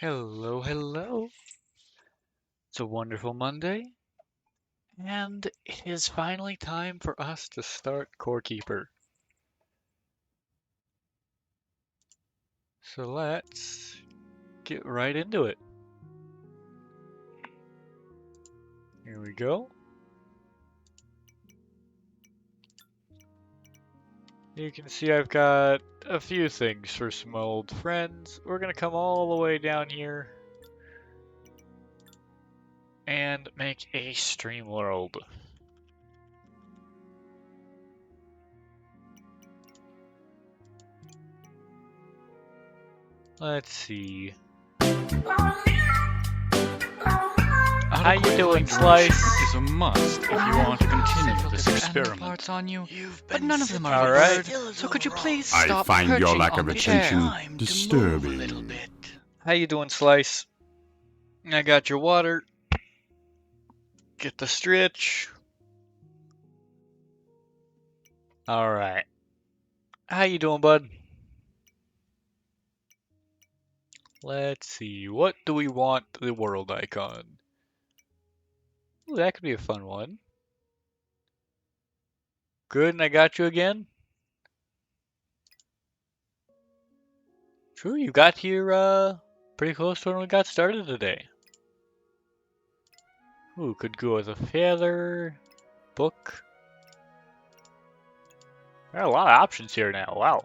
Hello, hello. It's a wonderful Monday, and it is finally time for us to start Core Keeper. So let's get right into it. Here we go. You can see I've got a few things for some old friends. We're gonna come all the way down here and make a stream world. Let's see. How you doing, Slice? Is a must if you want to continue Several this different animal experiment. parts on you, You've but been none of them sitting are All a right. bird. So could you please I stop find your perching lack on of the attention chair? Time to disturbing. move a little bit. How you doing, Slice? I got your water. Get the stretch. All right. How you doing, bud? Let's see. What do we want the world icon? Ooh, that could be a fun one. Good, and I got you again? True, you got here, pretty close to when we got started today. Ooh, could go with a feather, book. There are a lot of options here now, wow.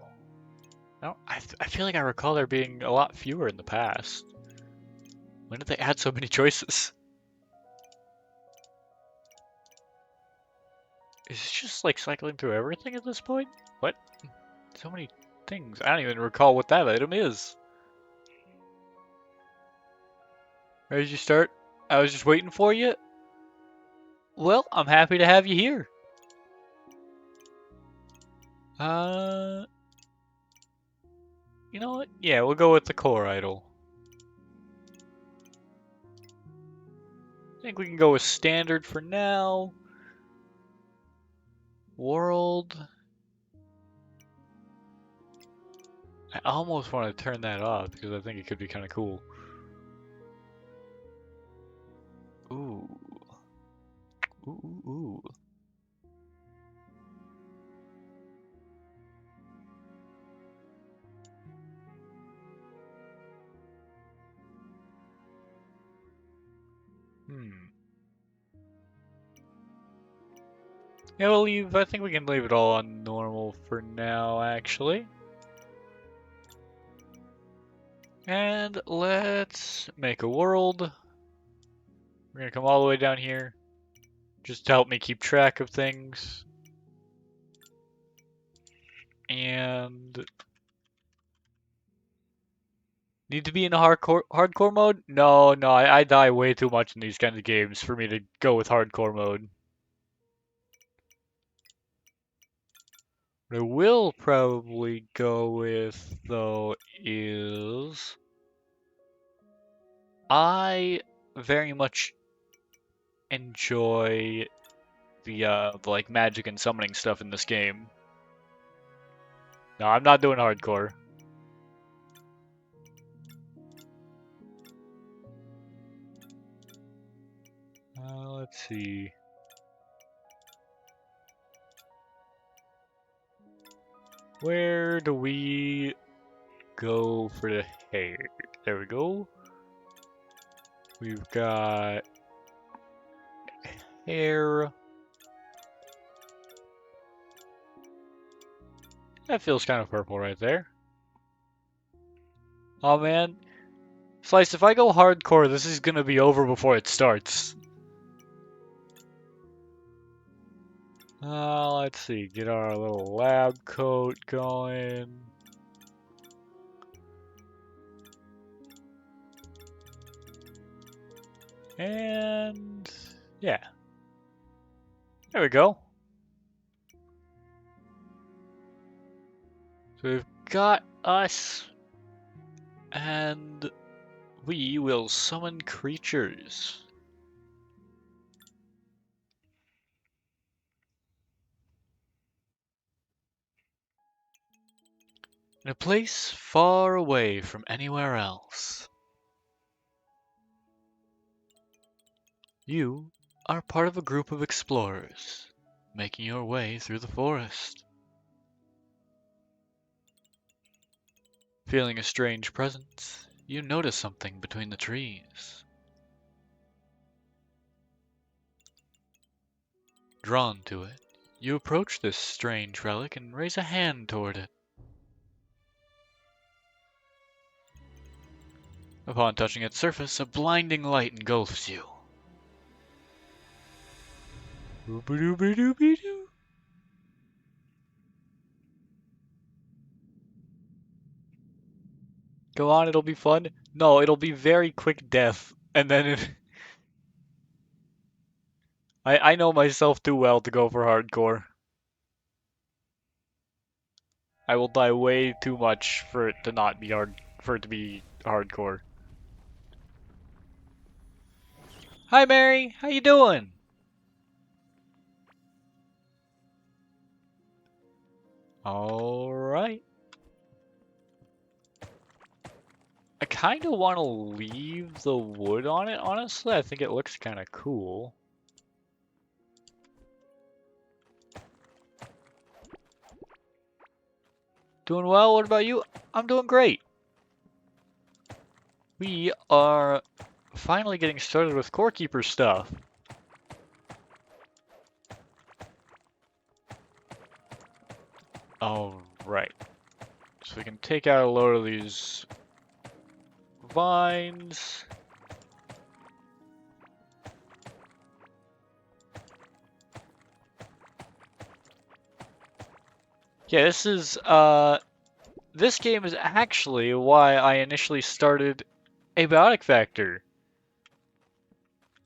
I feel like I recall there being a lot fewer in the past. When did they add so many choices? Is it just like cycling through everything at this point? What? So many things. I don't even recall what that item is. Ready to start? I was just waiting for you. Well, I'm happy to have you here. Uh, you know what? Yeah, we'll go with the core idol. I think we can go with standard for now. World. I almost want to turn that off because I think it could be kind of cool. Ooh. Ooh. Hmm. Yeah, we'll leave. I think we can leave it all on normal for now, actually. And let's make a world. We're gonna come all the way down here, just to help me keep track of things. And need to be in hardcore mode? No, I die way too much in these kinds of games for me to go with hardcore mode. What I will probably go with though is I very much enjoy the like magic and summoning stuff in this game. No, I'm not doing hardcore. Let's see. Where do we go for the hair? There we go. We've got hair. That feels kind of purple right there. Oh man. Slice, if I go hardcore, this is gonna be over before it starts. Let's see. Get our little lab coat going. And yeah. There we go. So we've got us, and we will summon creatures. In a place far away from anywhere else. You are part of a group of explorers, making your way through the forest. Feeling a strange presence, you notice something between the trees. Drawn to it, you approach this strange relic and raise a hand toward it. Upon touching its surface, a blinding light engulfs you. Boop-a-doop-a-doop-a-doo. Go on, it'll be fun. No, it'll be very quick death, and then I know myself too well to go for hardcore. I will die way too much for it to not be for it to be hardcore. Hi Mary, how you doing? All right. I kind of want to leave the wood on it, honestly. I think it looks kind of cool. Doing well, what about you? I'm doing great. We are finally getting started with Core Keeper stuff. Alright. So we can take out a load of these vines. Yeah, this game is actually why I initially started Abiotic Factor.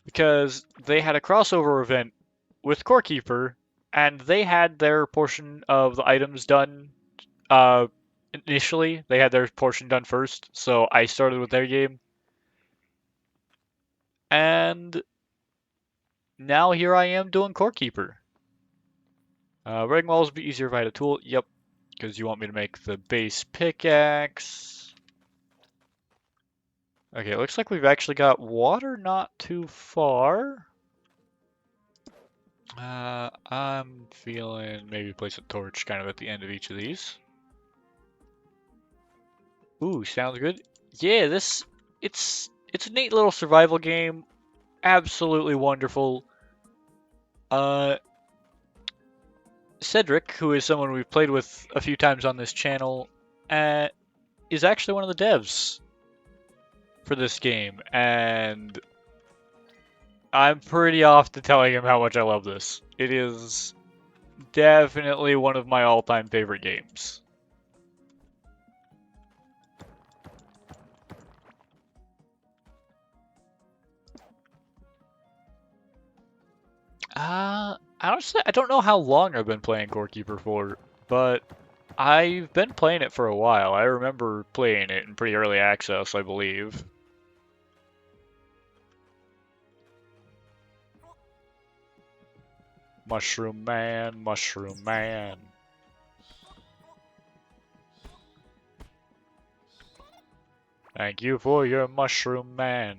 Because they had a crossover event with Core Keeper, and they had their portion of the items done initially. They had their portion done first, so I started with their game. And now here I am doing Core Keeper. Writing walls would be easier if I had a tool. Yep, because you want me to make the base pickaxe. Okay, it looks like we've actually got water not too far. I'm feeling maybe place a torch kind of at the end of each of these. Ooh, sounds good. Yeah, it's a neat little survival game. Absolutely wonderful. Cedric, who is someone we've played with a few times on this channel, is actually one of the devs for this game, and I'm pretty often telling him how much I love this. It is definitely one of my all-time favorite games. Honestly, I don't know how long I've been playing Core Keeper for, but I've been playing it for a while. I remember playing it in pretty early access, I believe. Mushroom Man, Mushroom Man. Thank you for your Mushroom Man.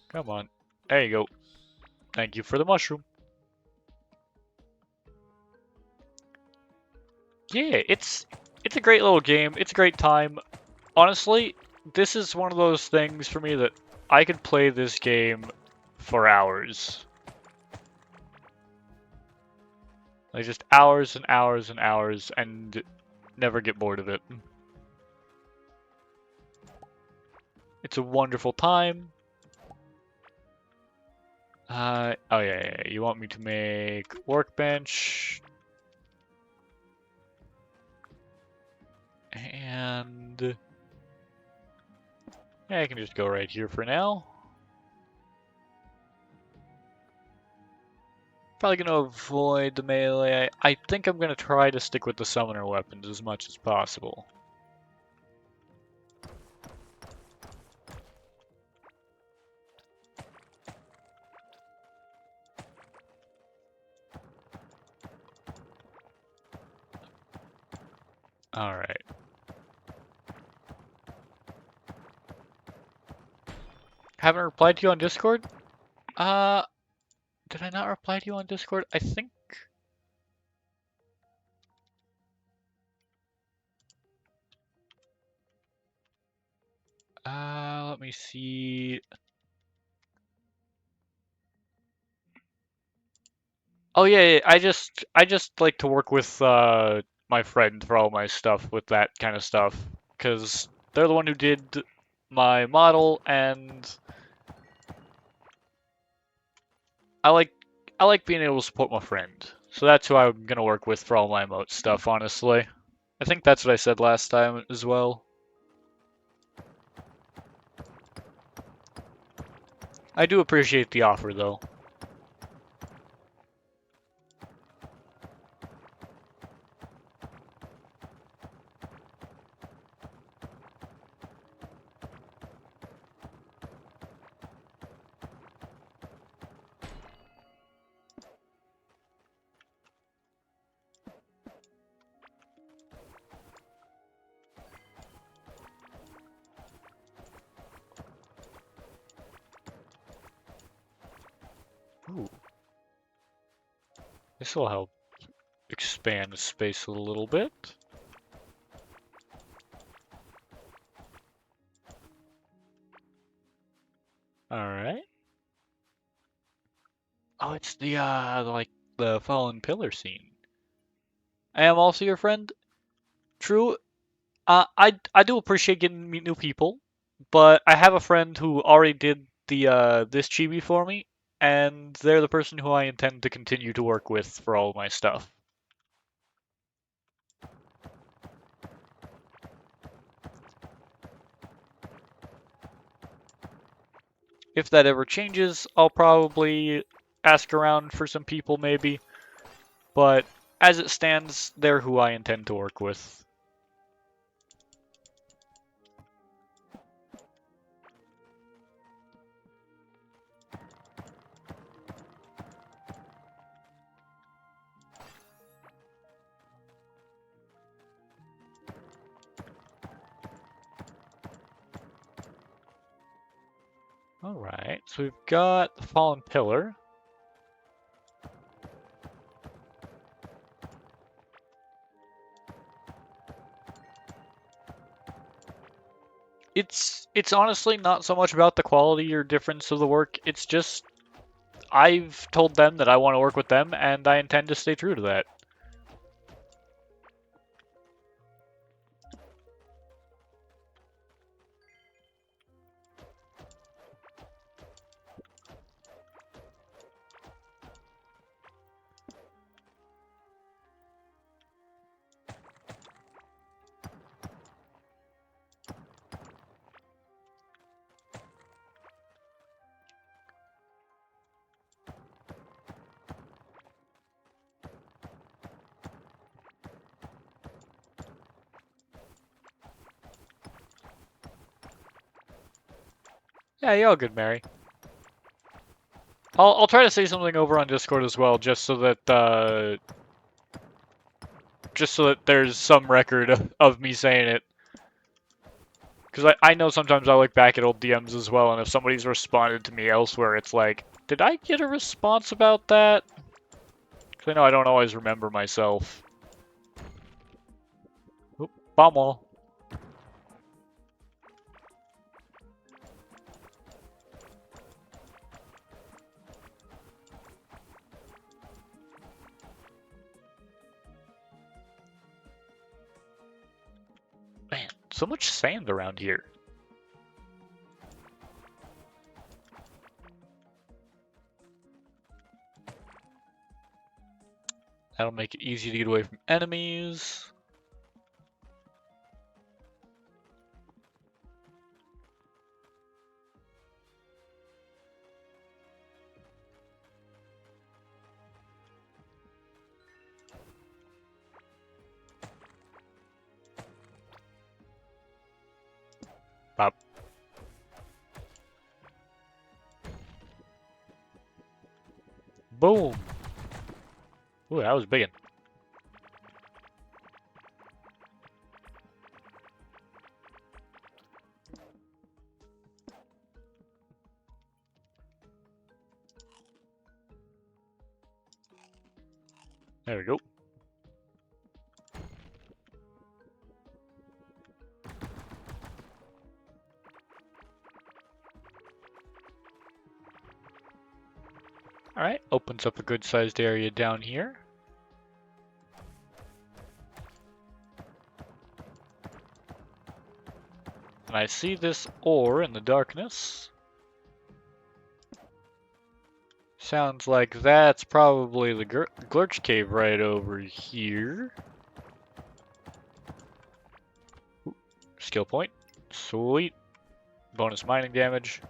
Come on. There you go. Thank you for the mushroom. Yeah, it's a great little game. It's a great time. Honestly, this is one of those things for me that I could play this game for hours. Like just hours and hours and hours and never get bored of it. It's a wonderful time. Oh yeah, you want me to make workbench. And yeah, I can just go right here for now. Probably gonna avoid the melee. I think I'm gonna try to stick with the summoner weapons as much as possible. Alright. Haven't replied to you on Discord? Did I not reply to you on Discord? I think... let me see... Oh yeah, I just like to work with my friend for all my stuff with that kind of stuff, because they're the one who did my model, and I like being able to support my friend. So that's who I'm gonna work with for all my emote stuff, honestly. I think that's what I said last time as well. I do appreciate the offer though. Ooh. This will help expand the space a little bit. Alright. Oh, it's the, like, the fallen pillar scene. I am also your friend. True. I do appreciate getting to meet new people, but I have a friend who already did the, this chibi for me, and they're the person who I intend to continue to work with for all of my stuff. If that ever changes, I'll probably ask around for some people maybe, but as it stands, they're who I intend to work with. Alright, so we've got the fallen pillar. It's honestly not so much about the quality or difference of the work, it's just I've told them that I want to work with them, and I intend to stay true to that. Yeah, you're all good, Mary. I'll try to say something over on Discord as well, just so that there's some record of me saying it. Because I know sometimes I look back at old DMs as well, and if somebody's responded to me elsewhere, it's like, did I get a response about that? Because I know I don't always remember myself. Oop, bomb wall. Man, so much sand around here. That'll make it easy to get away from enemies. Pop. Boom. Ooh, that was big. There we go. Alright, opens up a good sized area down here. And I see this ore in the darkness. Sounds like that's probably the Glurch Cave right over here. Ooh, skill point. Sweet. Bonus mining damage.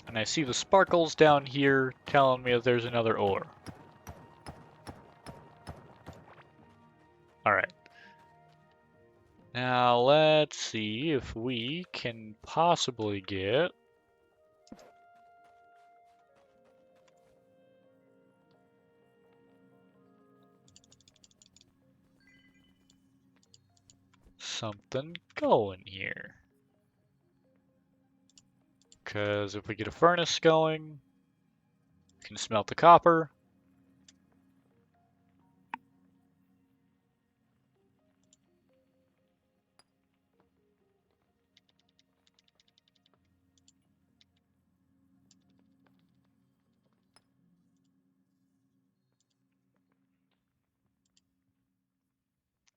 And I see the sparkles down here telling me that there's another ore. Alright. Now let's see if we can possibly get something going here. Because if we get a furnace going, we can smelt the copper.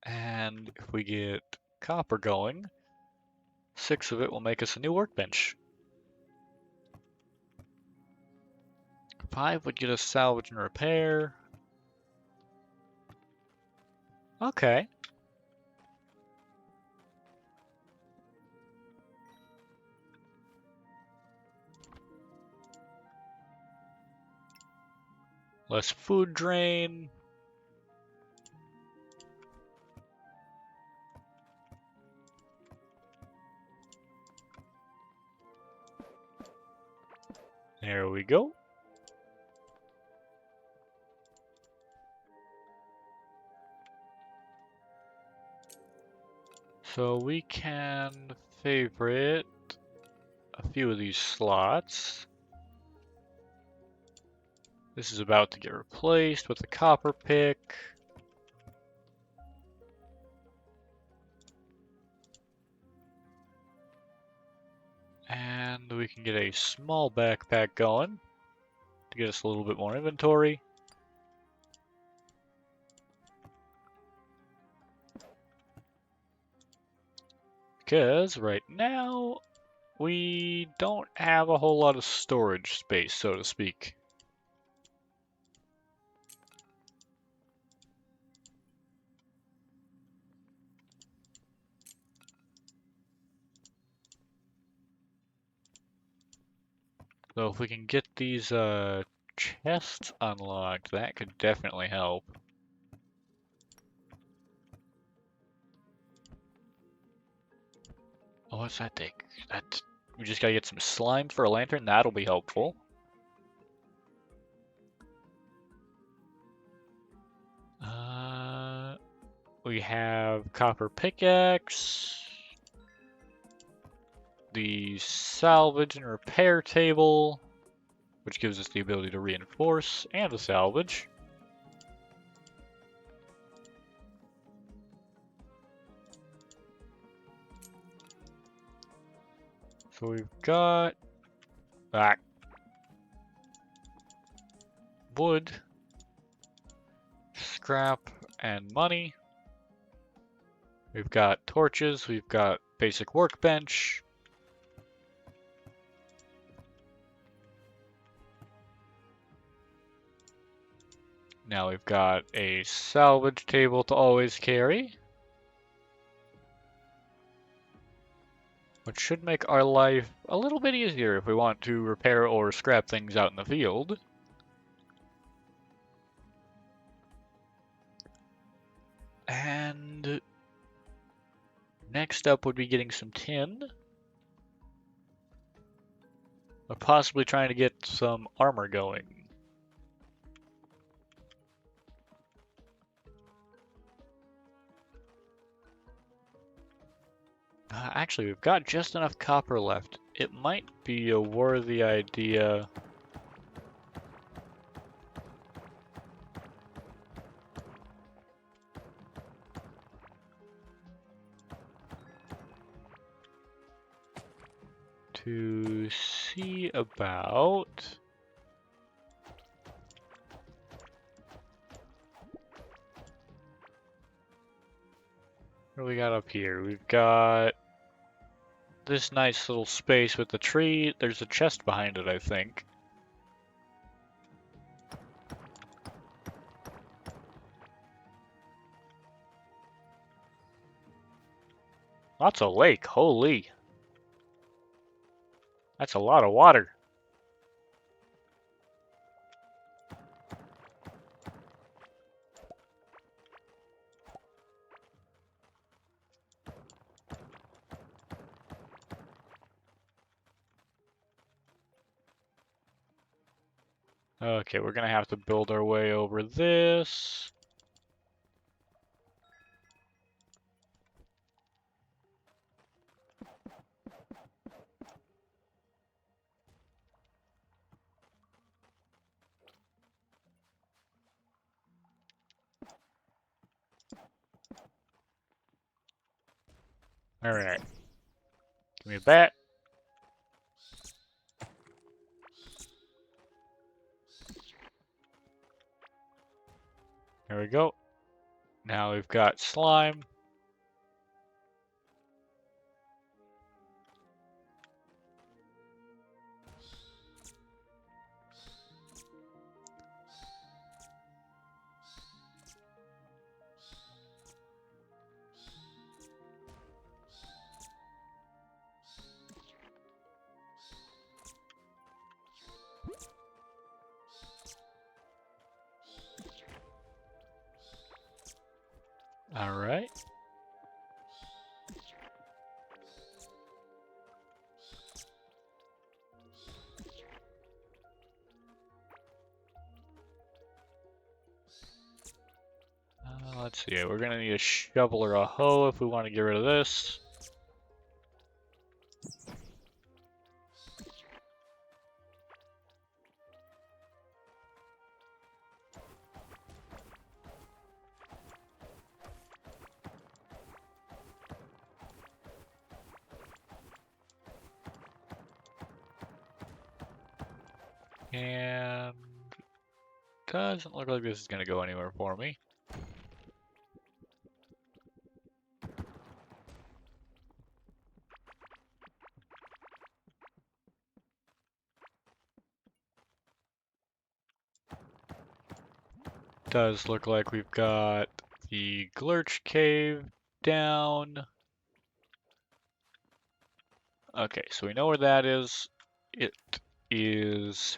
And if we get copper going, 6 of it will make us a new workbench. 5 would get us salvage and repair. Okay. Less food drain. There we go. So we can favorite a few of these slots. This is about to get replaced with a copper pick. And we can get a small backpack going to get us a little bit more inventory. Because right now, we don't have a whole lot of storage space, so to speak. So if we can get these chests unlocked, that could definitely help. Oh, what's that thing? We just gotta get some slime for a lantern. That'll be helpful. We have copper pickaxe, the salvage and repair table, which gives us the ability to reinforce and to salvage. So we've got wood, scrap, and money. We've got torches, we've got basic workbench. Now we've got a salvage table to always carry, which should make our life a little bit easier if we want to repair or scrap things out in the field. And next up would be getting some tin. Or possibly trying to get some armor going. Actually, we've got just enough copper left. It might be a worthy idea to see about... What do we got up here? We've got this nice little space with the tree. There's a chest behind it, I think. Lots of lake, holy. That's a lot of water. Okay, we're gonna have to build our way over this. Alright. Give me a bat. There we go. Now we've got slime. Alright. Let's see, we're gonna need a shovel or a hoe if we want to get rid of this. And doesn't look like this is gonna go anywhere for me. Does look like we've got the Glurch Cave down. Okay, so we know where that is. It is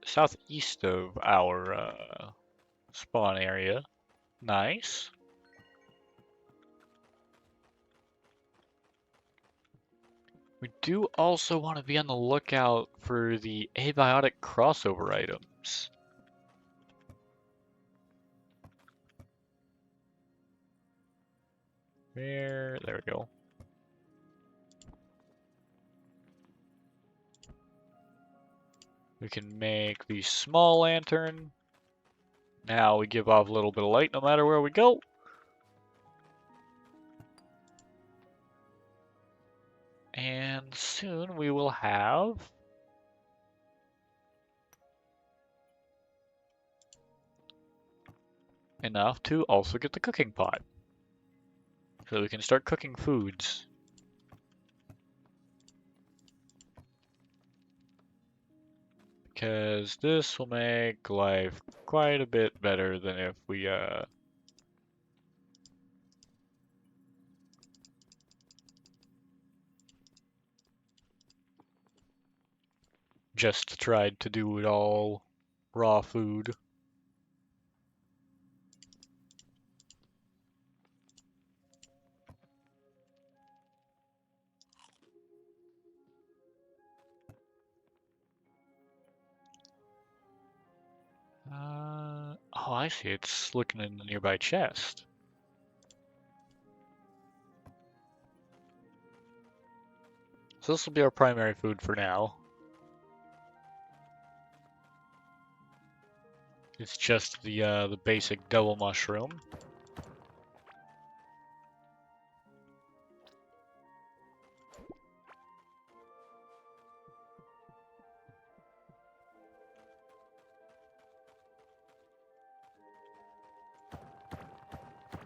southeast of our spawn area. Nice. We do also want to be on the lookout for the abiotic crossover items. There we go. We can make the small lantern. Now we give off a little bit of light no matter where we go. And soon we will have enough to also get the cooking pot. So we can start cooking foods. Because this will make life quite a bit better than if we just tried to do it all raw food. Oh, I see. It's looking in the nearby chest. So this will be our primary food for now. It's just the basic double mushroom.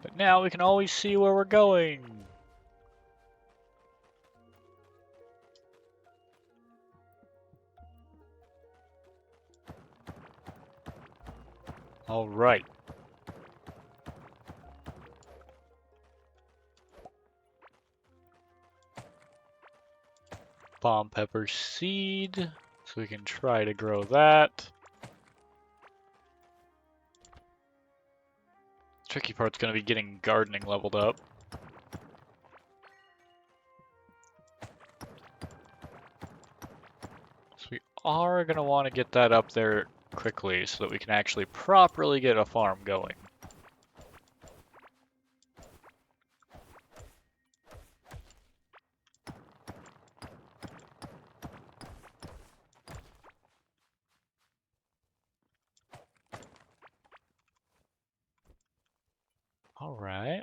But now we can always see where we're going. All right. Bomb pepper seed, so we can try to grow that. Tricky part's gonna be getting gardening leveled up. So we are gonna want to get that up there quickly so that we can actually properly get a farm going.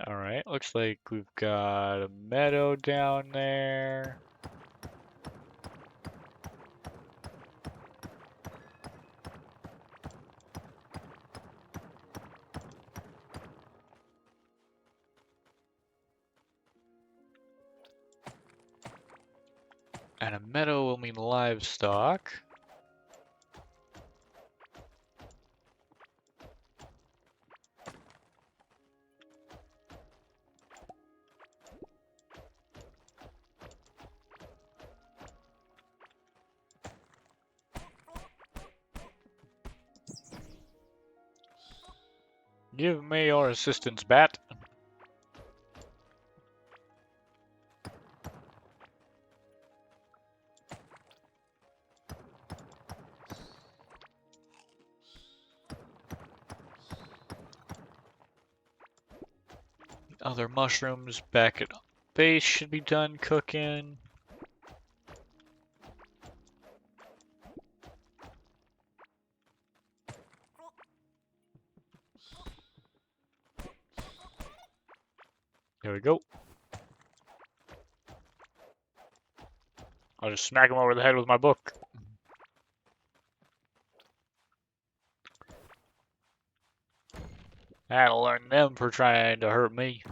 All right. Looks like we've got a meadow down there. And a meadow will mean livestock. Give me your assistance, Bat. Other mushrooms back at base should be done cooking. There we go. I'll just smack him over the head with my book. That'll learn them for trying to hurt me.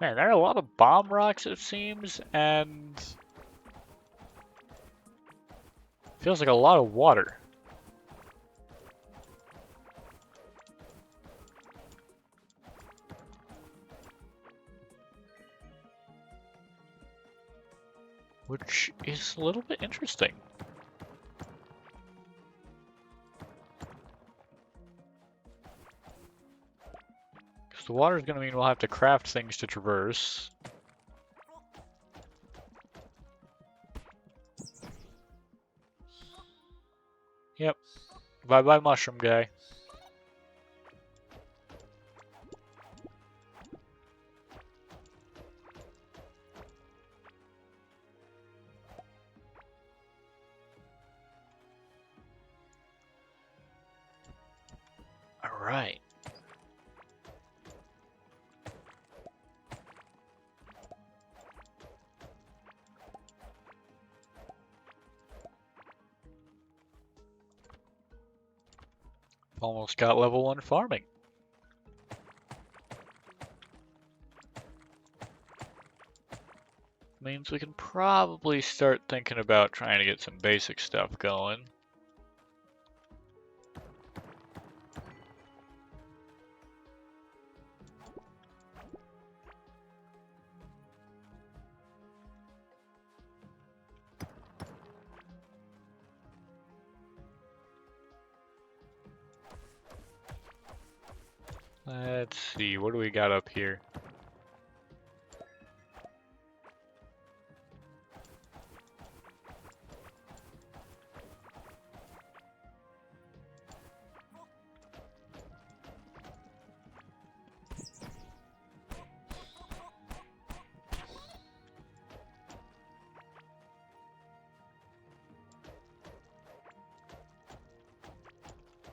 Man, there are a lot of bomb rocks, it seems, and feels like a lot of water. Which is a little bit interesting. Because the water is going to mean we'll have to craft things to traverse. Yep. Bye-bye, mushroom guy. All right. Almost got level 1 farming. Means we can probably start thinking about trying to get some basic stuff going. Let's see, what do we got up here?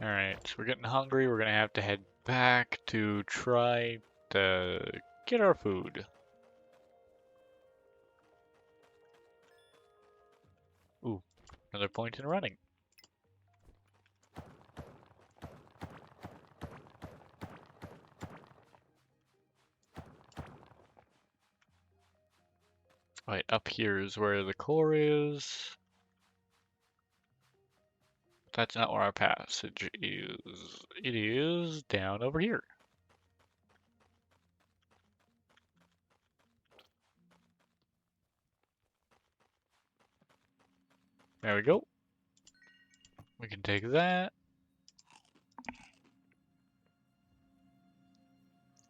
Alright, so we're getting hungry. We're gonna have to head back to try to get our food. Ooh, another point in running. Right, up here is where the core is. That's not where our passage is. It is down over here. There we go. We can take that.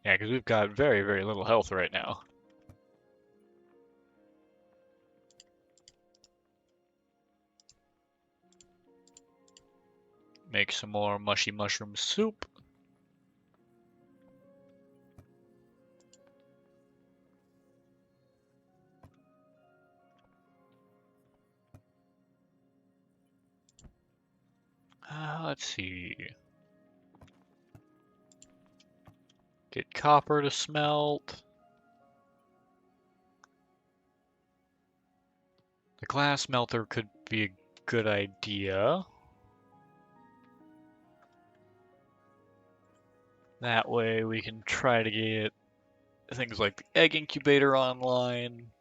Yeah, because we've got very, very little health right now. Make some more mushy mushroom soup. Let's see. Get copper to smelt. The glass melter could be a good idea. That way we can try to get things like the egg incubator online.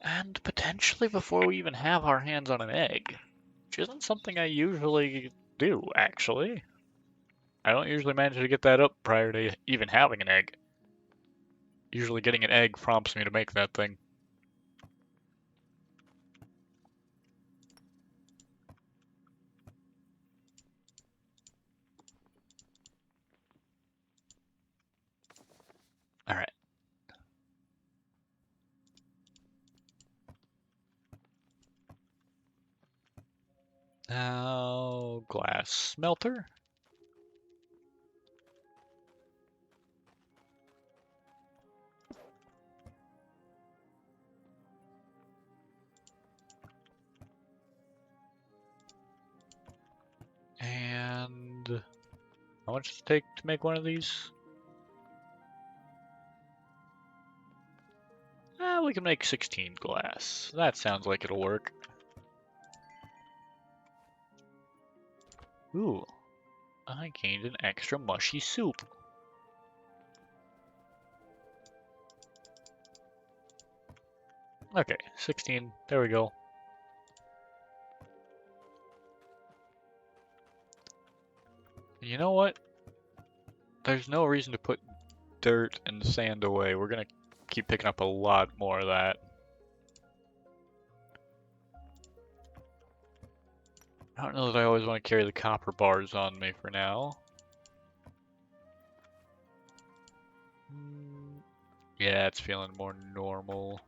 And potentially before we even have our hands on an egg. Which isn't something I usually do, actually. I don't usually manage to get that up prior to even having an egg. Usually getting an egg prompts me to make that thing. Alright. Now, glass smelter. And how much does it take to make one of these? We can make 16 glass. That sounds like it'll work. Ooh, I gained an extra mushy soup. Okay, 16, there we go. You know what? There's no reason to put dirt and sand away. We're gonna keep picking up a lot more of that. I don't know that I always want to carry the copper bars on me for now. Yeah, it's feeling more normal.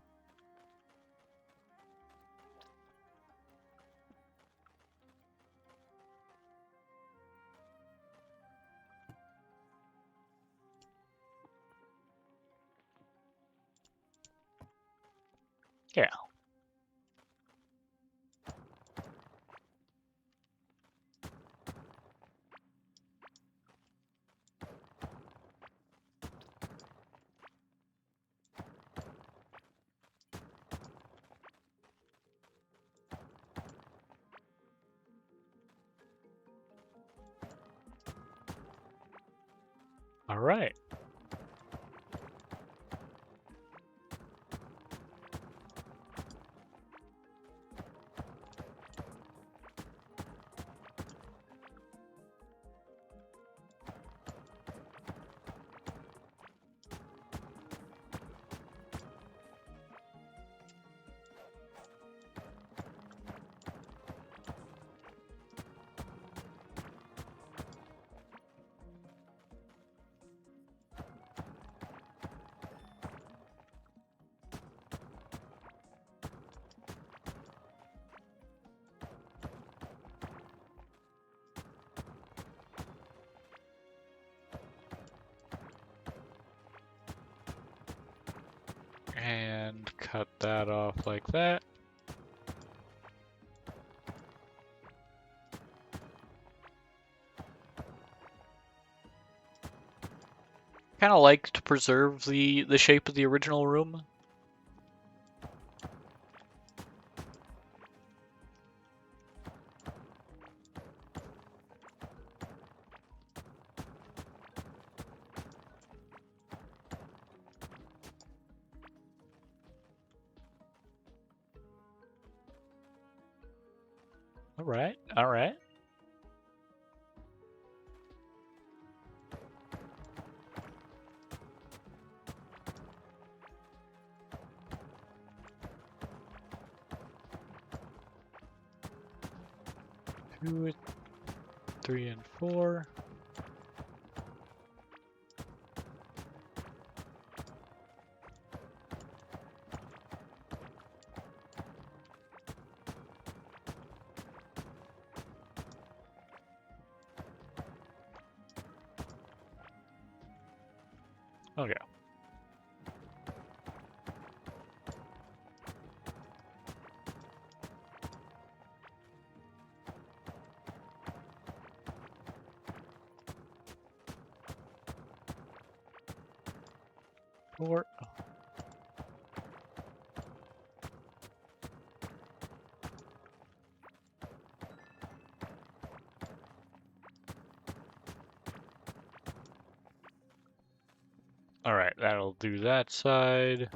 Yeah. All right. And cut that off like that. Kind of like to preserve the shape of the original room. Alright, alright. Two, 3, and 4. Okay. Four. Alright, that'll do that side.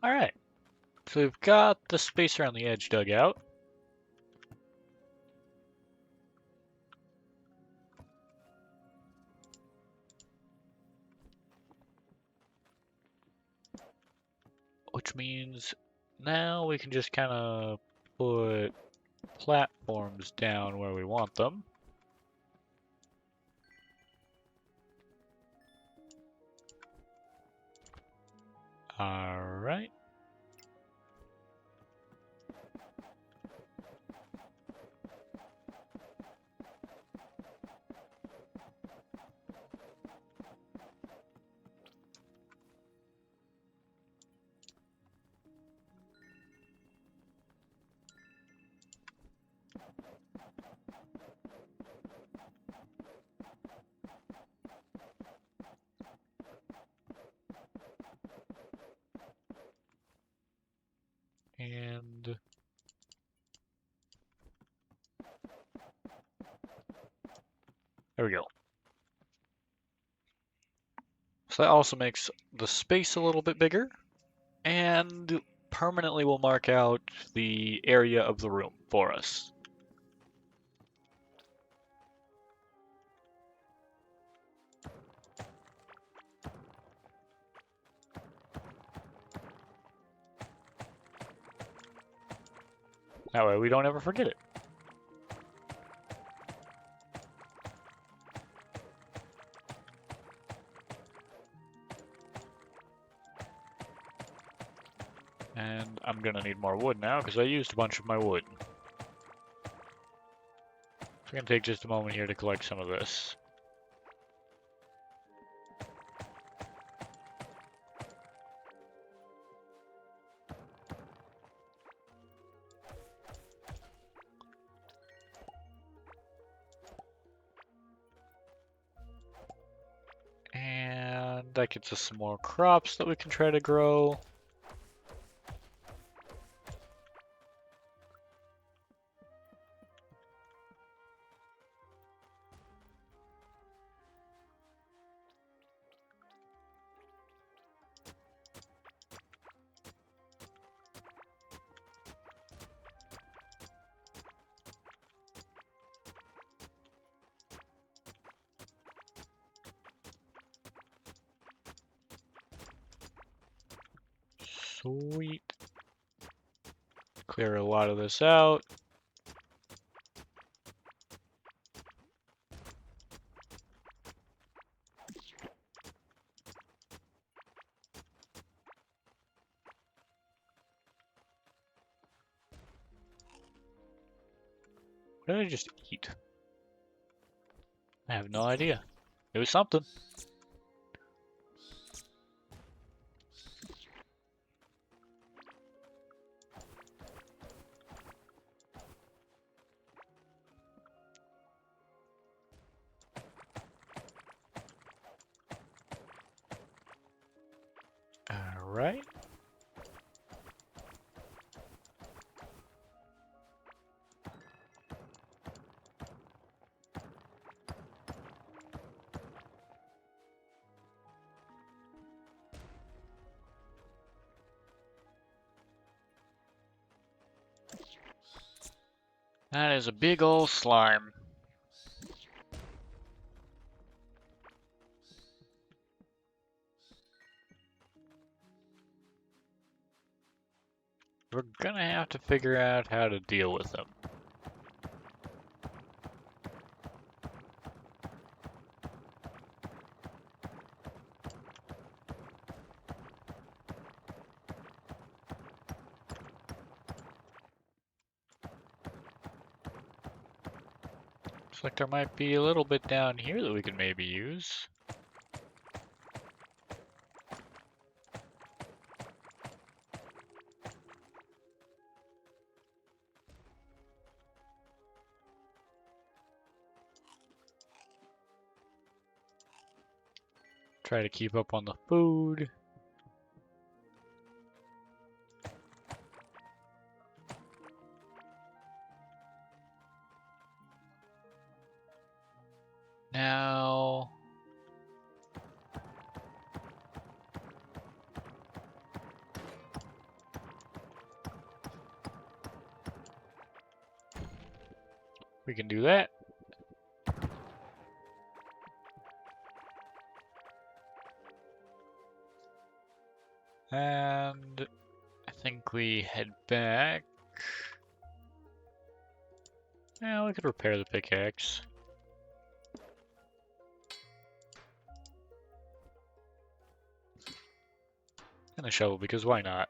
Alright, so we've got the space around the edge dug out. Which means now we can just kind of put platforms down where we want them. Alright. And there we go. So that also makes the space a little bit bigger, and permanently will mark out the area of the room for us. That way we don't ever forget it. And I'm gonna need more wood now because I used a bunch of my wood. It's gonna take just a moment here to collect some of this. And that gets us some more crops that we can try to grow. Sweet. Clear a lot of this out. What did I just eat? I have no idea. It was something. That is a big old slime. We're gonna have to figure out how to deal with them. Looks like there might be a little bit down here that we can maybe use. Try to keep up on the food. Now... we can do that. And I think we head back. Yeah, we could repair the pickaxe. And the shovel, because why not?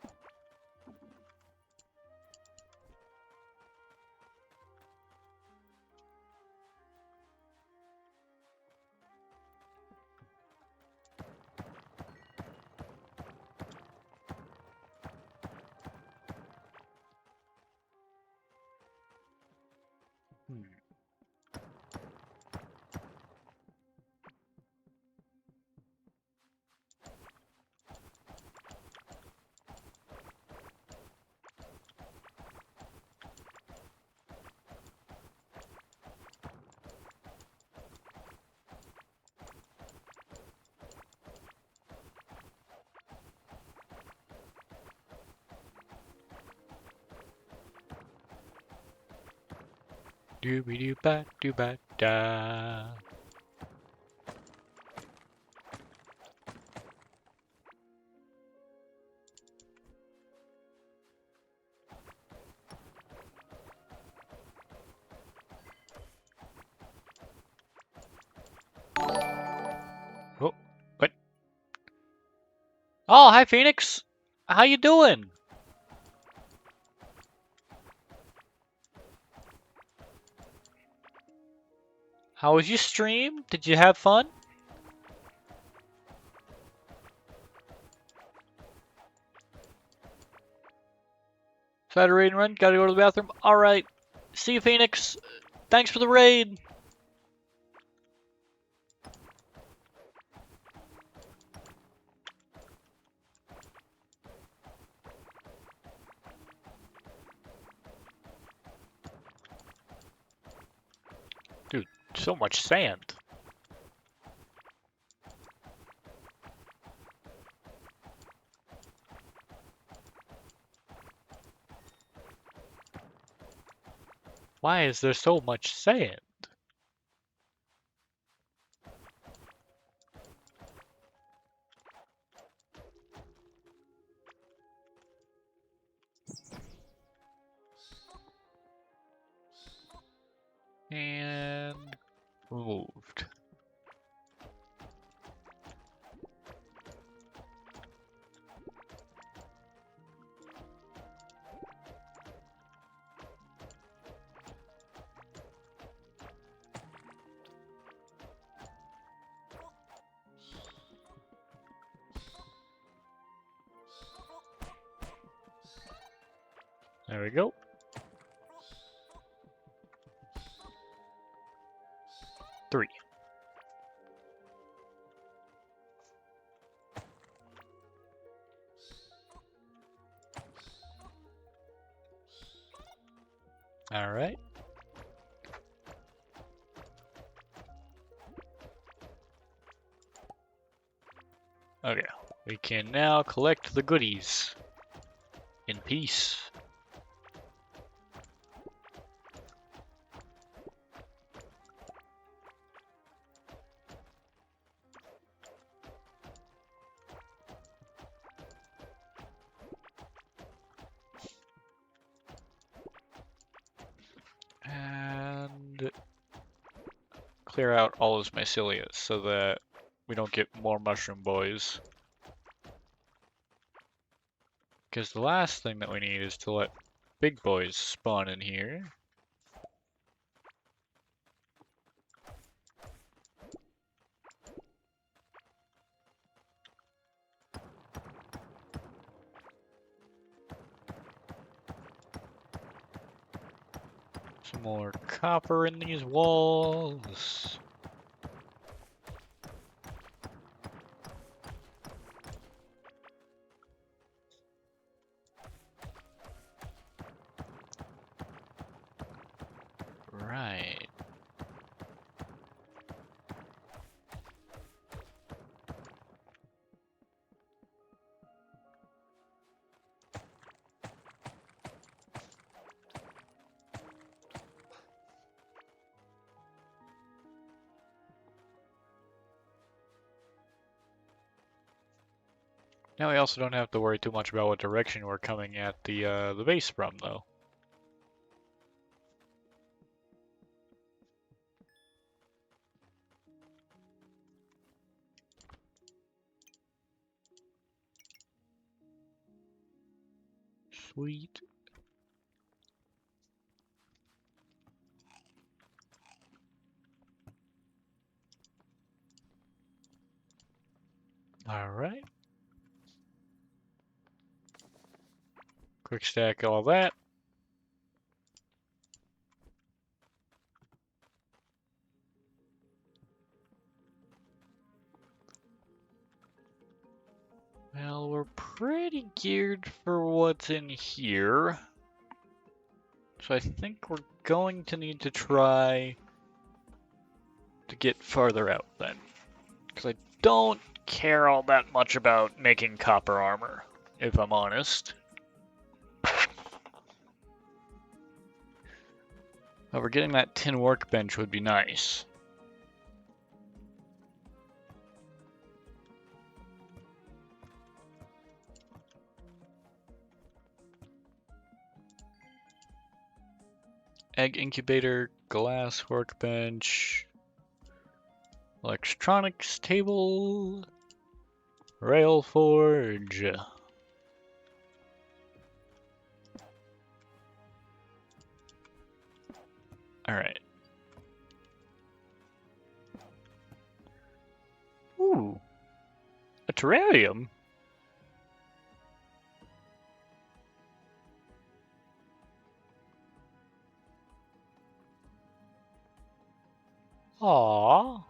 Hmm. Doobie doo ba doo ba da. Oh, what? Oh, hi Phoenix. How you doing? How was your stream? Did you have fun? Tried a raid and run. Gotta go to the bathroom. Alright. See you, Phoenix. Thanks for the raid. Dude, so much sand. Why is there so much sand? And removed. There we go. Three. All right. Okay, we can now collect the goodies in peace. and clear out all his mycelium so that we don't get more mushroom boys. Because the last thing that we need is to let big boys spawn in here. Some more copper in these walls. Right. Now we also don't have to worry too much about what direction we're coming at the base from, though. Sweet. All right. Quick stack all that. Well, we're pretty geared for what's in here. So I think we're going to need to try to get farther out then. Because I don't care all that much about making copper armor, if I'm honest. However, getting that tin workbench would be nice. Egg incubator, glass workbench, electronics table, rail forge. Alright. Ooh. A terrarium? Aww.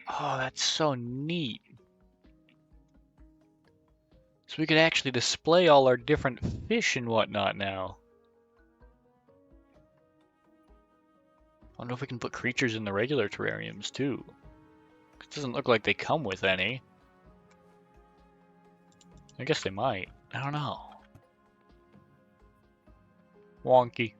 Oh, that's so neat. So we could actually display all our different fish and whatnot now. I wonder if we can put creatures in the regular terrariums too. It doesn't look like they come with any. I guess they might. I don't know. Wonky.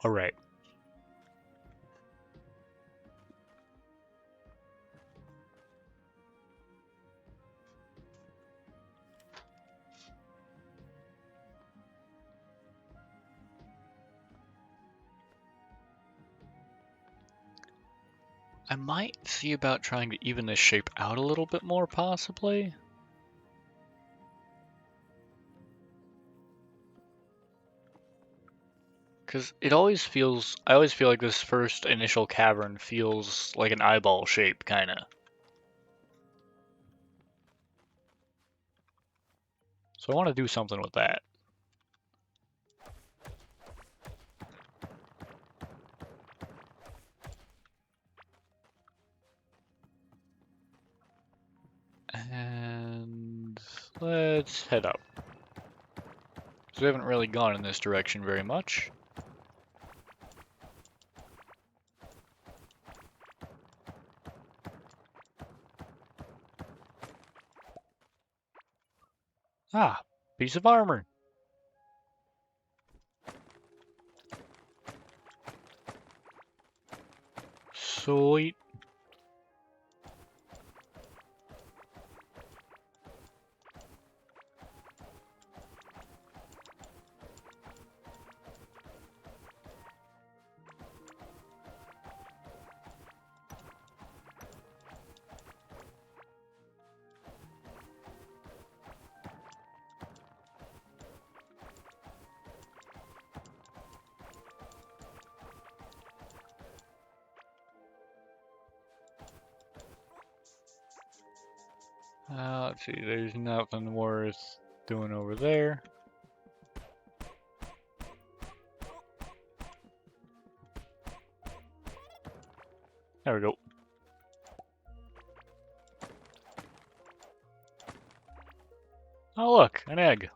Alright. I might see about trying to even this shape out a little bit more, possibly. Because it always feels, I always feel like this first initial cavern feels like an eyeball shape, kinda. So I want to do something with that. And let's head up. So we haven't really gone in this direction very much. Ah, piece of armor. Sweet. Let's see, there's nothing worth doing over there. There we go. Oh look, an egg.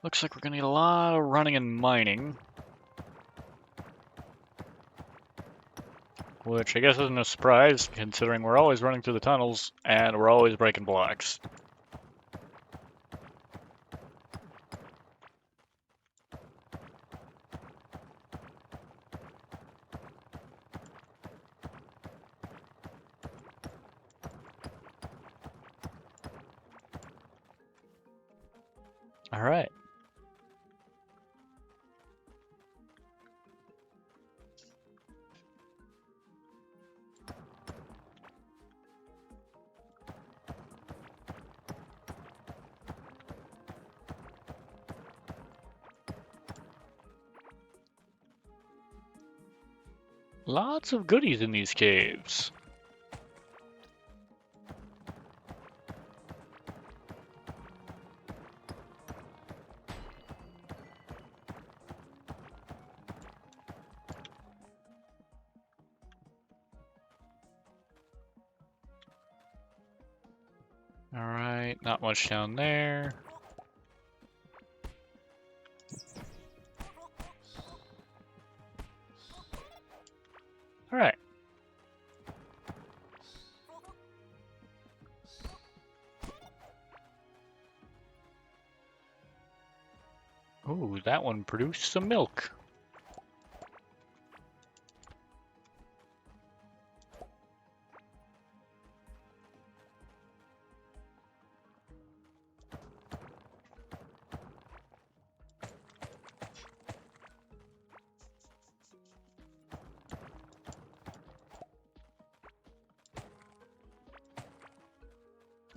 Looks like we're gonna need a lot of running and mining. Which I guess isn't a surprise, considering we're always running through the tunnels, and we're always breaking blocks. Alright. Lots of goodies in these caves. Alright, not much down there. Alright. Ooh, that one produced some milk.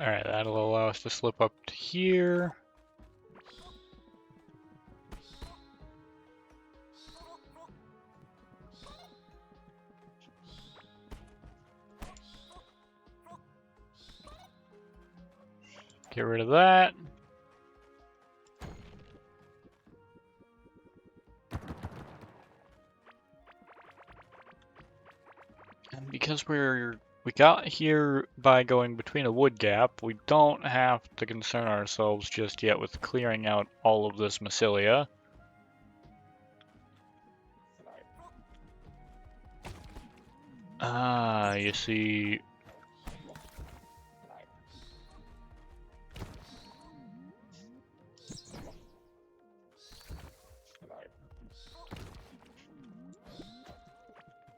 Alright, that'll allow us to slip up to here. Get rid of that. And because we got here by going between a wood gap, we don't have to concern ourselves just yet with clearing out all of this mycelia. Ah, you see...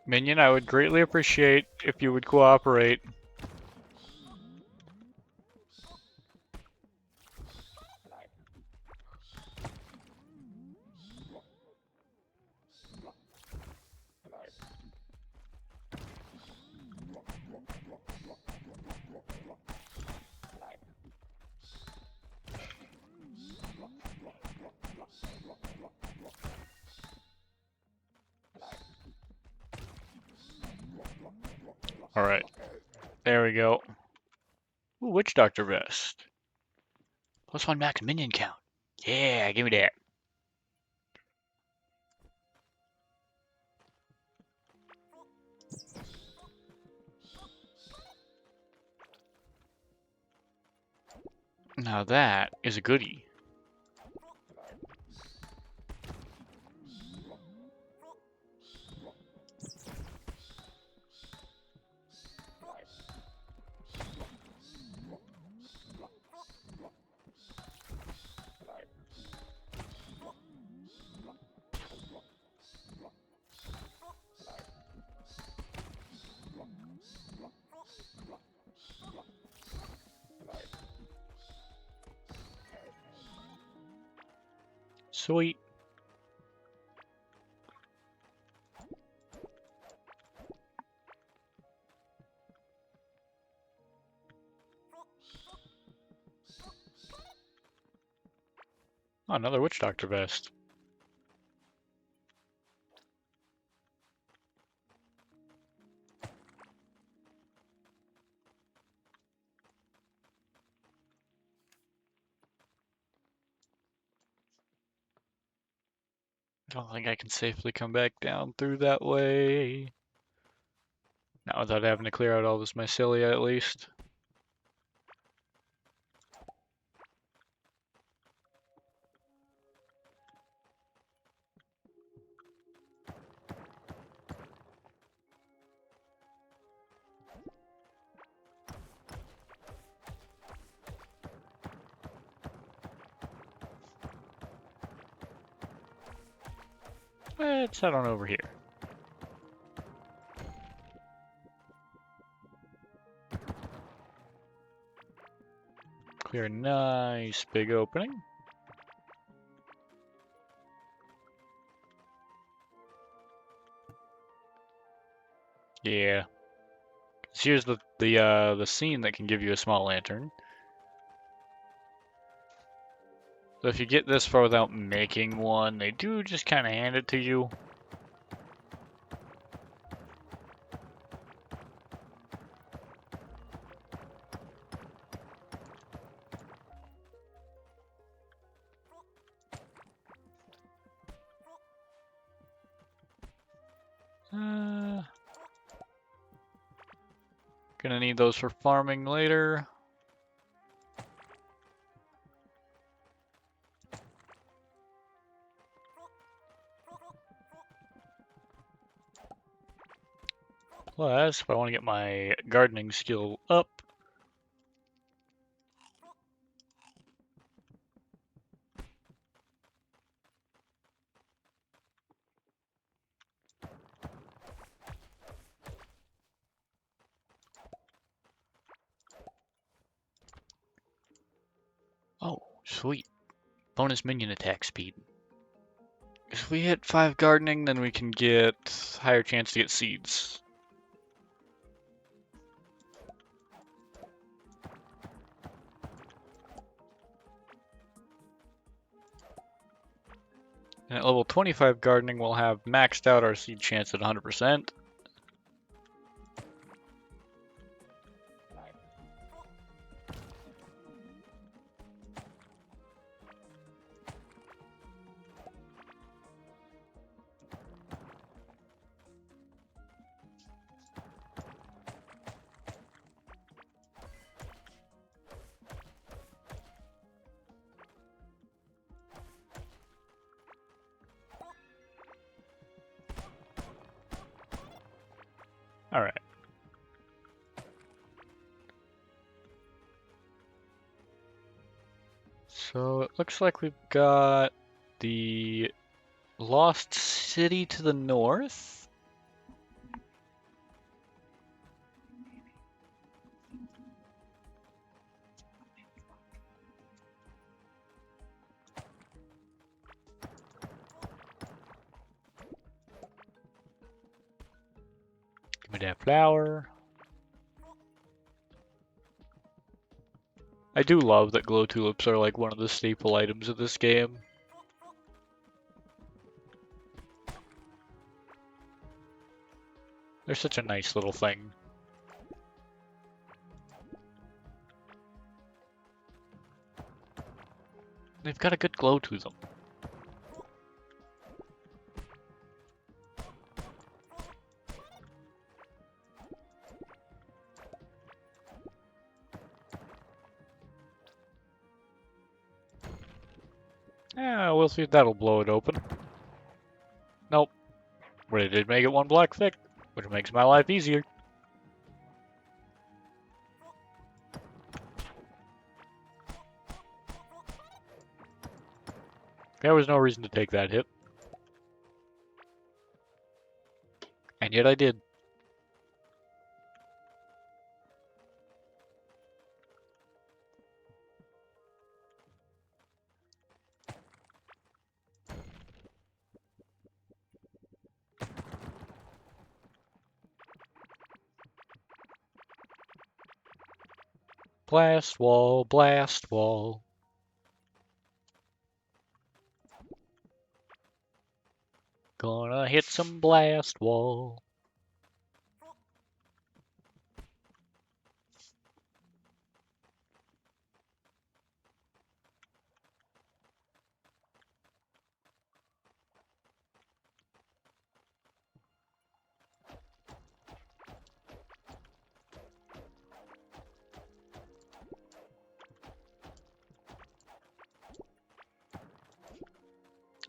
Minion, I would greatly appreciate if you would cooperate. Alright. There we go. Ooh, Witch Doctor Vest. +1 max minion count. Yeah, give me that. Now that is a goodie. Sweet. Oh, another witch doctor vest. I don't think I can safely come back down through that way. Not without having to clear out all this mycelia at least. Let's head on over here. Clear a nice big opening. Yeah. 'Cause here's the scene that can give you a small lantern. So if you get this far without making one, they do just kind of hand it to you. Gonna need those for farming later. Plus, if I want to get my gardening skill up, oh, sweet. Bonus minion attack speed. If we hit 5 gardening, then we can get higher chance to get seeds. And at level 25 gardening, we'll have maxed out our seed chance at 100%. Alright. So it looks like we've got the Lost City to the north. Give me that flower. I do love that glow tulips are like one of the staple items of this game. They're such a nice little thing. They've got a good glow to them. Yeah, we'll see if that'll blow it open. Nope. But it did make it one block thick, which makes my life easier. There was no reason to take that hit. And yet I did. Blast wall, blast wall. Gonna hit some blast wall.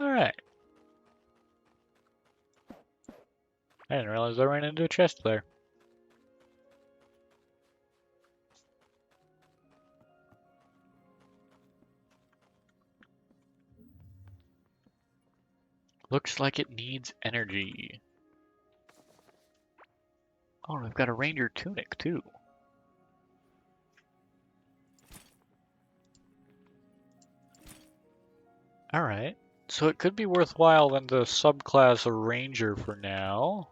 Alright. I didn't realize I ran into a chest there. Looks like it needs energy. Oh, and we've got a ranger tunic too. Alright. So it could be worthwhile then to subclass a ranger for now.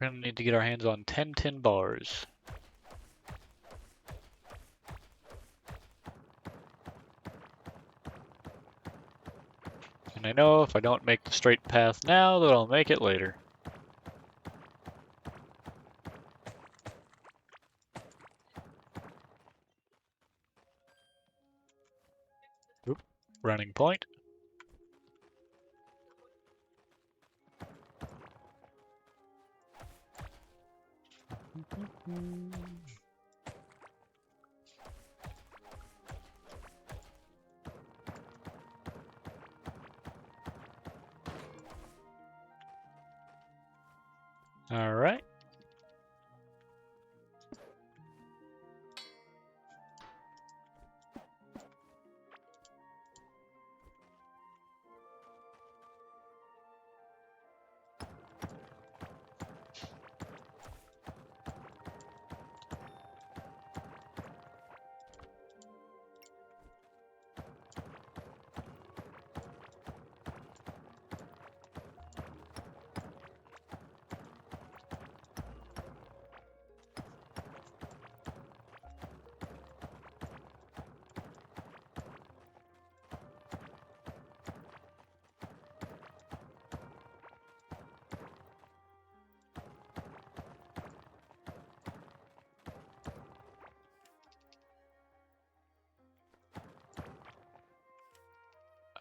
We're gonna need to get our hands on 10 tin bars. And I know if I don't make the straight path now, that I'll make it later. Oop, running point. Alright.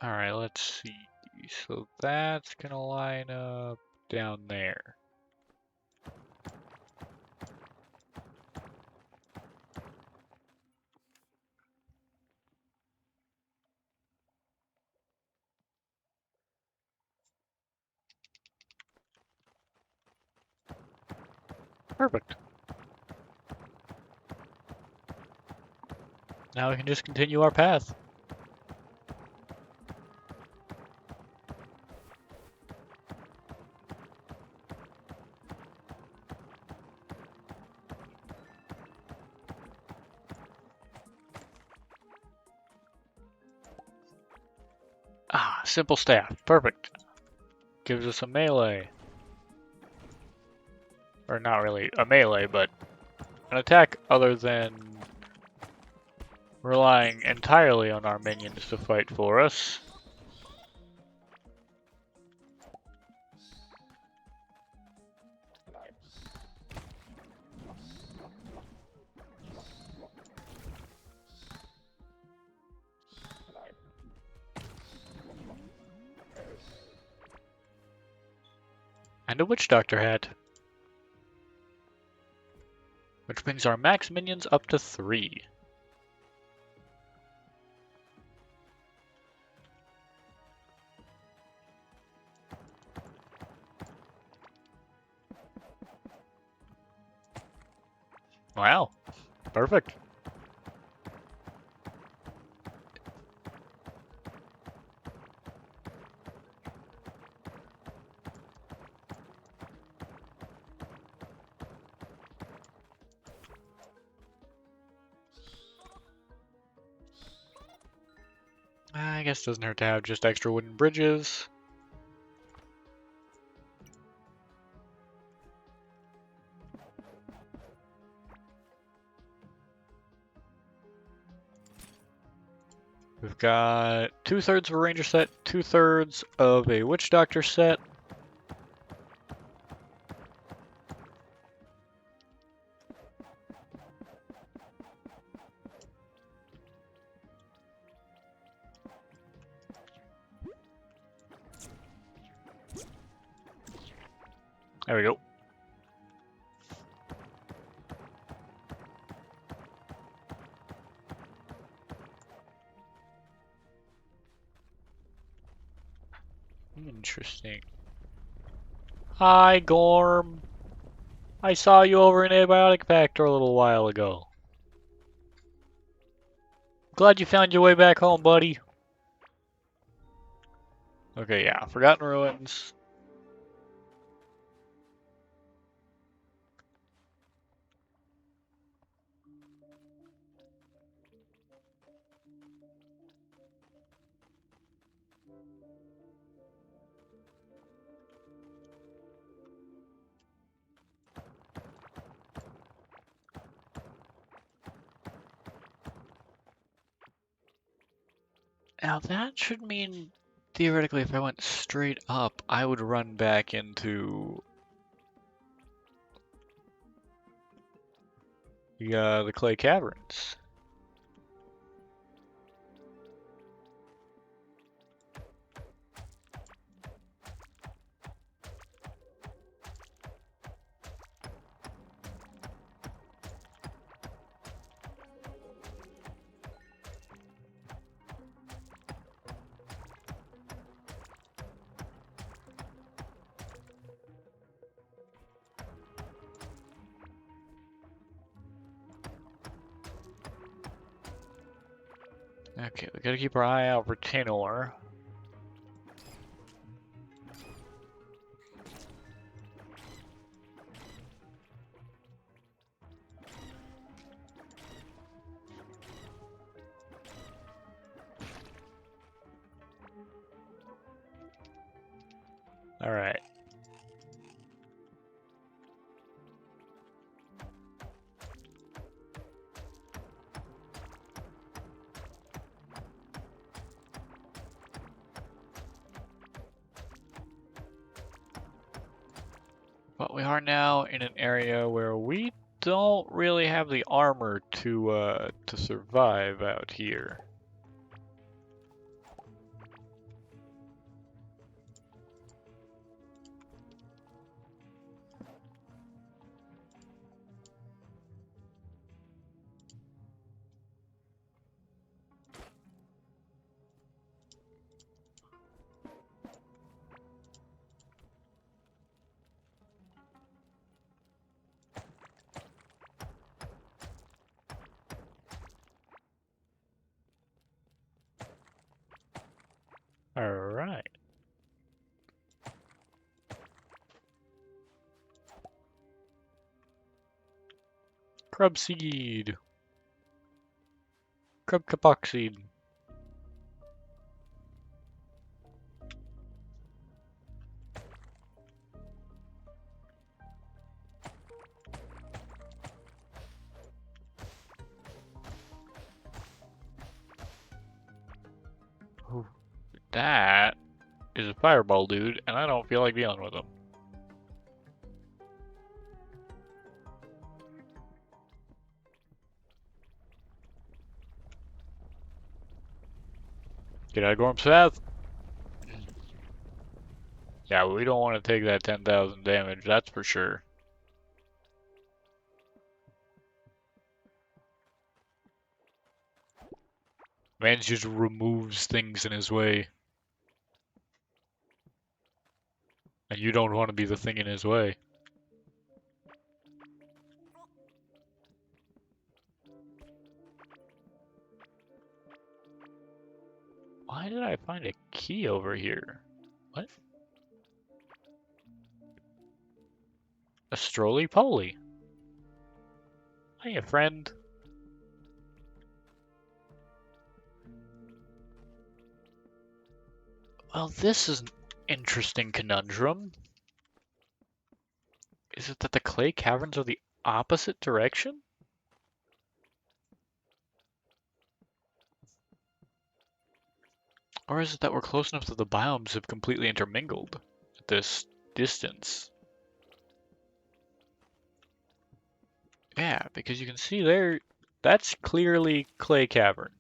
Alright, let's see. So that's gonna line up down there. Perfect. Now we can just continue our path. Ah, simple staff. Perfect. Gives us a melee. Or not really a melee, but an attack other than relying entirely on our minions to fight for us. And a Witch Doctor hat. Which brings our max minions up to 3. Wow. Perfect. I guess it doesn't hurt to have just extra wooden bridges. We've got 2/3 of a ranger set, 2/3 of a witch doctor set. There we go. Interesting. Hi, Gorm. I saw you over in Antibiotic Factor a little while ago. Glad you found your way back home, buddy. Okay, yeah, Forgotten Ruins. Now that should mean, theoretically, if I went straight up, I would run back into the Clay Caverns. Okay, we gotta keep our eye out for Tinor. Alright. But we are now in an area where we don't really have the armor to survive out here. Alright. Crub seed. Crub kapok seed. Ooh, that is a fireball dude, and I don't feel like dealing with him. Get out of Gorm's path. Yeah, we don't want to take that 10,000 damage, that's for sure. Man just removes things in his way. And you don't want to be the thing in his way. Why did I find a key over here? What? A stroly-poly. Hiya, friend. Well, this is an interesting conundrum. Is it that the clay caverns are the opposite direction? Or is it that we're close enough that the biomes have completely intermingled at this distance? Yeah, because you can see there, that's clearly clay cavern.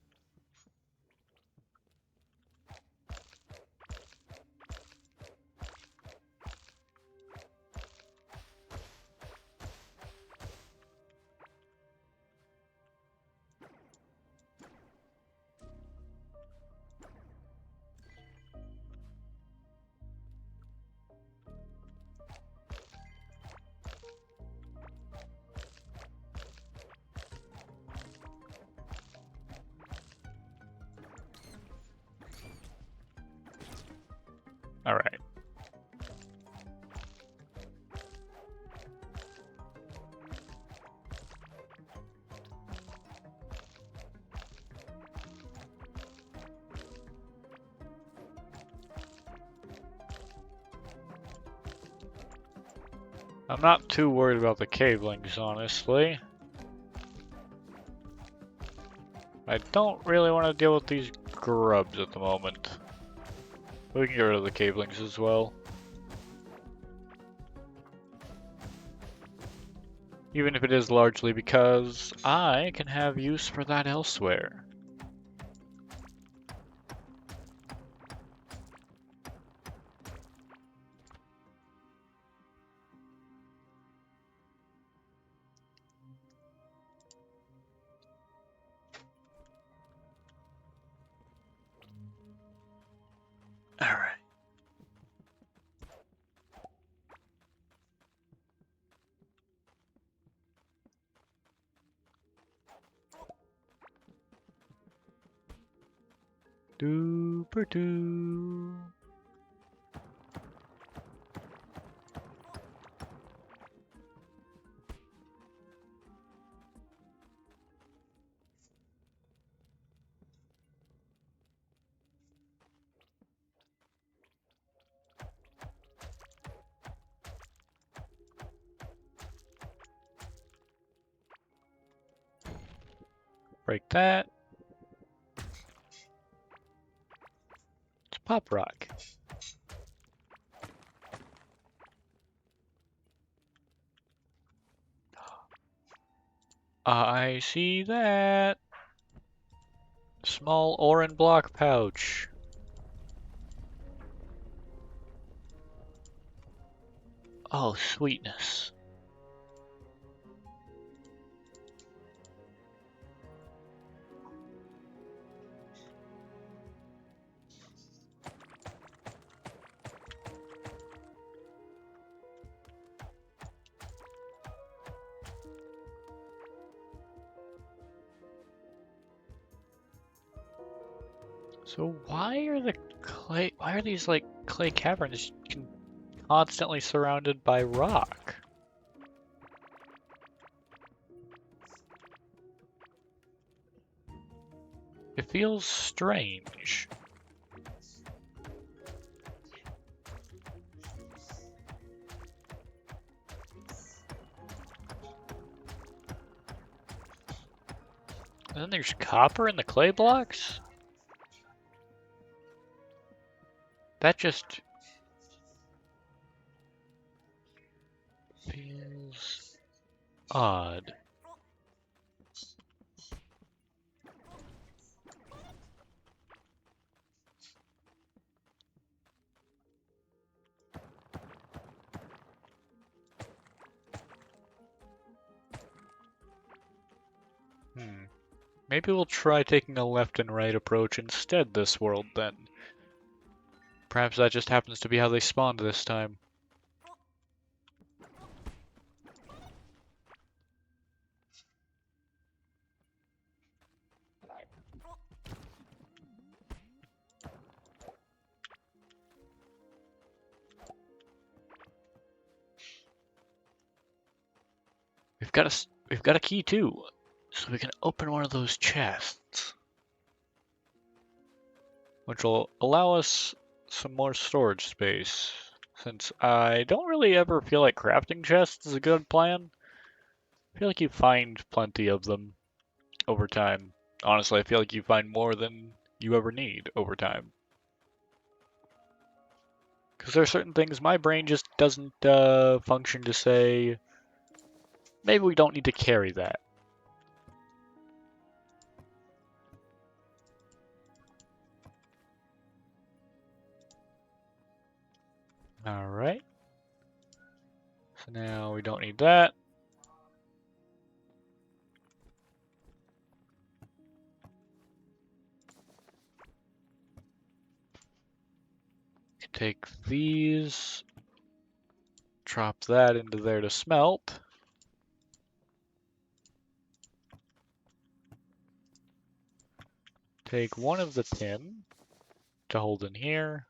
All right. I'm not too worried about the cavelings, honestly. I don't really want to deal with these grubs at the moment. We can get rid of the cavelings as well. Even if it is largely because I can have use for that elsewhere. Alright. Doo-per-doo. Break that. It's pop rock. I see that. Small Oran block pouch. Oh, sweetness. So why are these like clay caverns constantly surrounded by rock? It feels strange. And then there's copper in the clay blocks? That just feels odd. Maybe we'll try taking a left and right approach instead this world then. Perhaps that just happens to be how they spawned this time. We've got a key too, so we can open one of those chests, which will allow us some more storage space. Since I don't really ever feel like crafting chests is a good plan. I feel like you find plenty of them over time. Honestly, I feel like you find more than you ever need over time. Because there are certain things my brain just doesn't function to say, maybe we don't need to carry that. Alright. So now we don't need that. Take these, drop that into there to smelt. Take one of the tin to hold in here.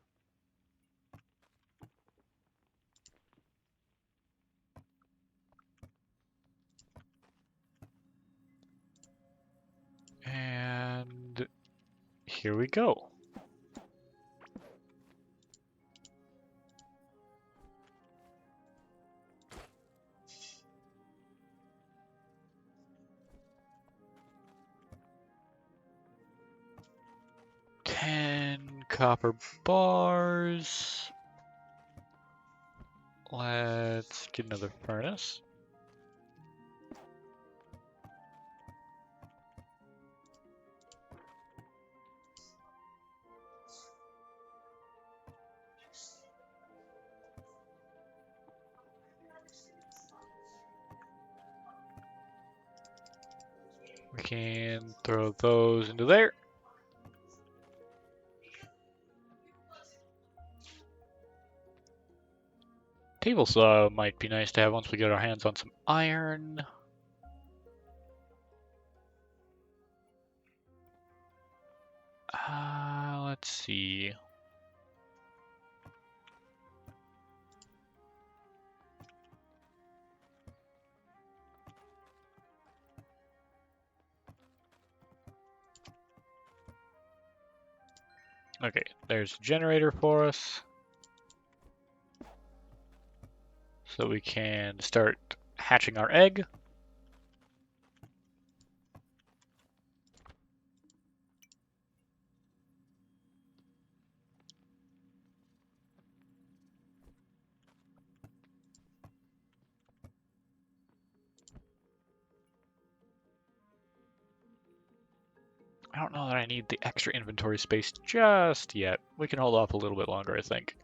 And here we go. Copper bars. Let's get another furnace. We can throw those into there. Table saw might be nice to have once we get our hands on some iron. Let's see. Okay, there's a generator for us. So we can start hatching our egg. I don't know that I need the extra inventory space just yet. We can hold off a little bit longer, I think.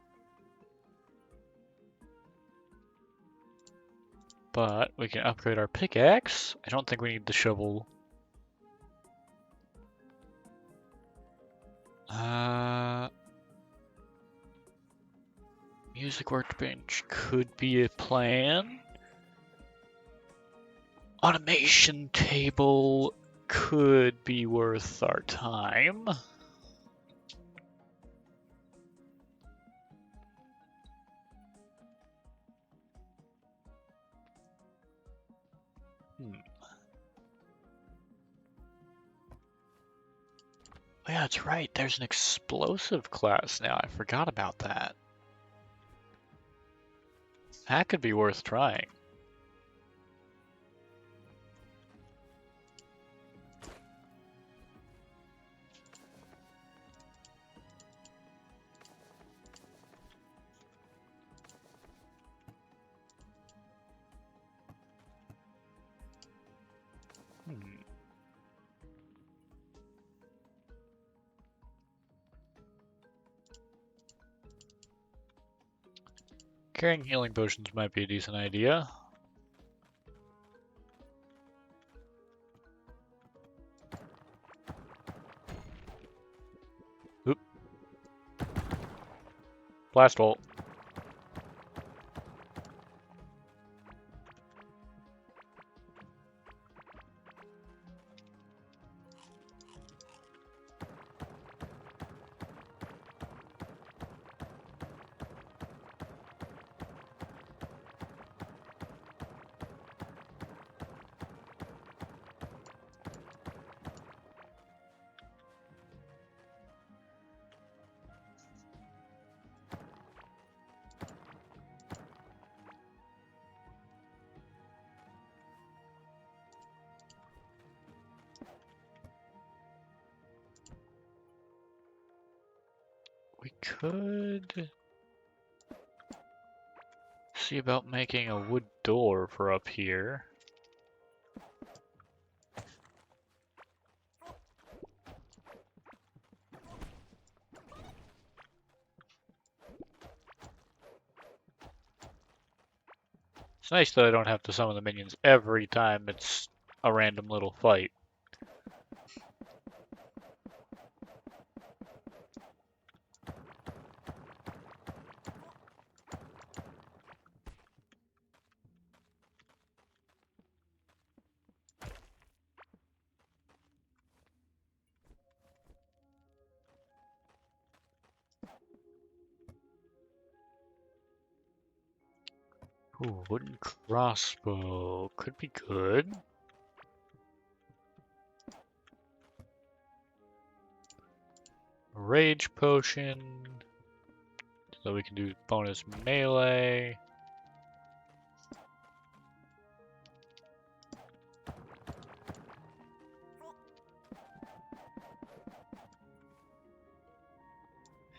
But we can upgrade our pickaxe. I don't think we need the shovel. Music workbench could be a plan. Automation table could be worth our time. Oh yeah, that's right. There's an explosive class now. I forgot about that. That could be worth trying. Carrying healing potions might be a decent idea. Oop. Blast bolt. We could see about making a wood door for up here. It's nice that I don't have to summon the minions every time it's a random little fight. Ooh, wooden crossbow could be good. Rage potion, so we can do bonus melee.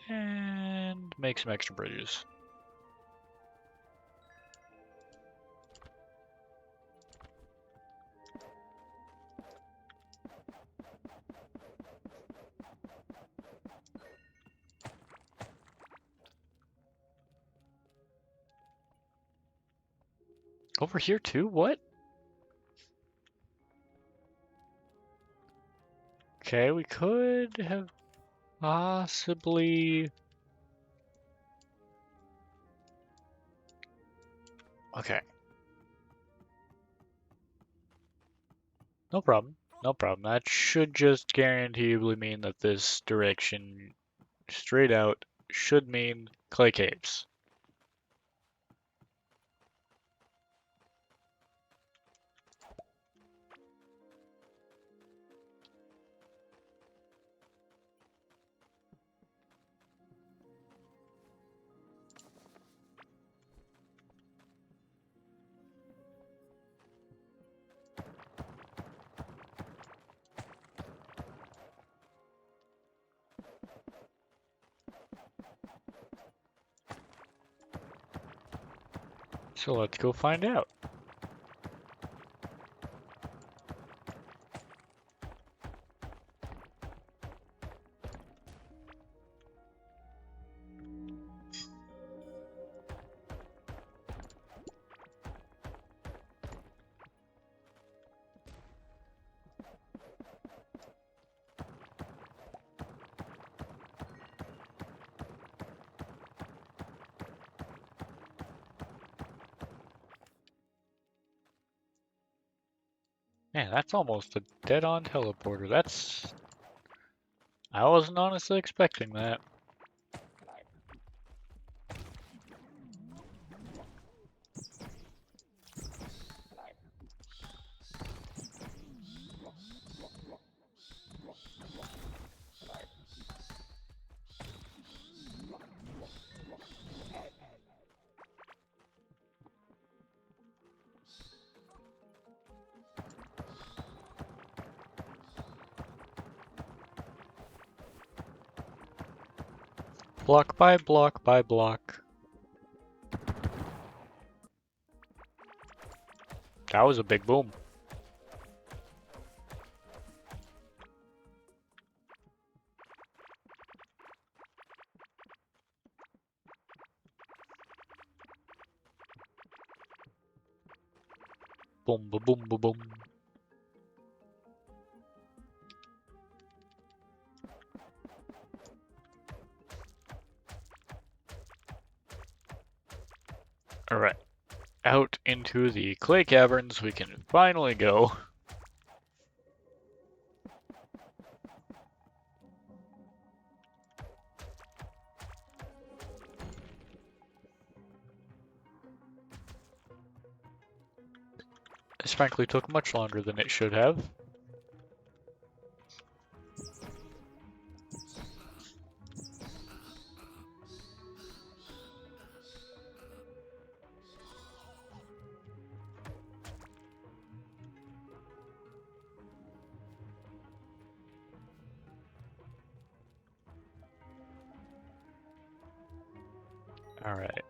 And make some extra bridges. Over here too? What? Okay, we could have possibly... Okay. No problem. No problem. That should just guaranteeably mean that this direction straight out should mean Clay Caves. So let's go find out. Man, that's almost a dead-on teleporter. That's... I wasn't honestly expecting that. Block by block by block. That was a big boom. Boom, ba boom, ba boom. Alright. Out into the clay caverns we can finally go. This frankly took much longer than it should have. Alright.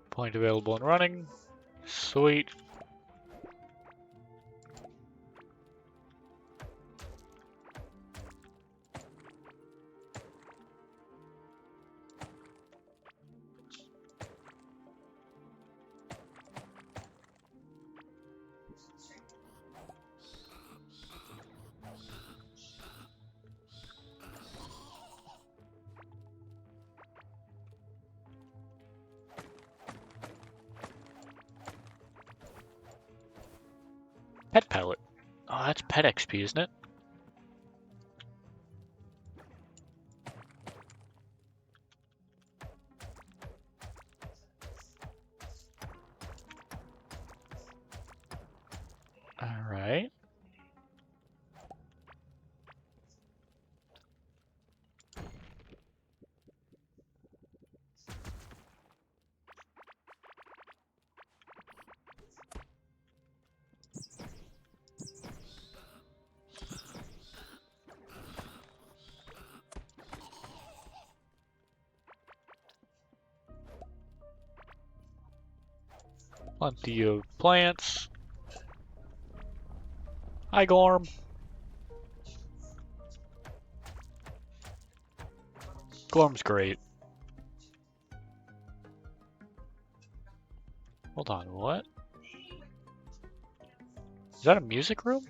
Point available and running. Sweet. Pet palette. Oh, that's pet XP, isn't it? Alright. Plenty of plants. Hi, Gorm. Gorm's great. Hold on, what? Is that a music room?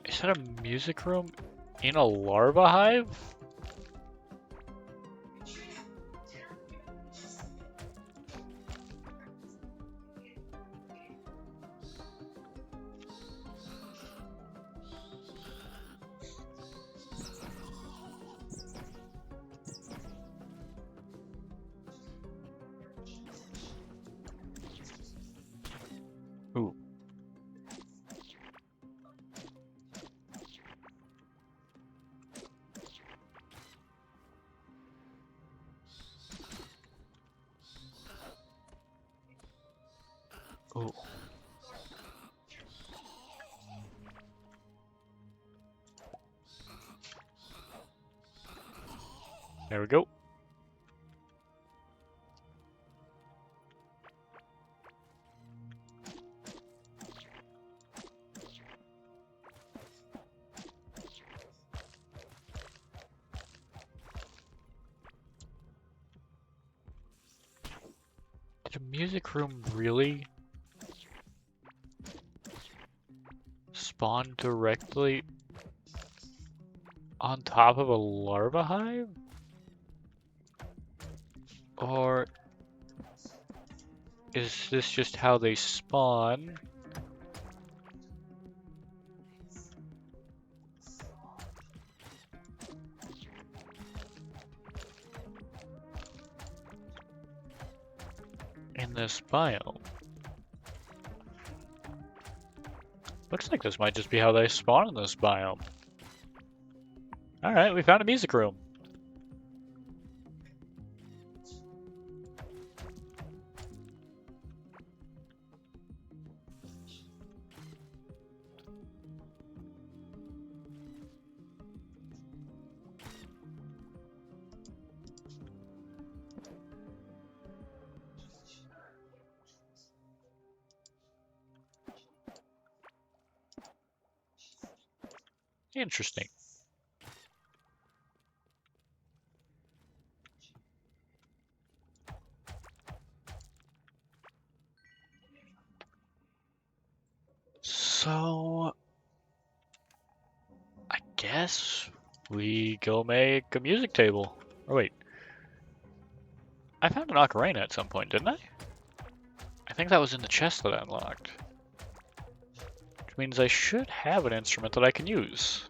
Is that a music room in a larva hive? Ooh. Ooh. There we go. Did a music room really spawn directly on top of a larva hive? Or is this just how they spawn? In this biome? Looks like this might just be how they spawn in this biome. Alright, we found a music room. Interesting. So, I guess we go make a music table. Oh wait, I found an ocarina at some point, didn't I? I think that was in the chest that I unlocked. Which means I should have an instrument that I can use.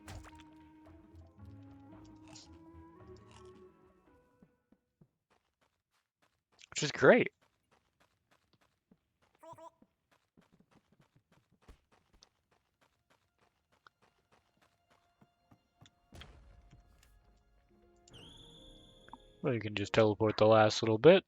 Which is great. We can just teleport the last little bit.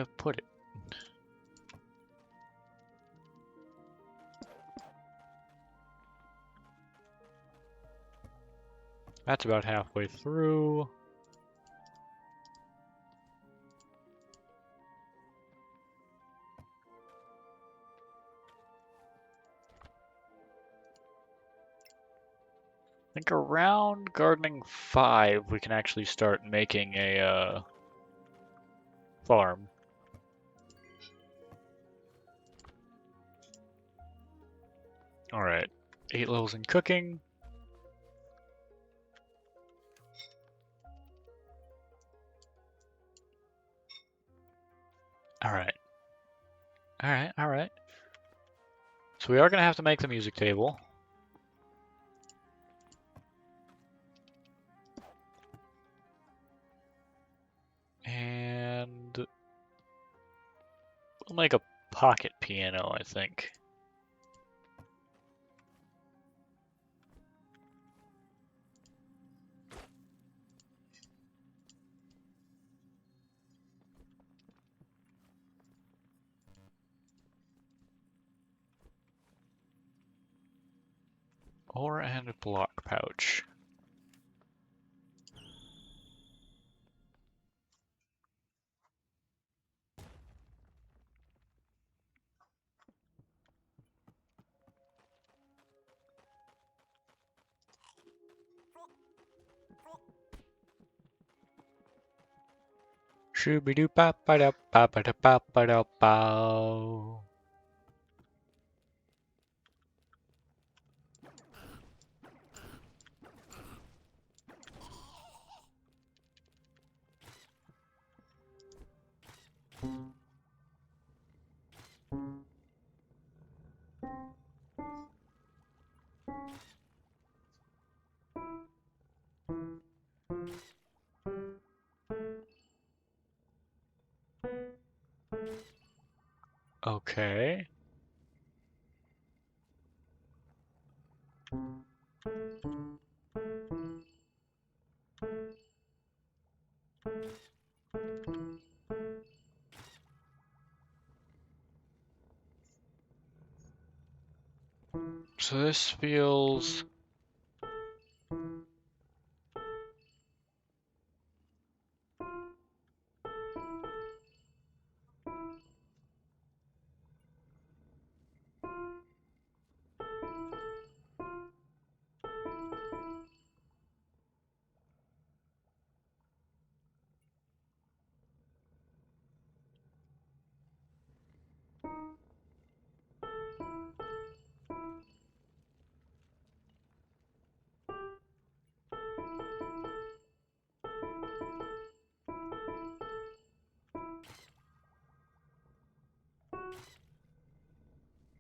have put it? That's about halfway through. I think around gardening 5 we can actually start making a farm. Alright, 8 levels in cooking. Alright. Alright. So we are gonna have to make the music table. And we'll make a pocket piano, I think. Ore and block pouch. Shooby doo ba ba da ba ba da ba ba da bow. Okay. So this feels...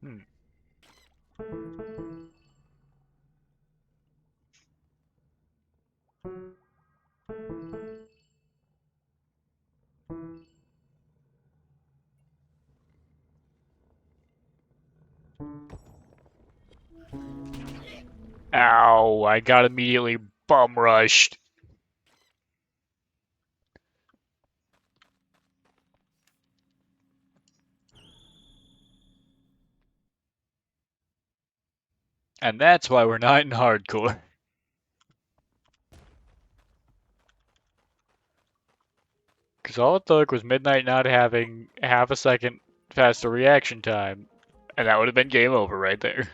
Hmm. Ow, I got immediately bum rushed. And that's why we're not in hardcore. Because all it took was Midnight not having half a second faster reaction time, and that would have been game over right there.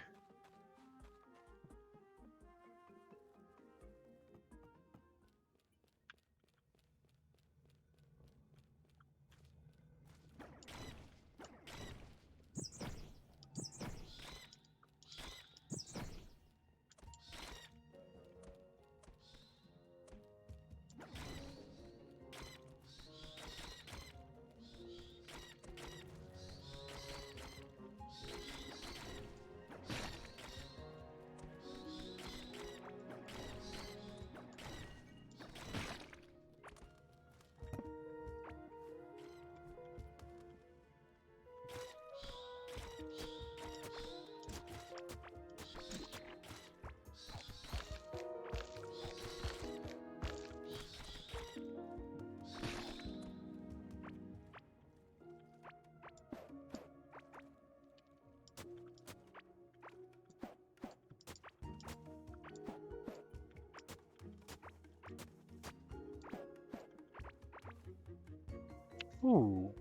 Ooh.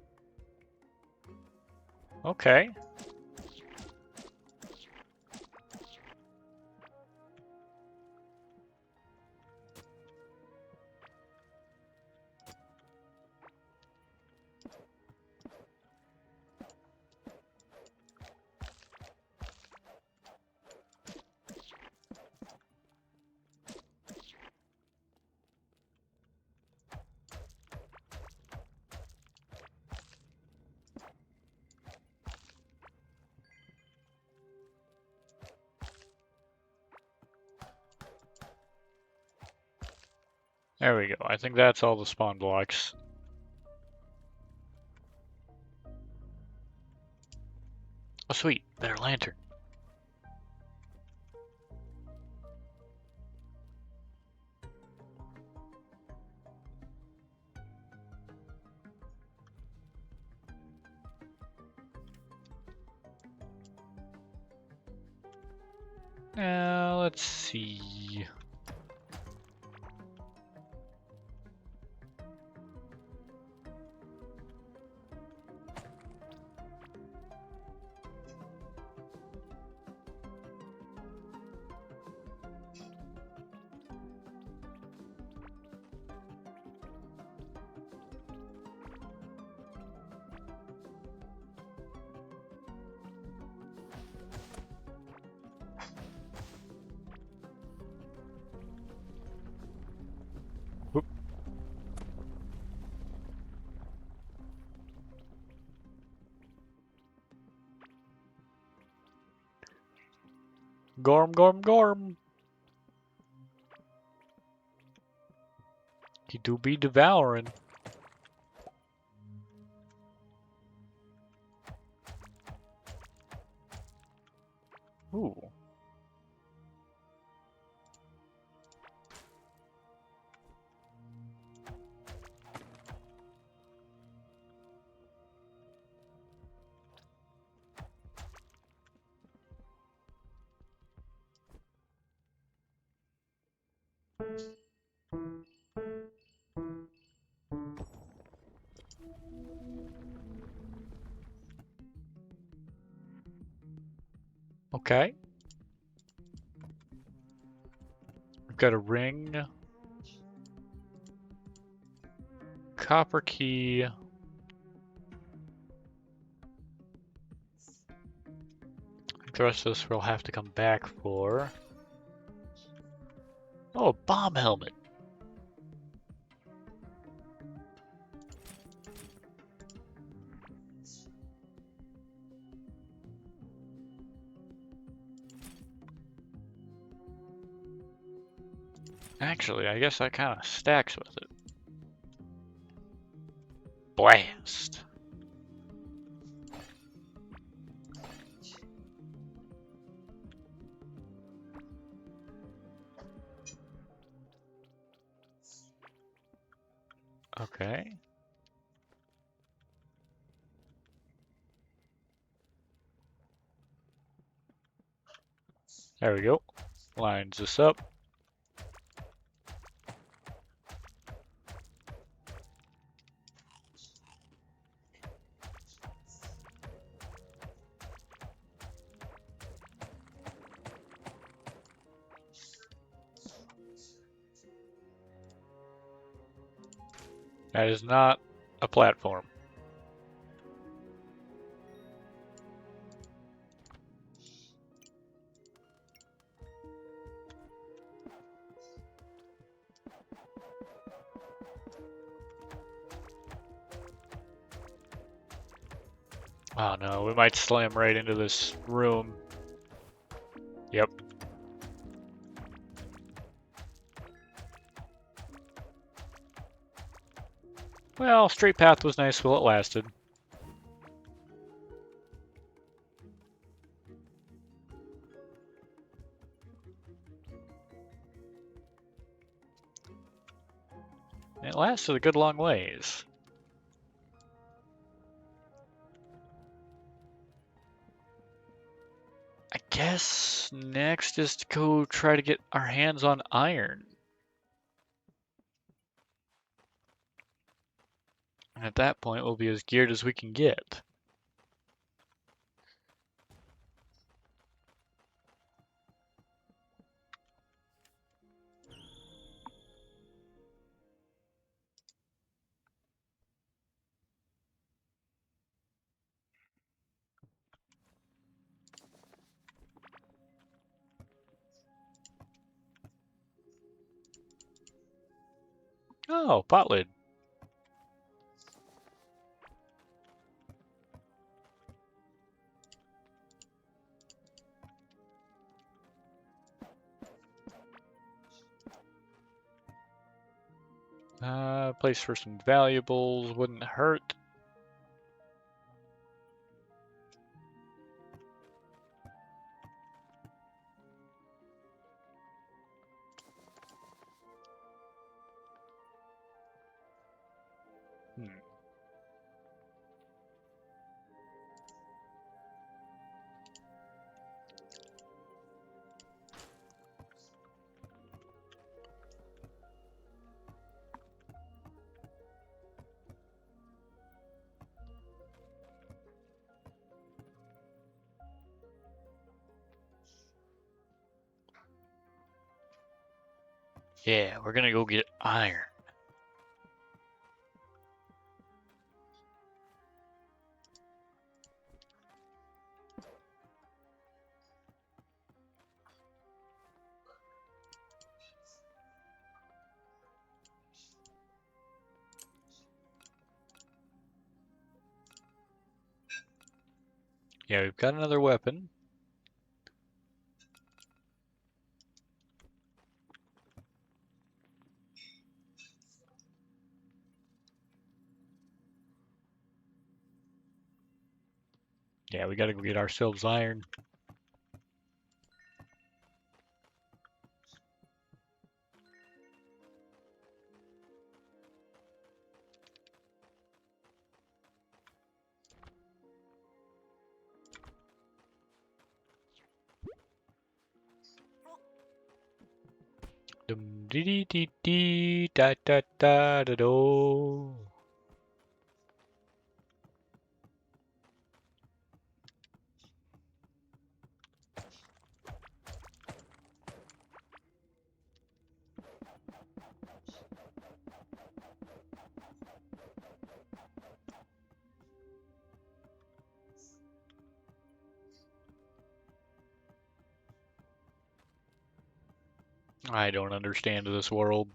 Okay. There we go. I think that's all the spawn blocks. Oh, sweet. Better lantern. Now, let's see. Whoop. Gorm, gorm, gorm. He do be devouring. Ooh. Okay. We've got a ring. Copper key. The rest of this we'll have to come back for. Oh, a bomb helmet. Actually, I guess that kind of stacks with it. Blast. Okay. There we go. Lines this up. That is not a platform. Oh no, we might slam right into this room. Yep. Well, straight path was nice while it lasted. It lasted a good long ways. I guess next is to go try to get our hands on iron. And at that point, we'll be as geared as we can get. Oh, pot lid. Place for some valuables wouldn't hurt. Hmm. Yeah, we're gonna go get iron. Yeah, we've got another weapon. Yeah, we gotta go get ourselves iron. Dum dee dee dee dee da da da da do. I don't understand this world.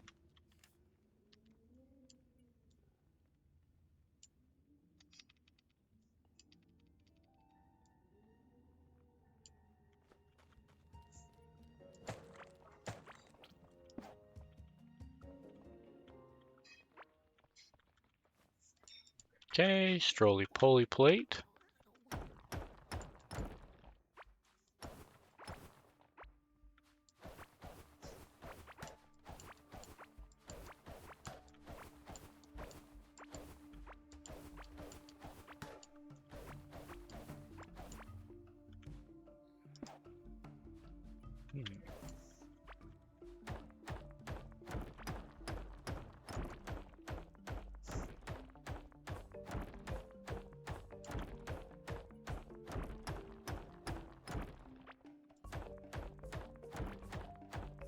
Okay, strolley-poly plate. Hmm.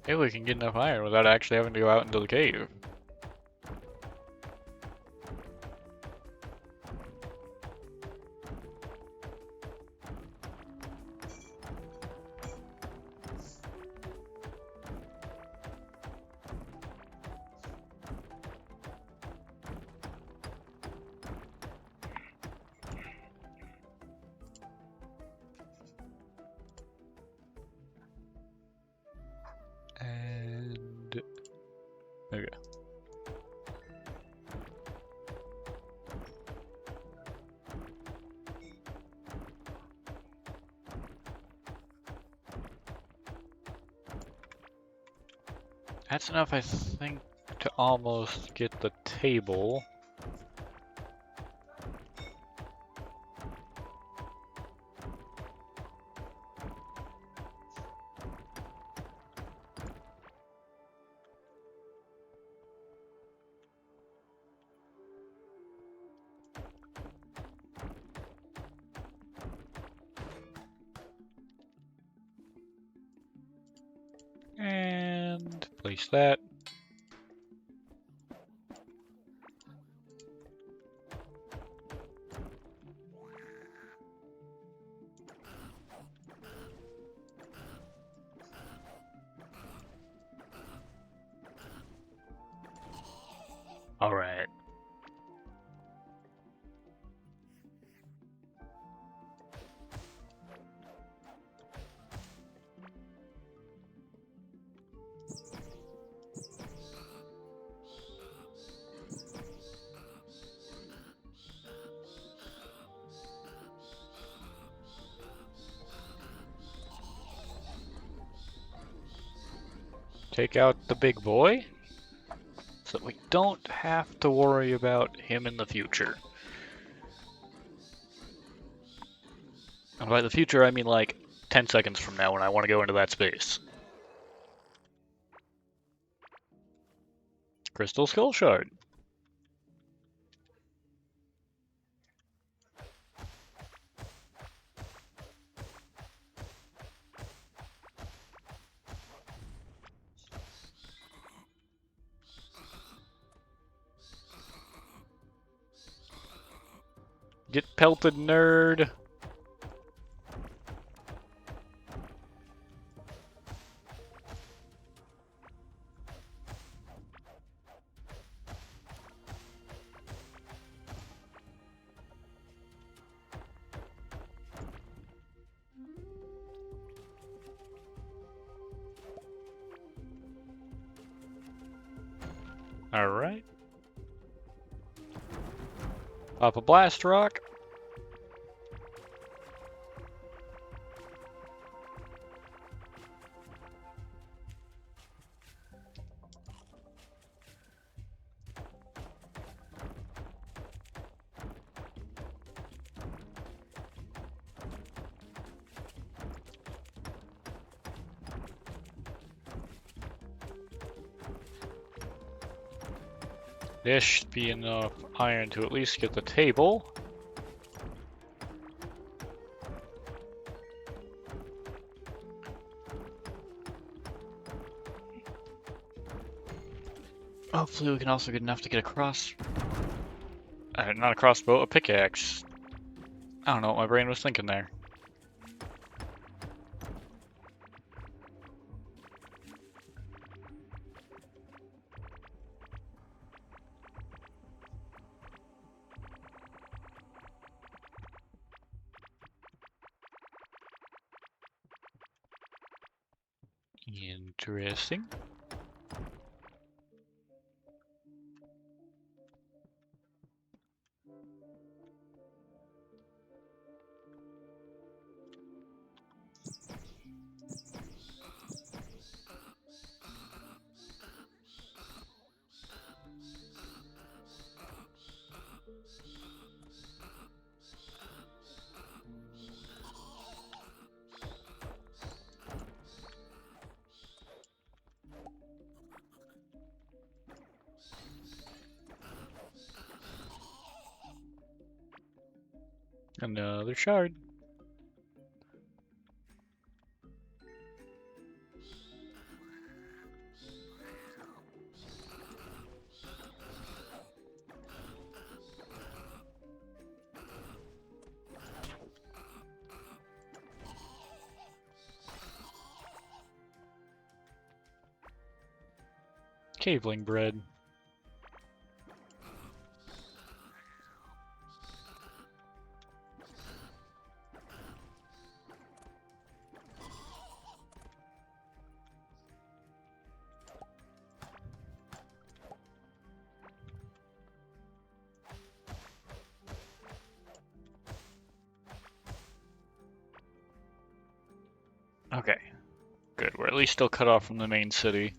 Maybe we can get enough iron without actually having to go out into the cave. And okay. That's enough, I think, to almost get the table. Place that. All right. Take out the big boy, so that we don't have to worry about him in the future. And by the future, I mean like 10 seconds from now when I want to go into that space. Crystal Skull Shard. Get pelted, nerd. Alright. Pop a blast rock. There should be enough iron to at least get the table. Hopefully we can also get enough to get across. Not a crossbow, a pickaxe. I don't know what my brain was thinking there. Interesting. Another shard. Caveling bread. Okay, good. We're at least still cut off from the main city.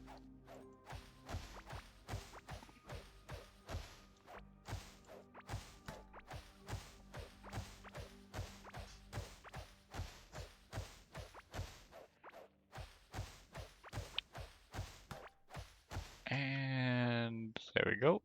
And there we go.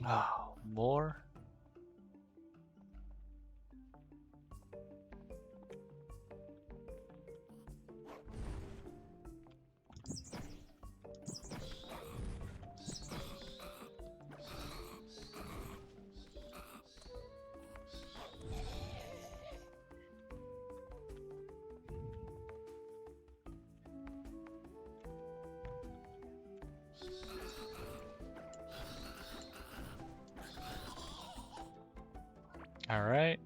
Oh, more? All right.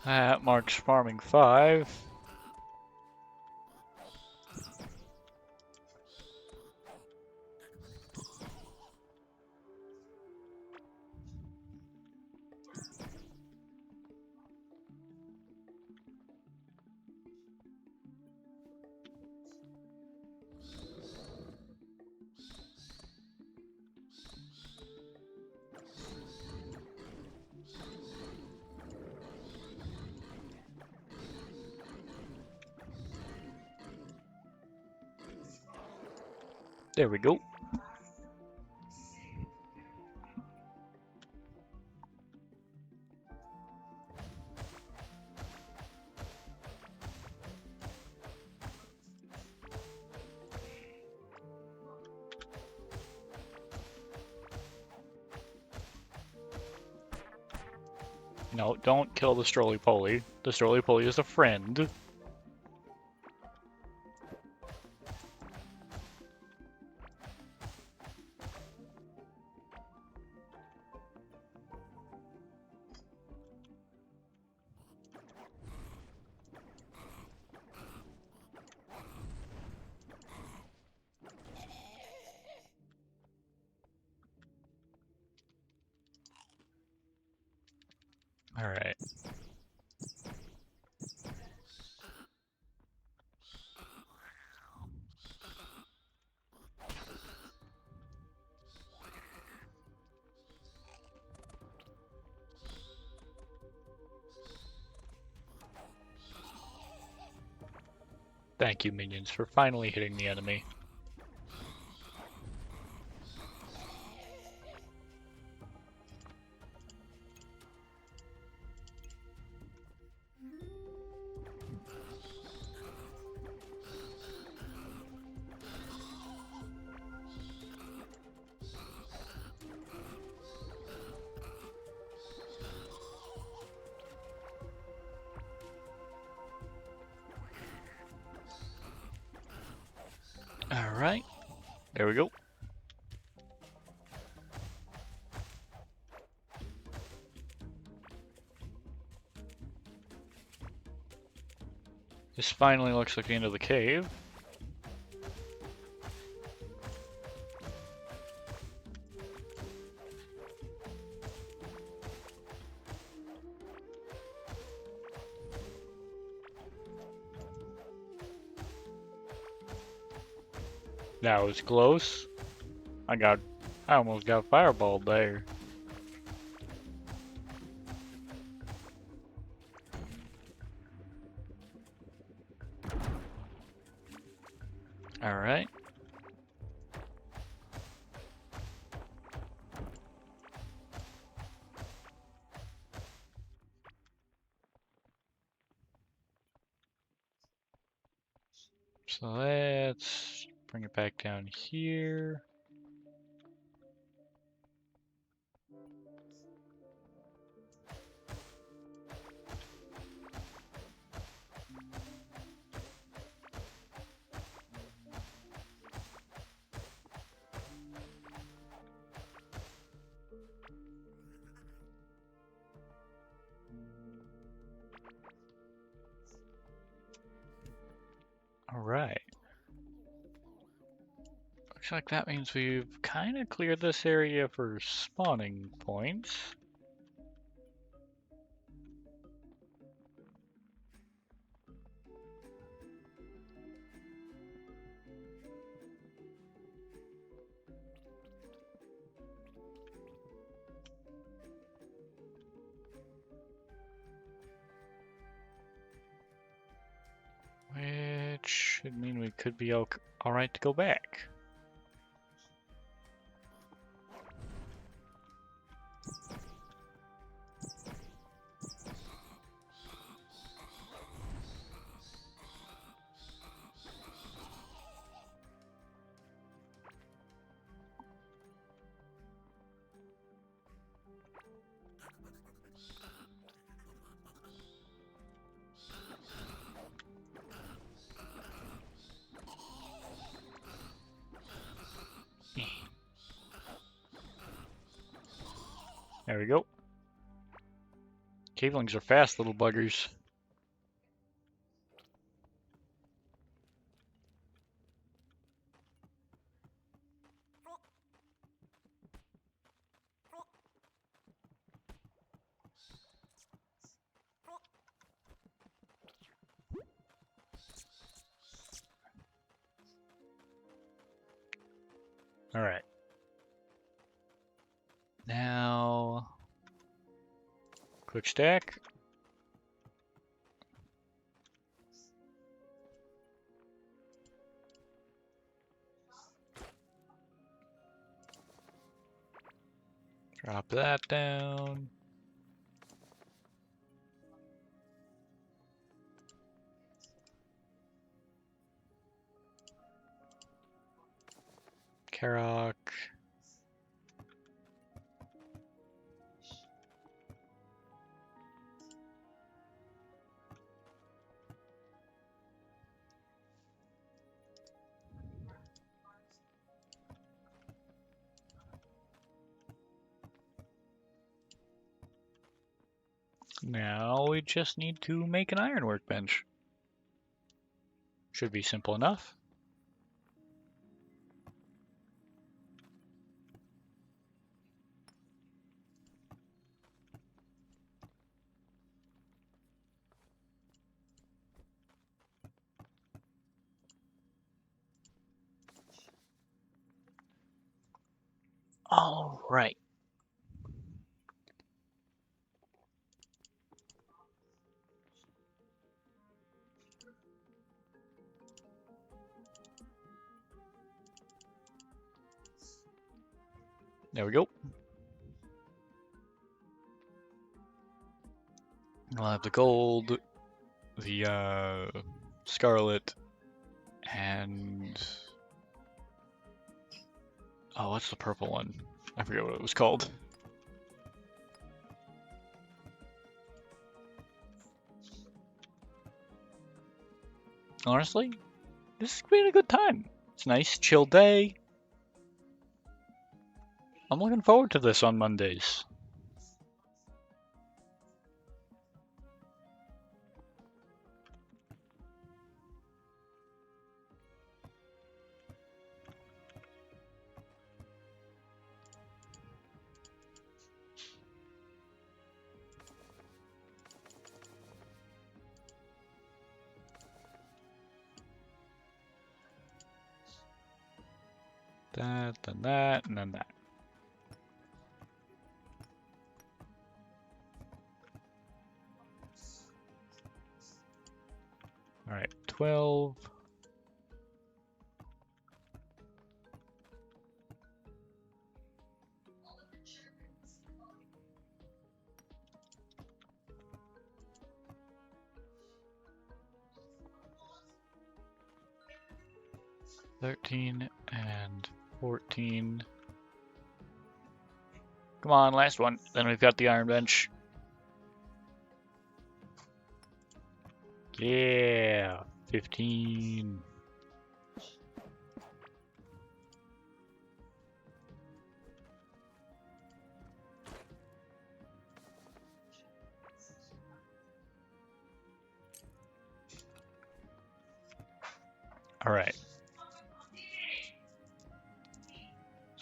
That marks farming 5. There we go. No, don't kill the Stroly-Poly. The Stroly-Poly is a friend. All right. Thank you, minions, for finally hitting the enemy. All right. There we go. This finally looks like the end of the cave. That was close. I almost got fireballed there. All right. So let's bring it back down here. All right. Looks like that means we've kind of cleared this area for spawning points. Which should mean we could be alright to go back. There we go. Cavelings are fast little buggers. Alright. Now, quick stack. Drop that down. Karok. Now we just need to make an iron workbench. Should be simple enough. All right. There we go. I'll have the gold, the scarlet, and oh, what's the purple one? I forget what it was called. Honestly, this has been a good time. It's a nice, chill day. I'm looking forward to this on Mondays. That, then that, and then that. All right, 12. $13 and 14. Come on, last one. Then we've got the iron bench. Yeah, 15. All right.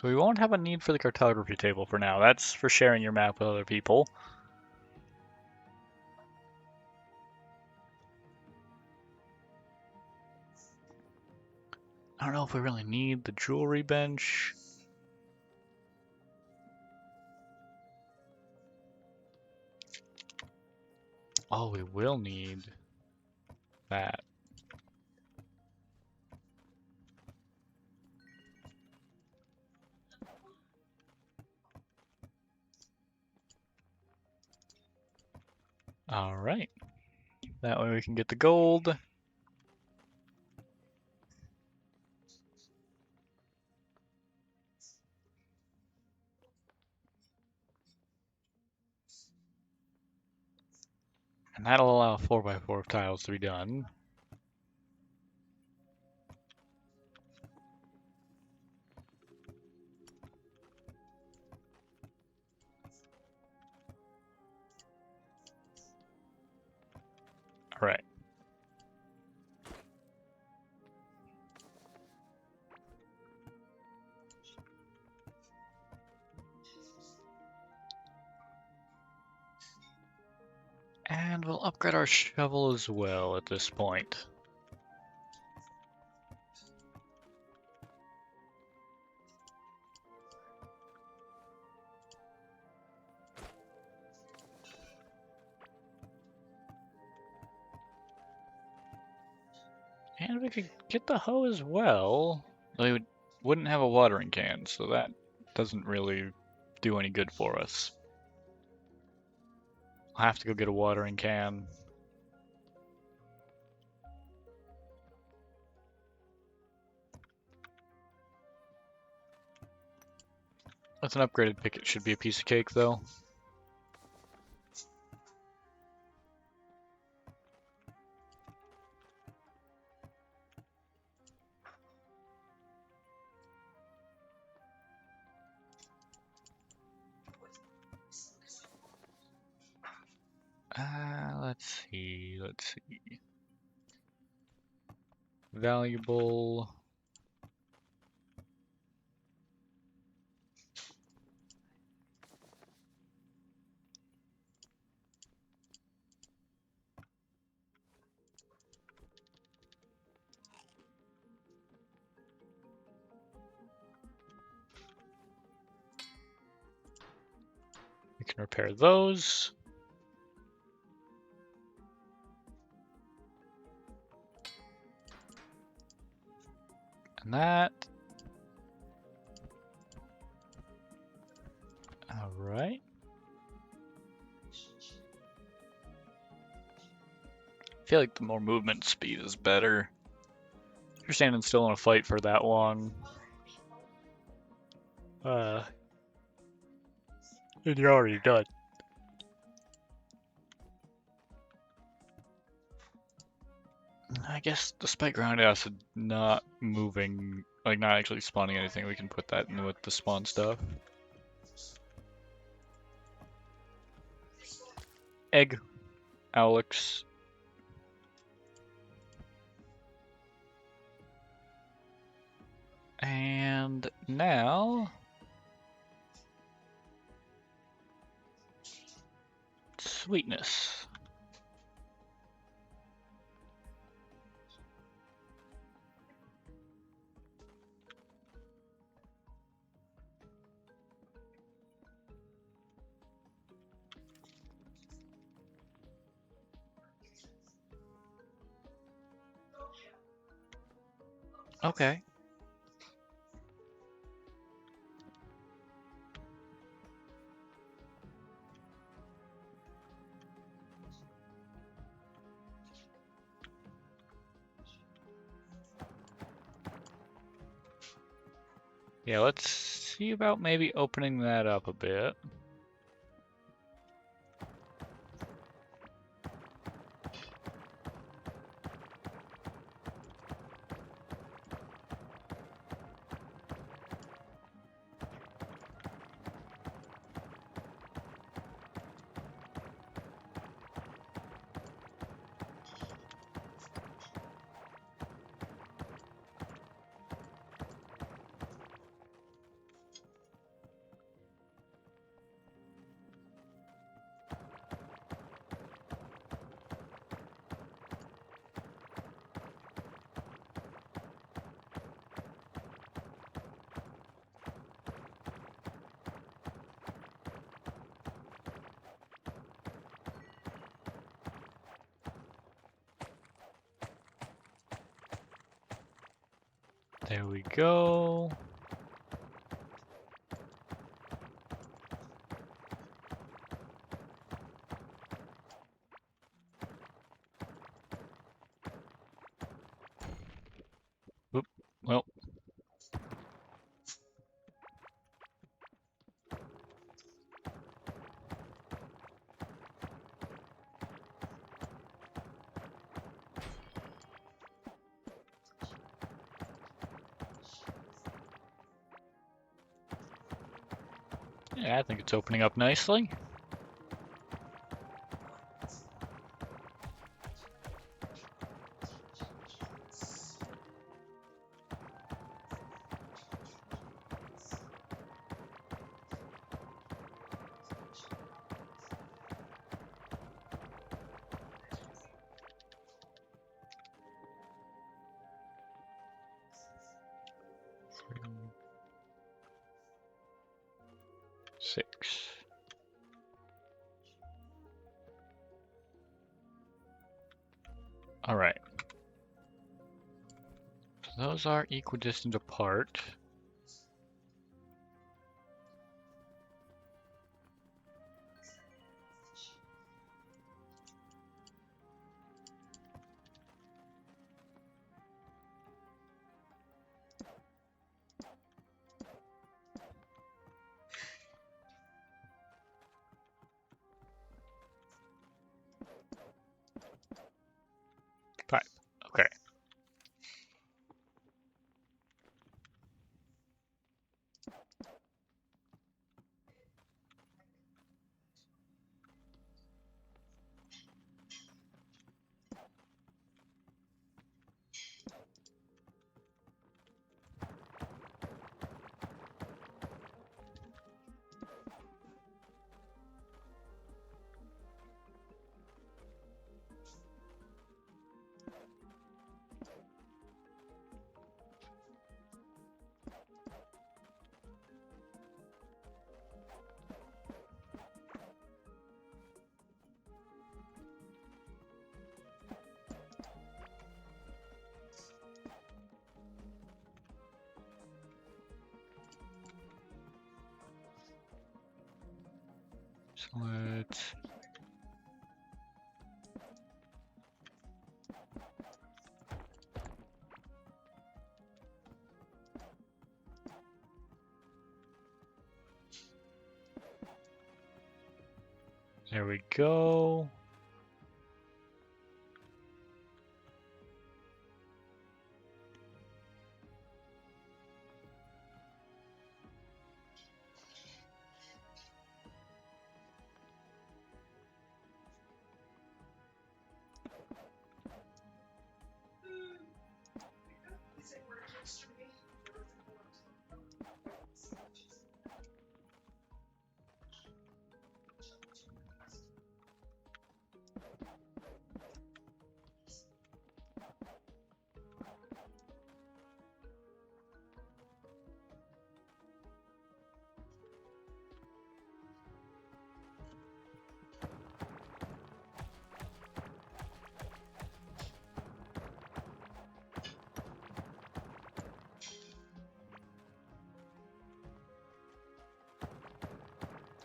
So we won't have a need for the cartography table for now. That's for sharing your map with other people. I don't know if we really need the jewelry bench. Oh, we will need that. All right. That way we can get the gold. And that'll allow 4x4 tiles to be done. All right. And we'll upgrade our shovel as well at this point. And we could get the hoe as well. They wouldn't have a watering can, so that doesn't really do any good for us. I'll have to go get a watering can. That's an upgraded pick. It should be a piece of cake, though. Let's see. Valuable. We can repair those. And that. All right. I feel like the more movement speed is better. If you're standing still in a fight for that long, and you're already done. I guess despite ground acid not moving, like not actually spawning anything, we can put that in with the spawn stuff. Egg. Alex. And now... sweetness. Okay. Yeah, let's see about maybe opening that up a bit. There we go. Oop, well. Yeah, I think it's opening up nicely. Six. All right. So those are equidistant apart. Five. Okay. So let's. There we go.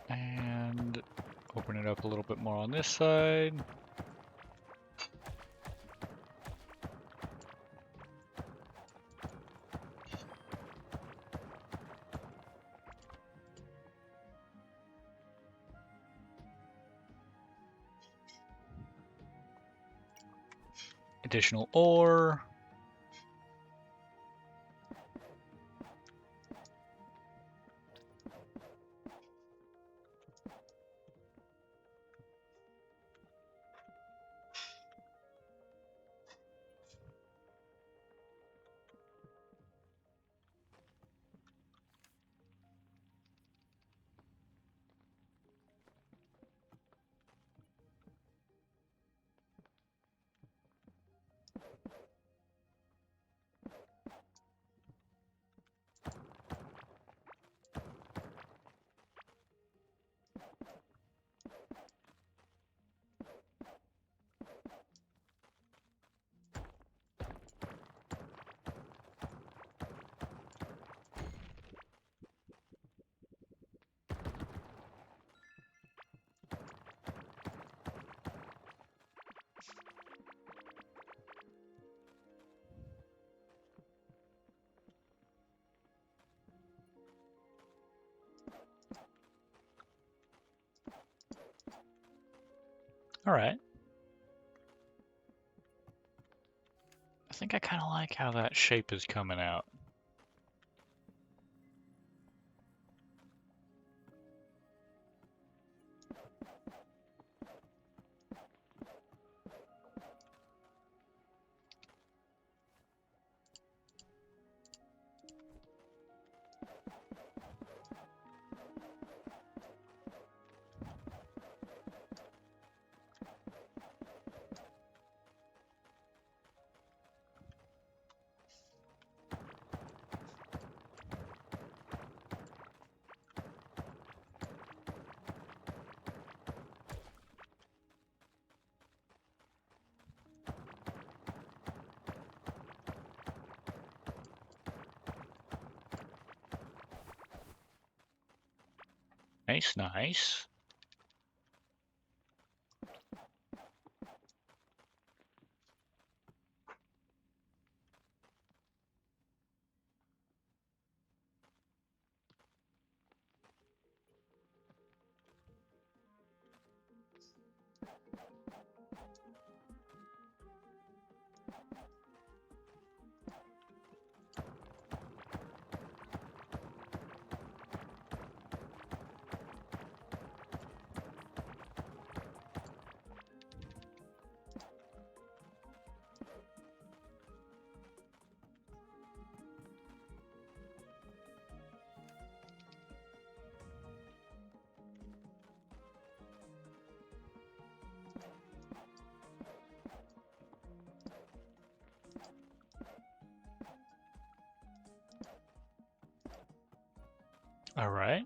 And open it up a little bit more on this side. Additional ore. All right. I think I kind of like how that shape is coming out. Nice, nice. All right.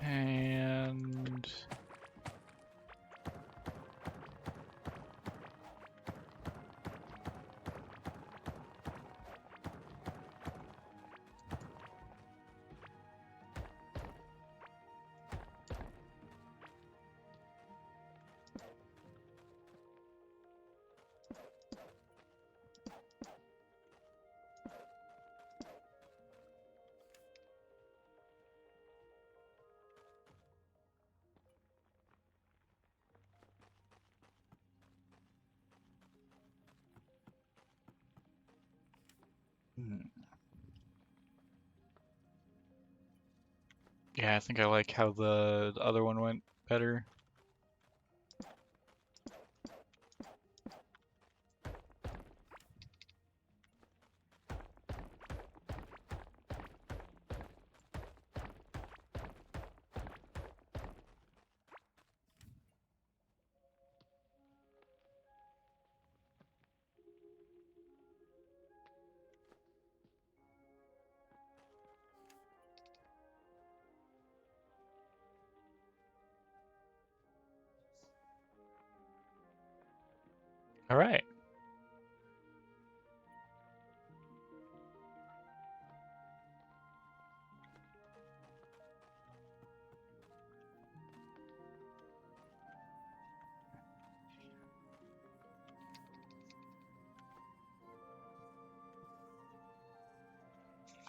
And yeah, I think I like how the other one went better. All right.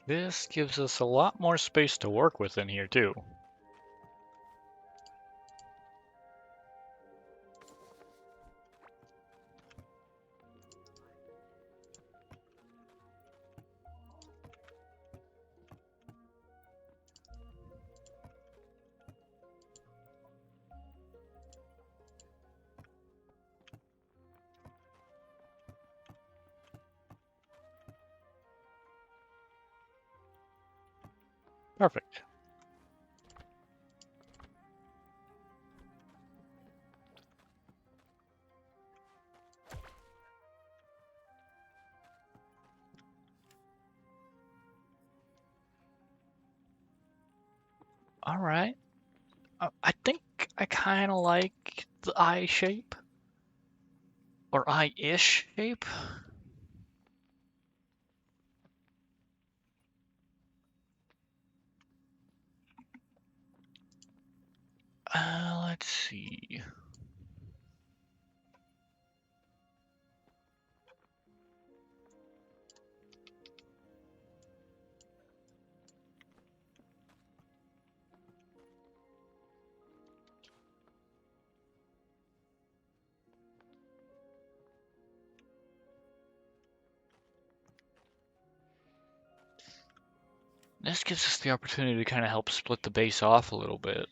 This gives us a lot more space to work with in here too. Perfect. All right. I think I kind of like the eye shape. Or eye-ish shape. Let's see. This gives us the opportunity to kind of help split the base off a little bit.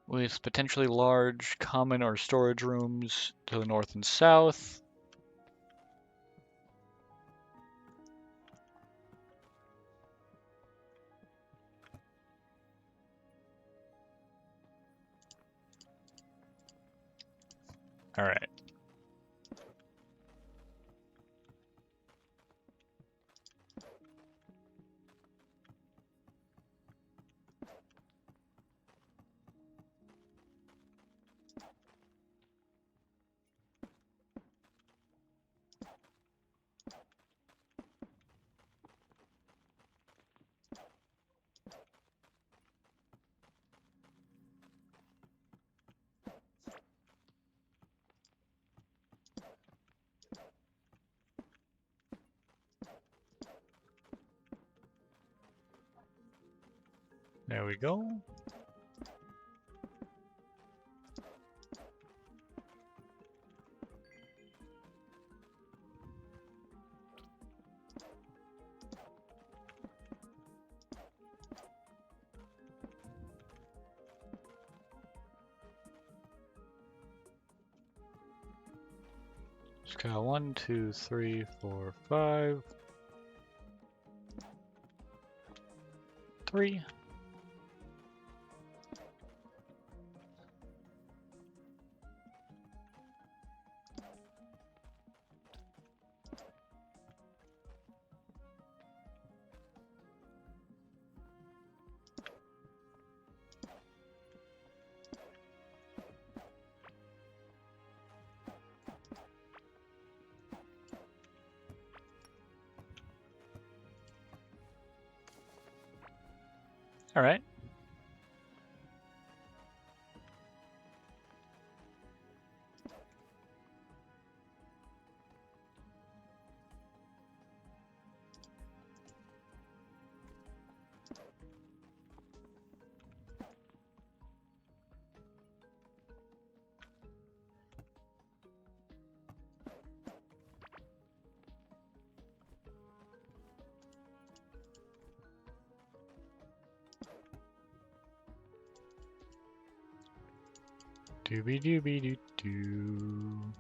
With potentially large common or storage rooms to the north and south. All right. There we go. Just got 1, 2, 3, 4, 5. 3. All right. Doobie doobie doo doo.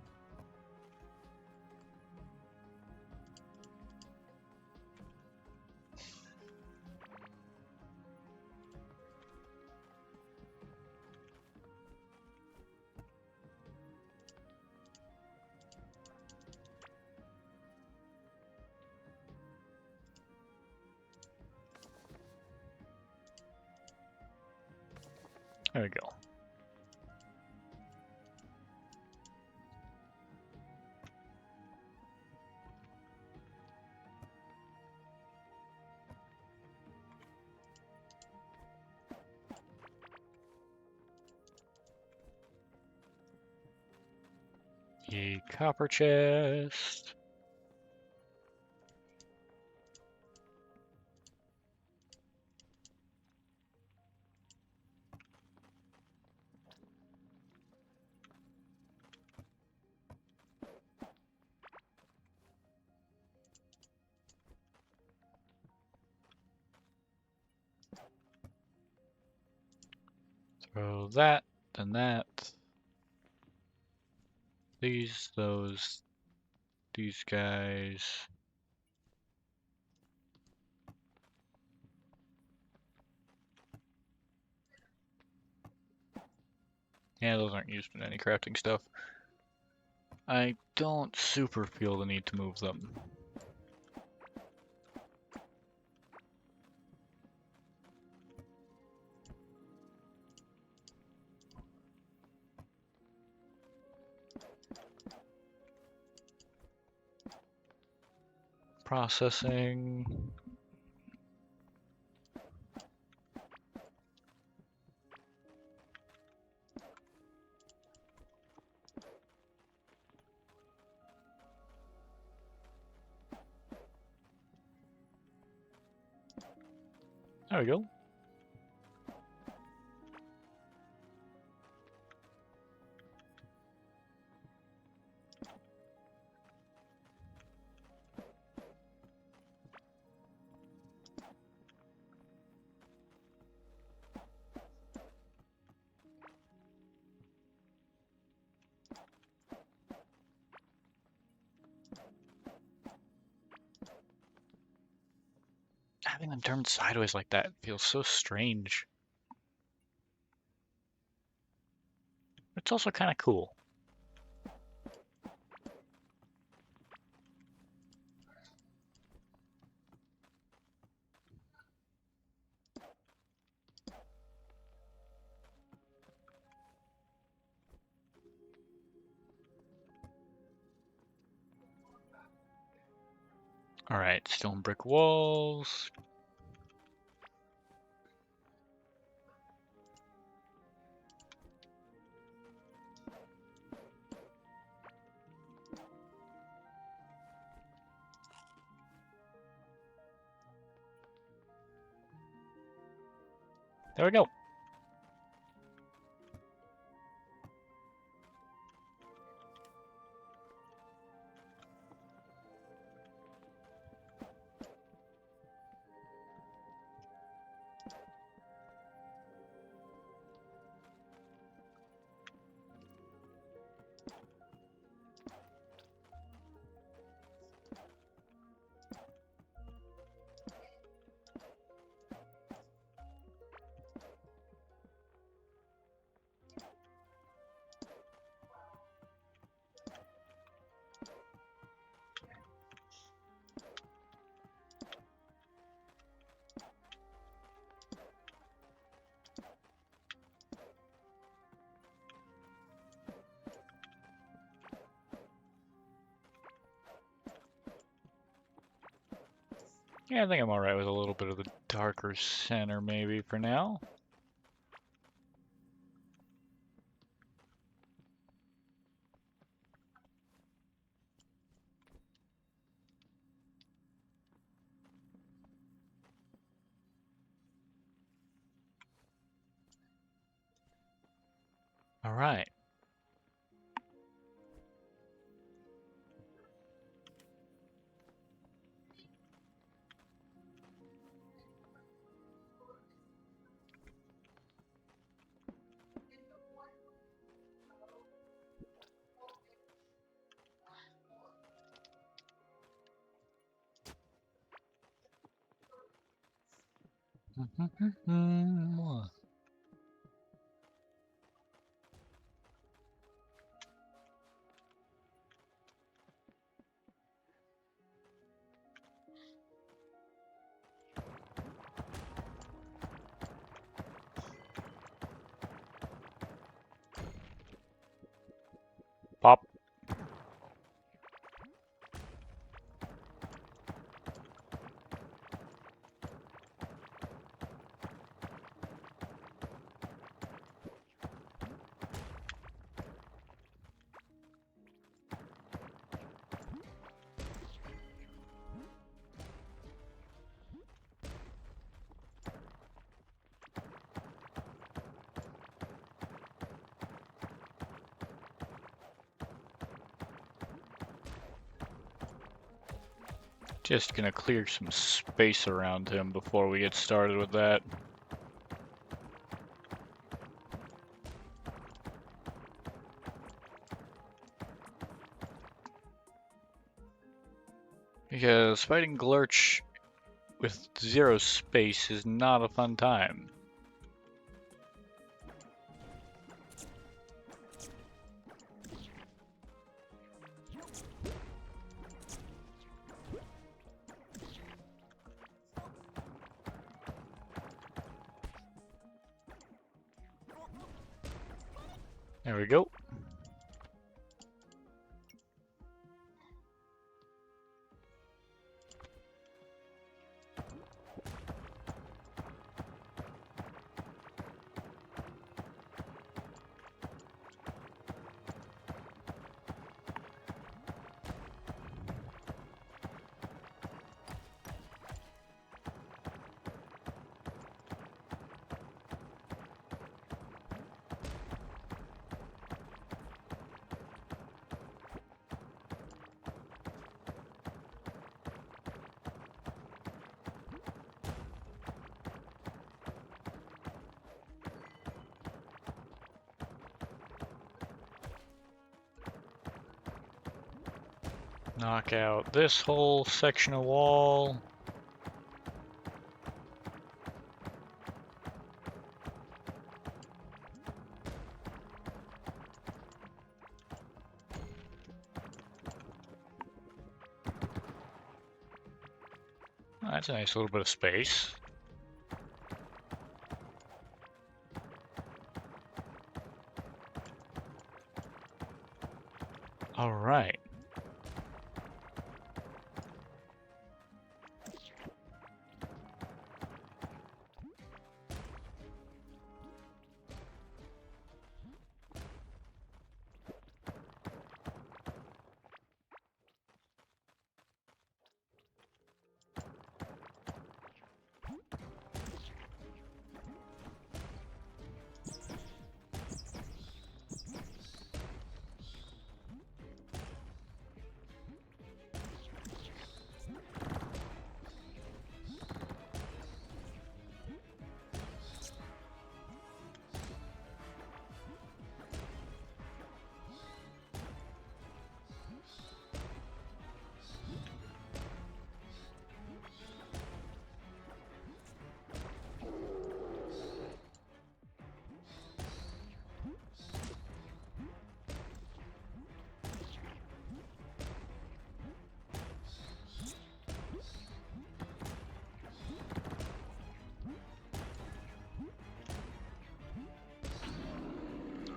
There we go. A copper chest. Throw that, then that. These guys. Yeah, those aren't used in any crafting stuff. I don't super feel the need to move them. Processing. There we go. Having them turned sideways like that feels so strange. It's also kind of cool. All right, stone brick walls. There we go. Yeah, I think I'm alright with a little bit of the darker center maybe for now. Alright. Pop. Just gonna clear some space around him before we get started with that. Because fighting Glurch with 0 space is not a fun time. There we go. Knock out this whole section of wall. That's a nice little bit of space. All right.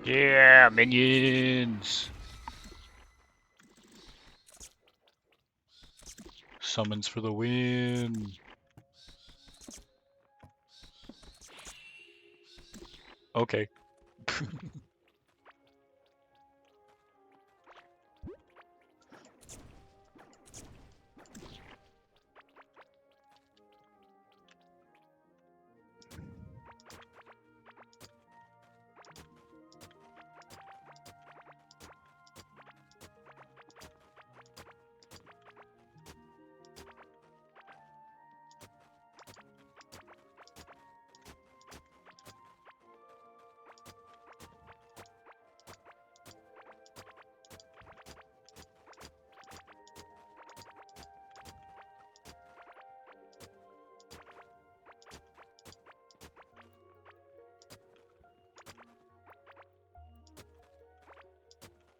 Yeah, minions! Summons for the win! Okay.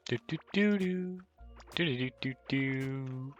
Do do do do. Do do do do do.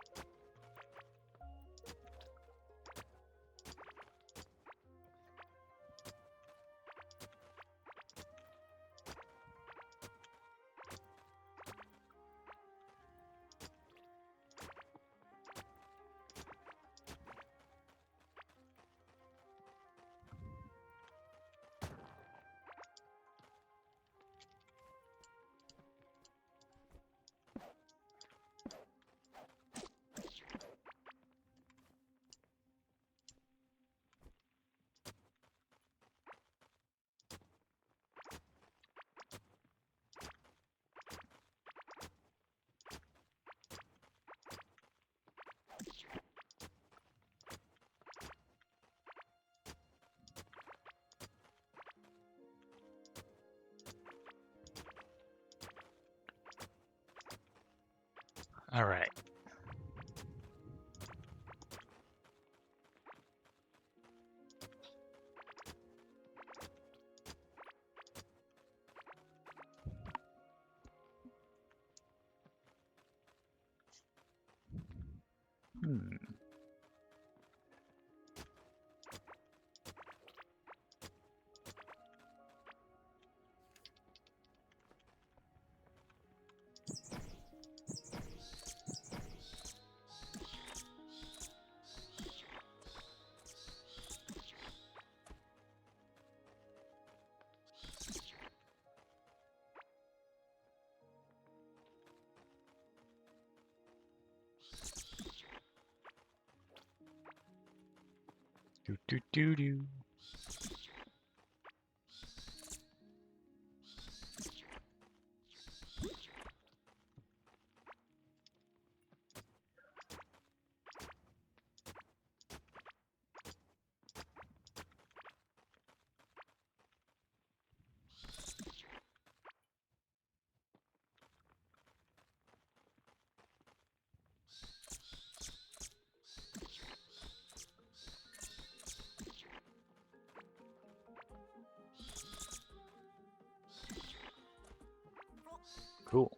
All right. Hmm. Do do do do. Cool.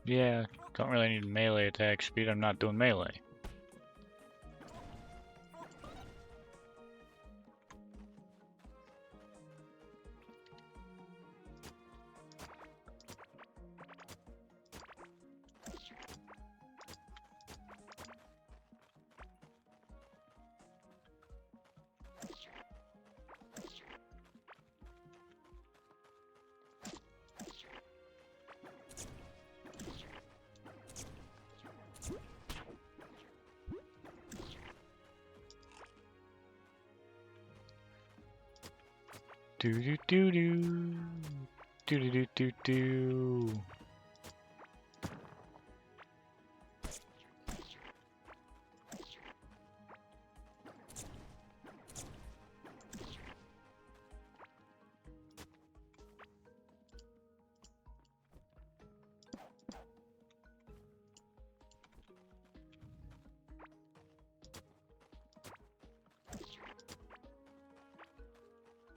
Yeah, don't really need melee attack speed. I'm not doing melee. Do do do do. Do do do do do.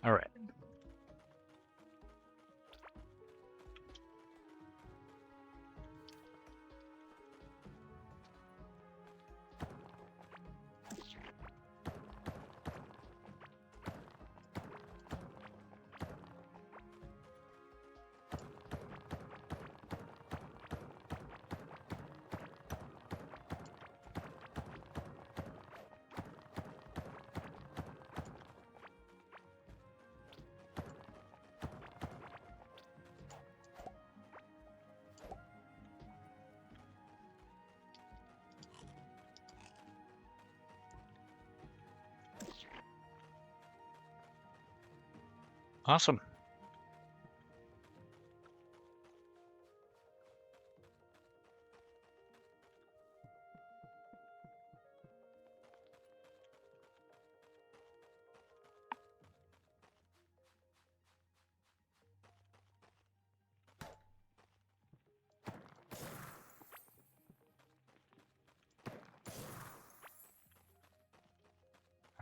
All right. Awesome.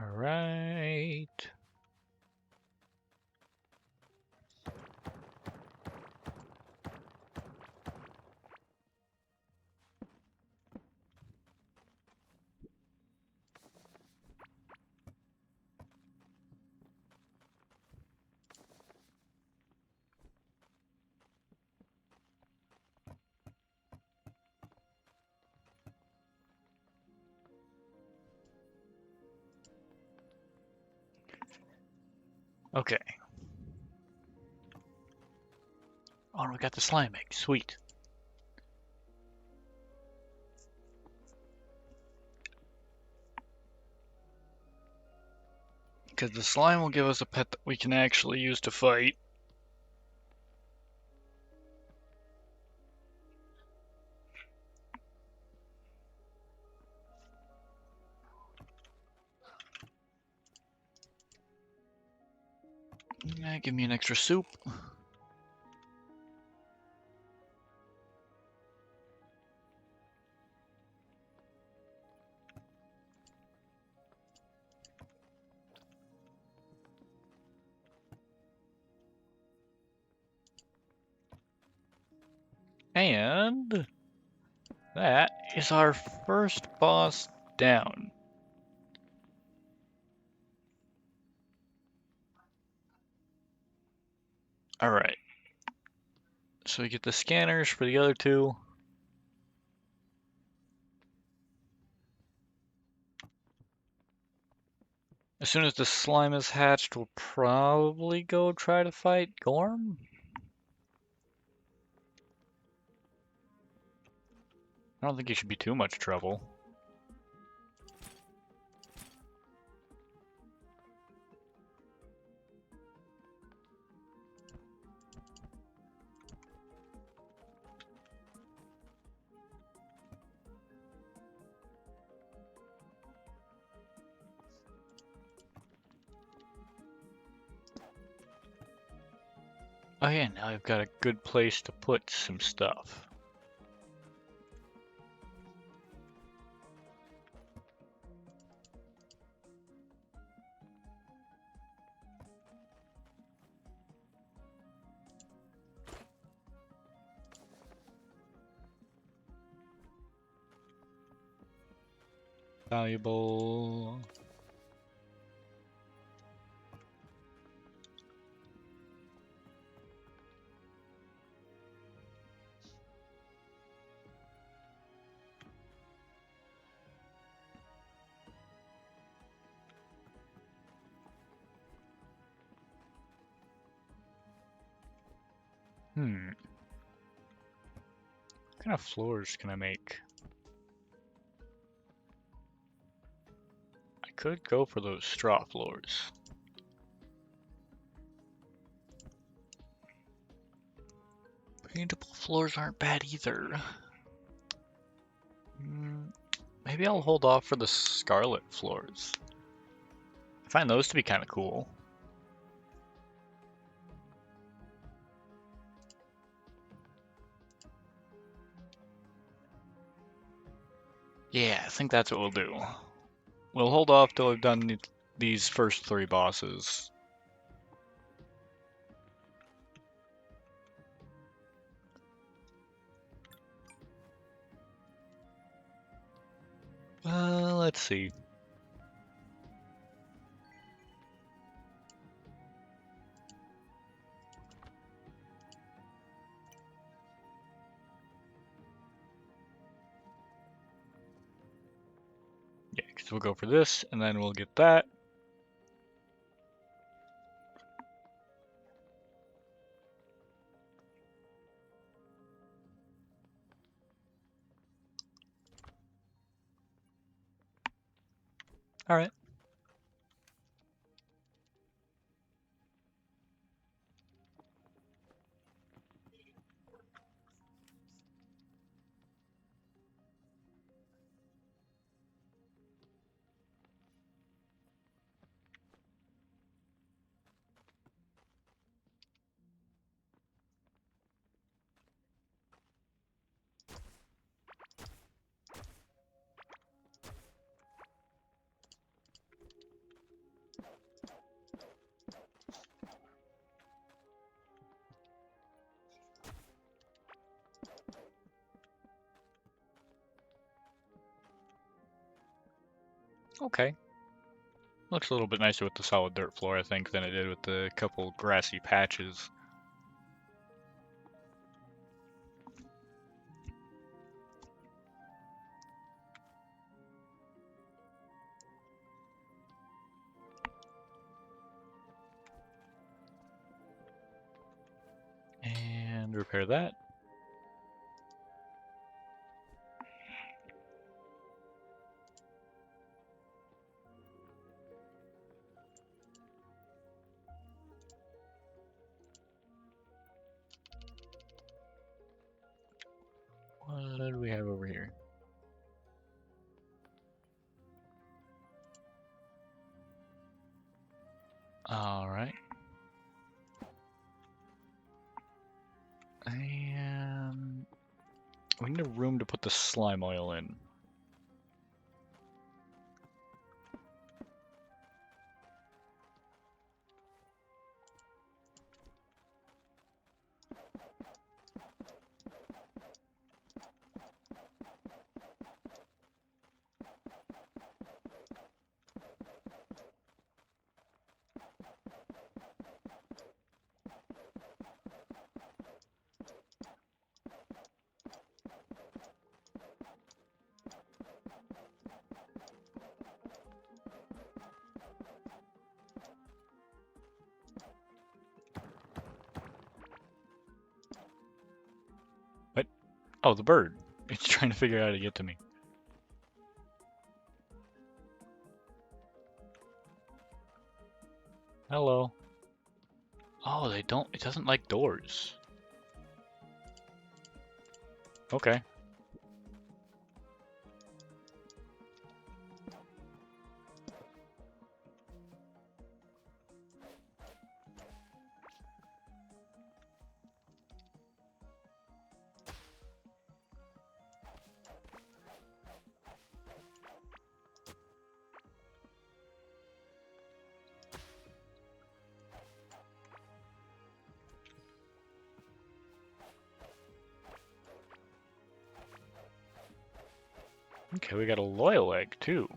All right. Okay. Oh, and we got the slime egg. Sweet. Because the slime will give us a pet that we can actually use to fight. Yeah, give me an extra soup. And that is our first boss down. Alright. So we get the scanners for the other two. As soon as the slime is hatched, we'll probably go try to fight Gorm. I don't think he should be too much trouble. Oh yeah, now I've got a good place to put some stuff. Valuable. What kind of floors can I make? I could go for those straw floors. Paintable floors aren't bad either. Maybe I'll hold off for the scarlet floors. I find those to be kind of cool. Yeah, I think that's what we'll do. We'll hold off till I've done these first 3 bosses. Let's see. Yeah, because we'll go for this, and then we'll get that. Alright. Okay. Looks a little bit nicer with the solid dirt floor, I think, than it did with the couple grassy patches. And repair that. What do we have over here? Alright. And we need a room to put the slime oil in. Oh, the bird. It's trying to figure out how to get to me. Hello. Oh, they don't. It doesn't like doors. Okay. Okay, we got a loyal egg too.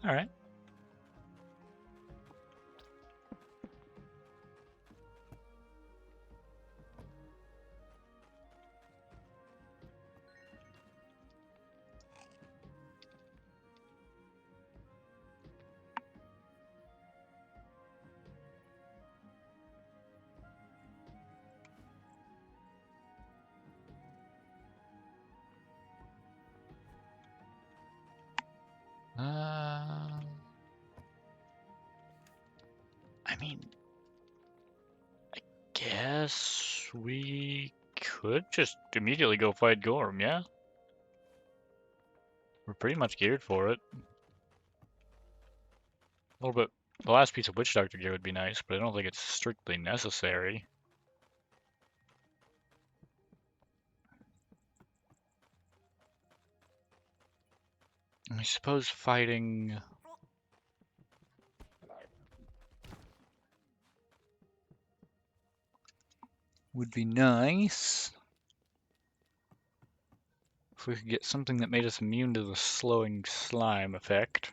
All right. I mean, I guess we could just immediately go fight Gorm, yeah? We're pretty much geared for it. A little bit. The last piece of Witch Doctor gear would be nice, but I don't think it's strictly necessary. I suppose fighting... would be nice. If we could get something that made us immune to the slowing slime effect.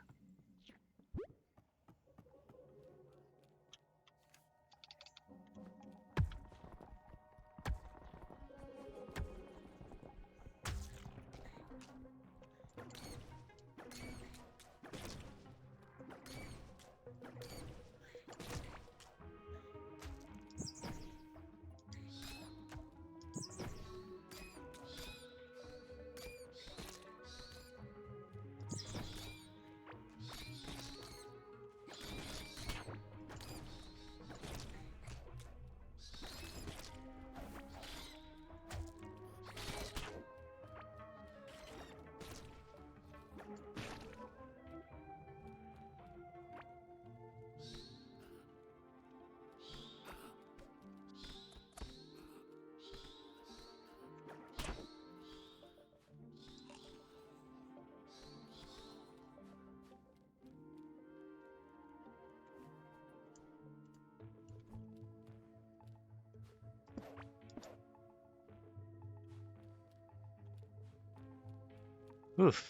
Oof.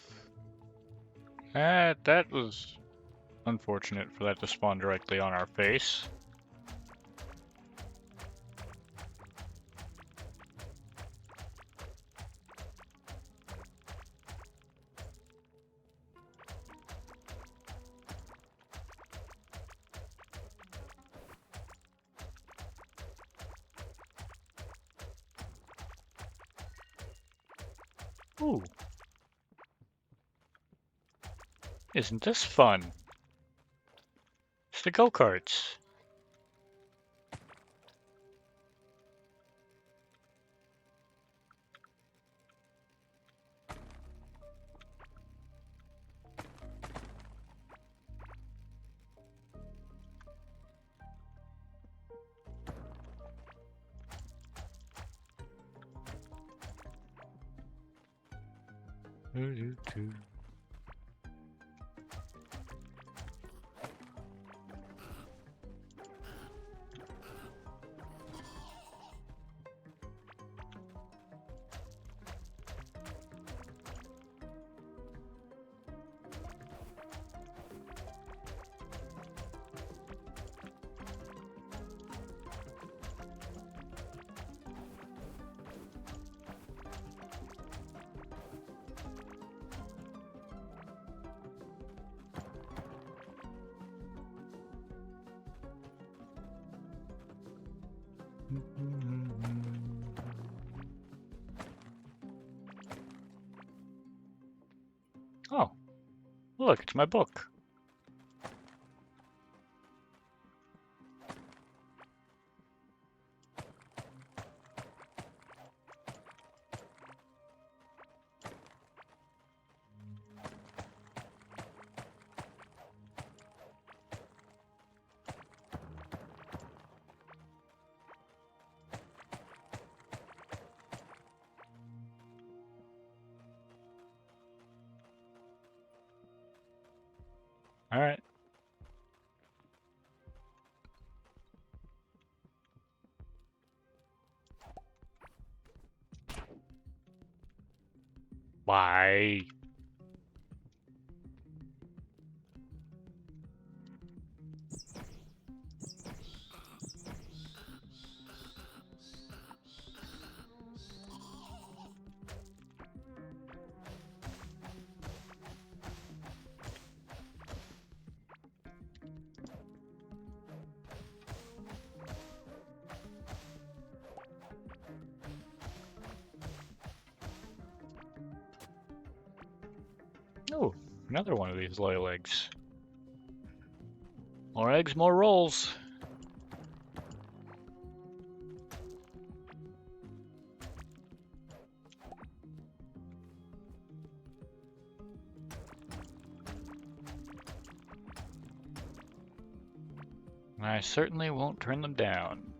That was unfortunate for that to spawn directly on our face. Ooh. Isn't this fun? It's the go-karts. Oh, look, it's my book. All right. Why? Oh, another one of these loyal eggs. More eggs, more rolls. I certainly won't turn them down.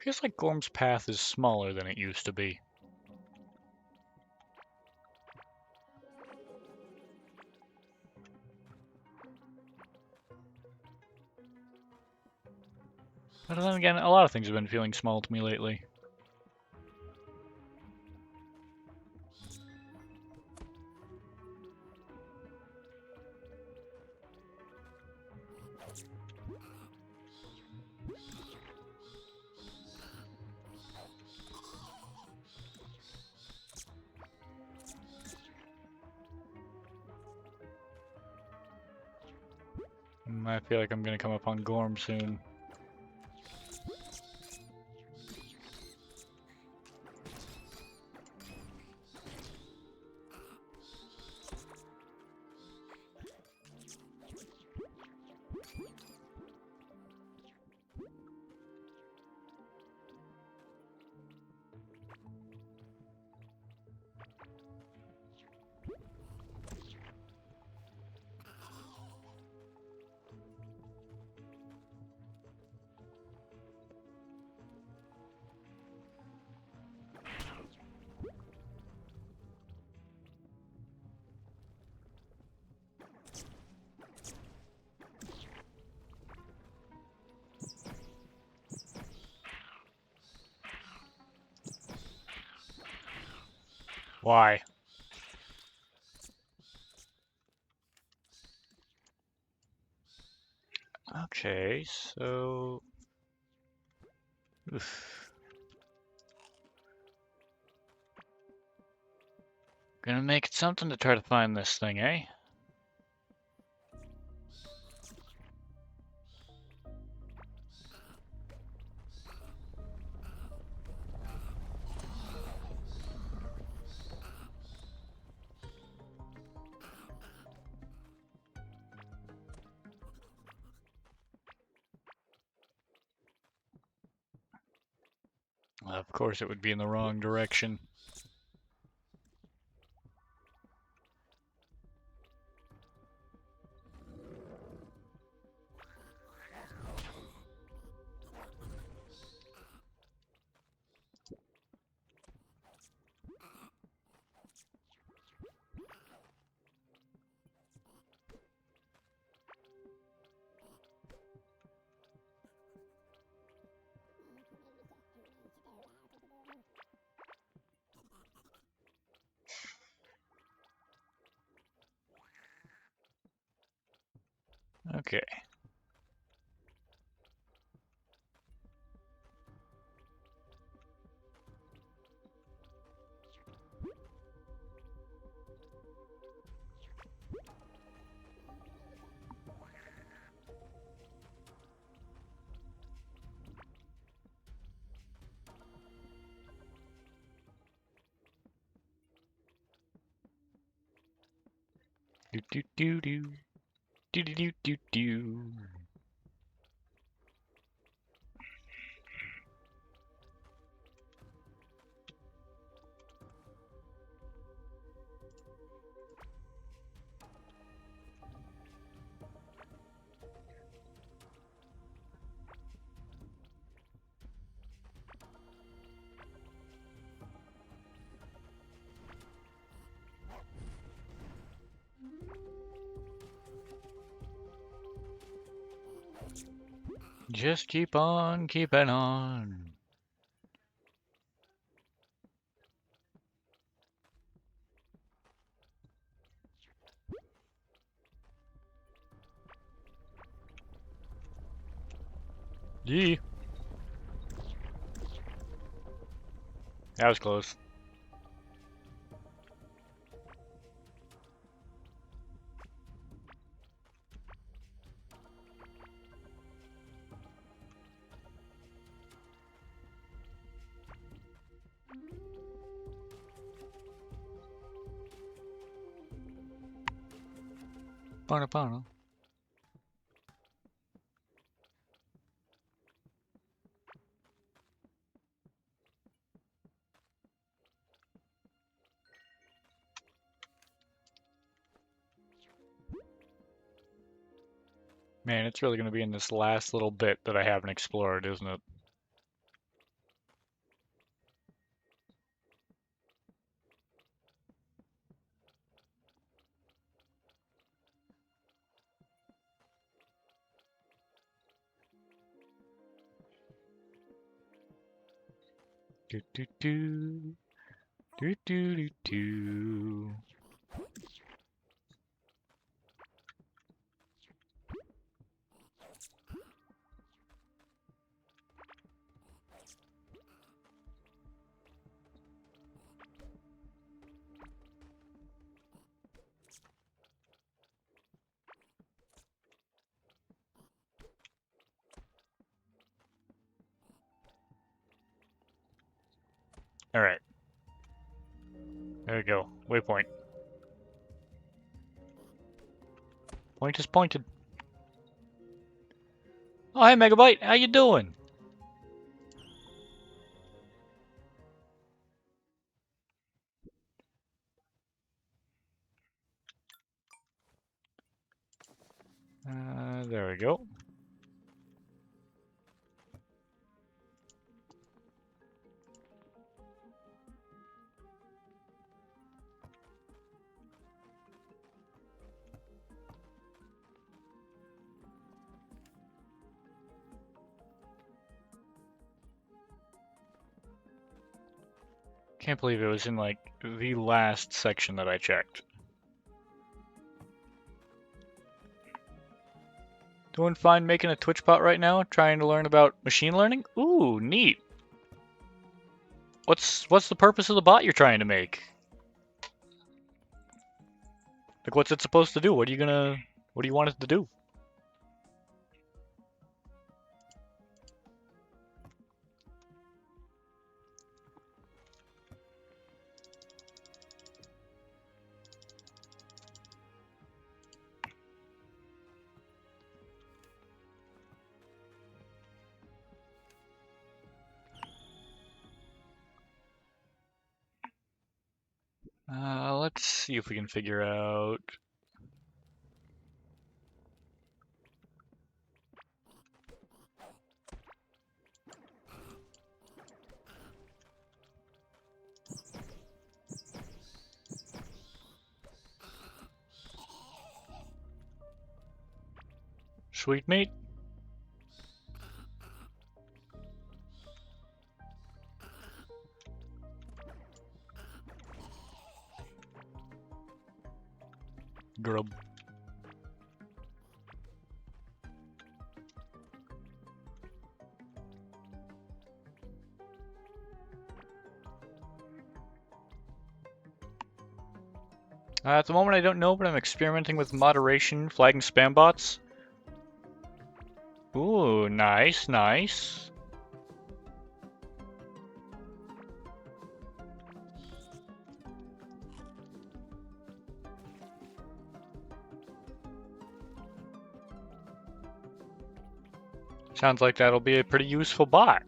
Feels like Gorm's path is smaller than it used to be. But then again, a lot of things have been feeling small to me lately. I feel like I'm gonna come upon Gorm soon. Why? Okay, so... Oof. Gonna make it something to try to find this thing, eh? Of course it would be in the wrong direction. Okay. Do do do do do do do do do. Just keep on keeping on. Yee. That was close. Bana. Man, it's really going to be in this last little bit that I haven't explored, isn't it? Do do do. Do do do do. All right. There we go. Waypoint. Point is pointed. Oh, hey, Megabyte. How you doing? There we go. Can't believe it was in like the last section that I checked. Doing fine making a Twitch bot right now, trying to learn about machine learning. Ooh, neat. What's the purpose of the bot you're trying to make? Like, what's it supposed to do? What do you want it to do? Let's see if we can figure out. Sweet meat. Grub. At the moment I don't know, but I'm experimenting with moderation, flagging spam bots. Ooh, nice, nice. Sounds like that'll be a pretty useful bot.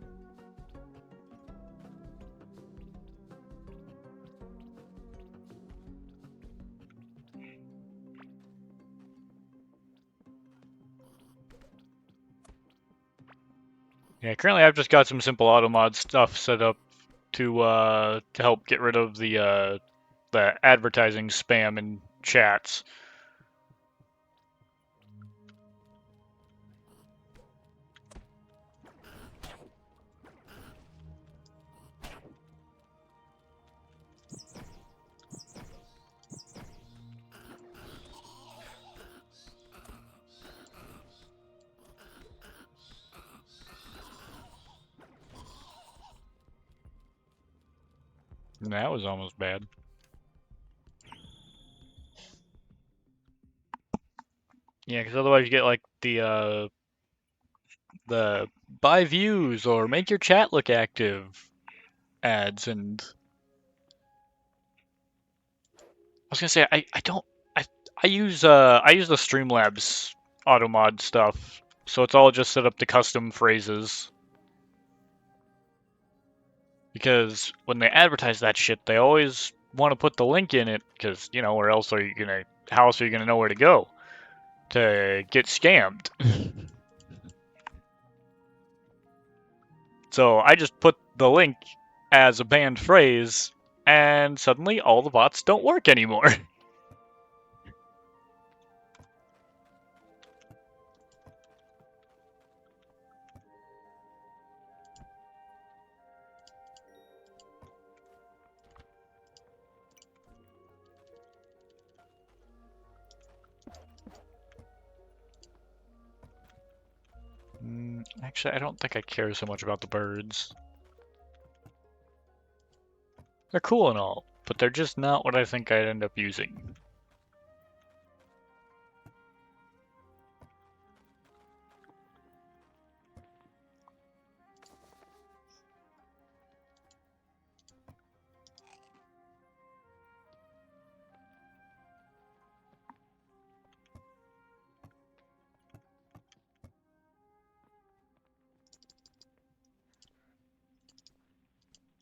Yeah, currently I've just got some simple automod stuff set up to help get rid of the advertising spam in chats. That was almost bad. Yeah, because otherwise you get like the buy views or make your chat look active ads, and I was gonna say I don't I use the Streamlabs automod stuff, so it's all just set up to custom phrases. Because when they advertise that shit, they always want to put the link in it, because you know, where else are you gonna? How else are you gonna know where to go to get scammed? So I just put the link as a banned phrase, and suddenly all the bots don't work anymore. Actually, I don't think I care so much about the birds. They're cool and all, but they're just not what I think I'd end up using.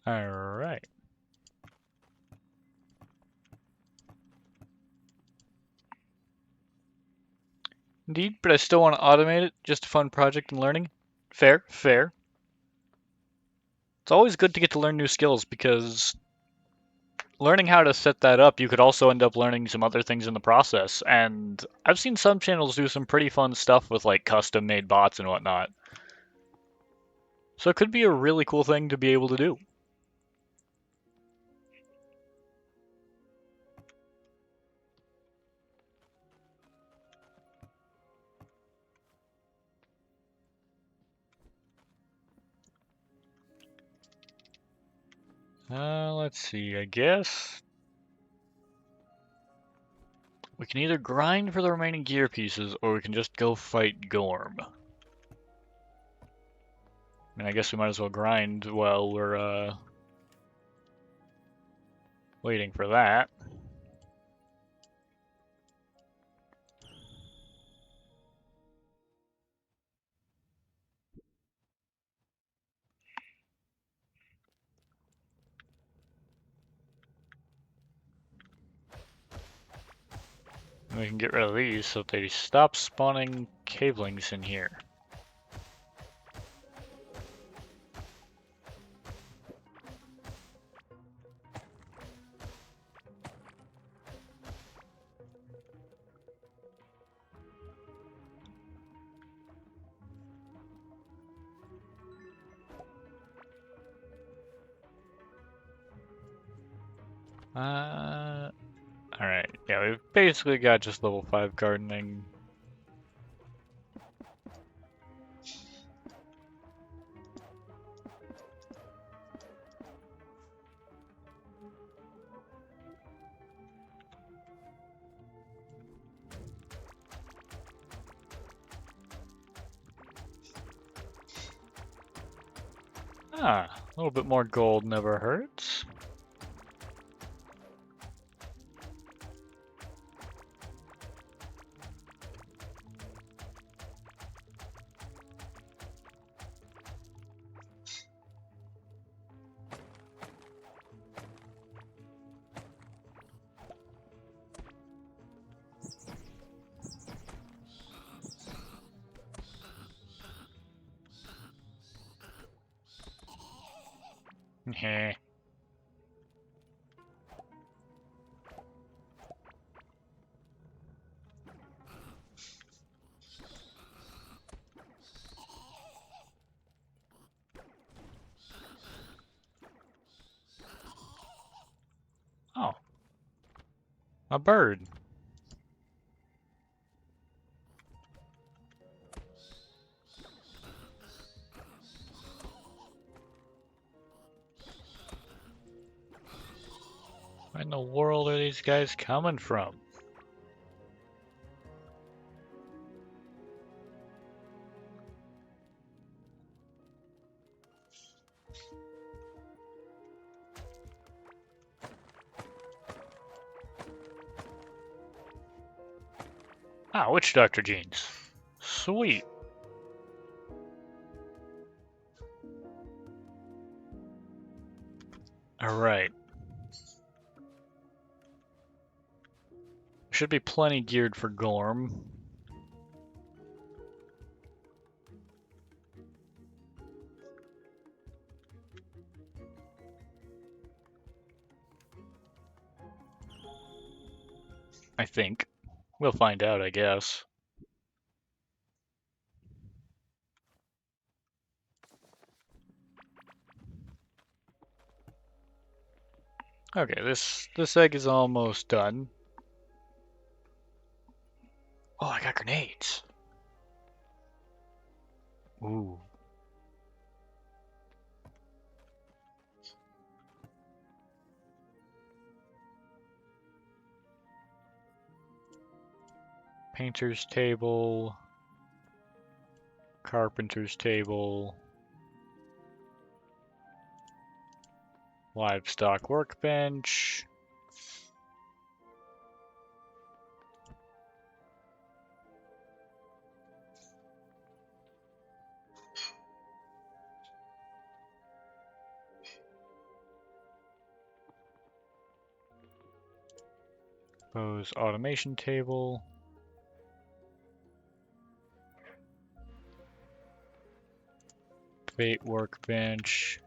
Alright. Indeed, but I still want to automate it. Just a fun project and learning. Fair, fair. It's always good to get to learn new skills, because learning how to set that up, you could also end up learning some other things in the process. And I've seen some channels do some pretty fun stuff with like custom made bots and whatnot. So it could be a really cool thing to be able to do. Let's see, I guess we can either grind for the remaining gear pieces, or we can just go fight Gorm. I mean, I guess we might as well grind while we're waiting for that. And we can get rid of these so that they stop spawning cavelings in here. Alright, yeah, we've basically got just level 5 gardening. Ah, a little bit more gold never hurts. Heh. Oh. A bird. Where in the world are these guys coming from? Ah, witch doctor genes. Sweet. Alright. Should be plenty geared for Gorm. I think. We'll find out, I guess. Okay, this egg is almost done. Oh, I got grenades. Ooh. Painter's table. Carpenter's table. Livestock workbench. Suppose automation table. Bait workbench.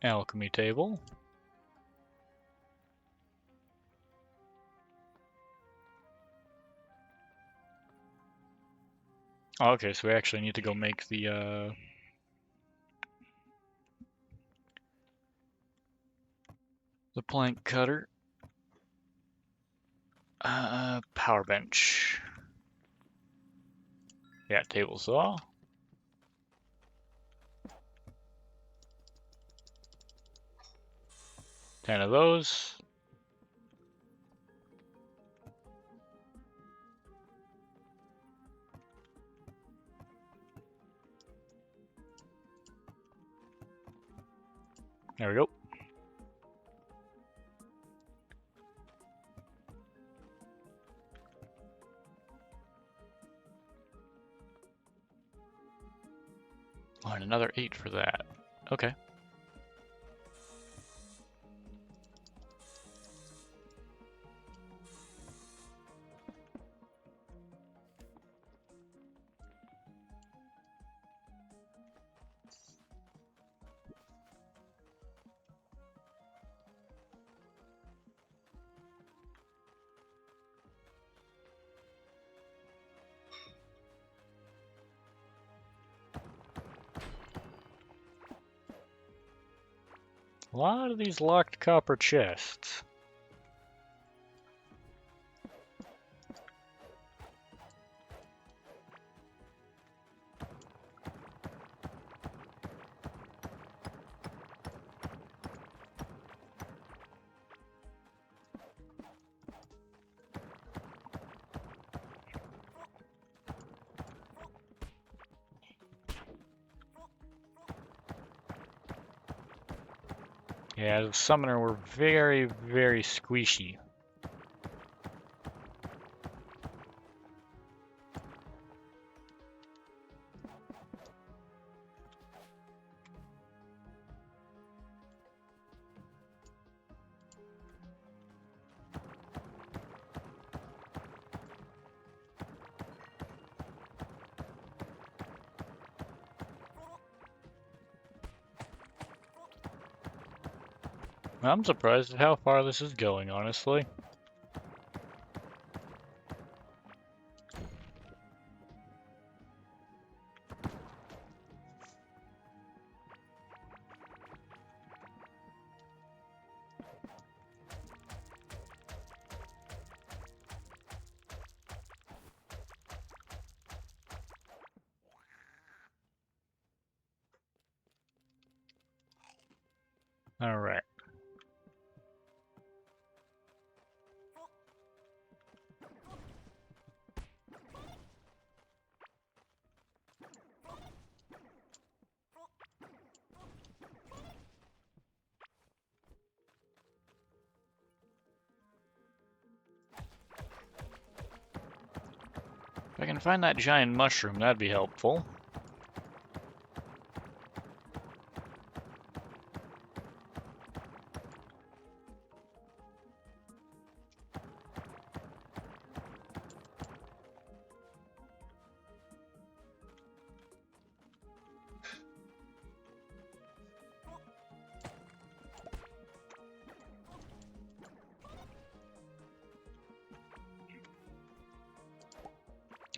Alchemy table. Oh, okay, so we actually need to go make the plank cutter. Power bench. Yeah, table saw. 10 of those. There we go. Oh, and another 8 for that. Okay. A lot of these locked copper chests. Yeah, the summoner were very, very squishy. I'm surprised at how far this is going, honestly. Alright. If I can find that giant mushroom, that'd be helpful.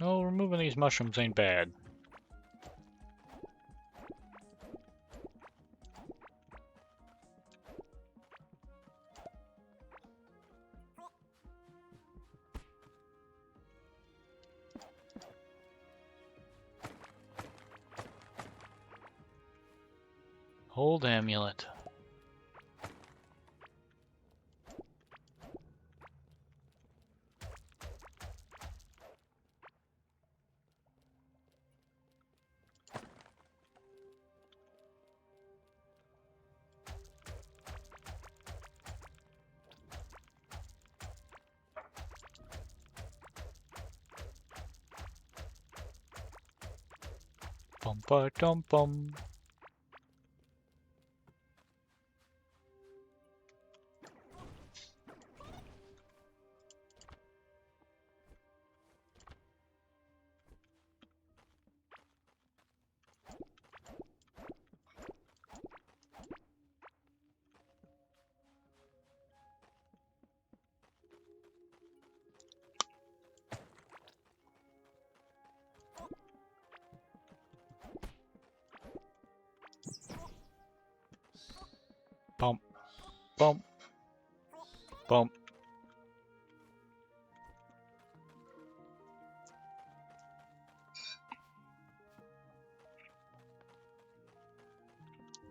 Oh, removing these mushrooms ain't bad. Hold amulet. Bum ba dum bum. Bump, bump, bump.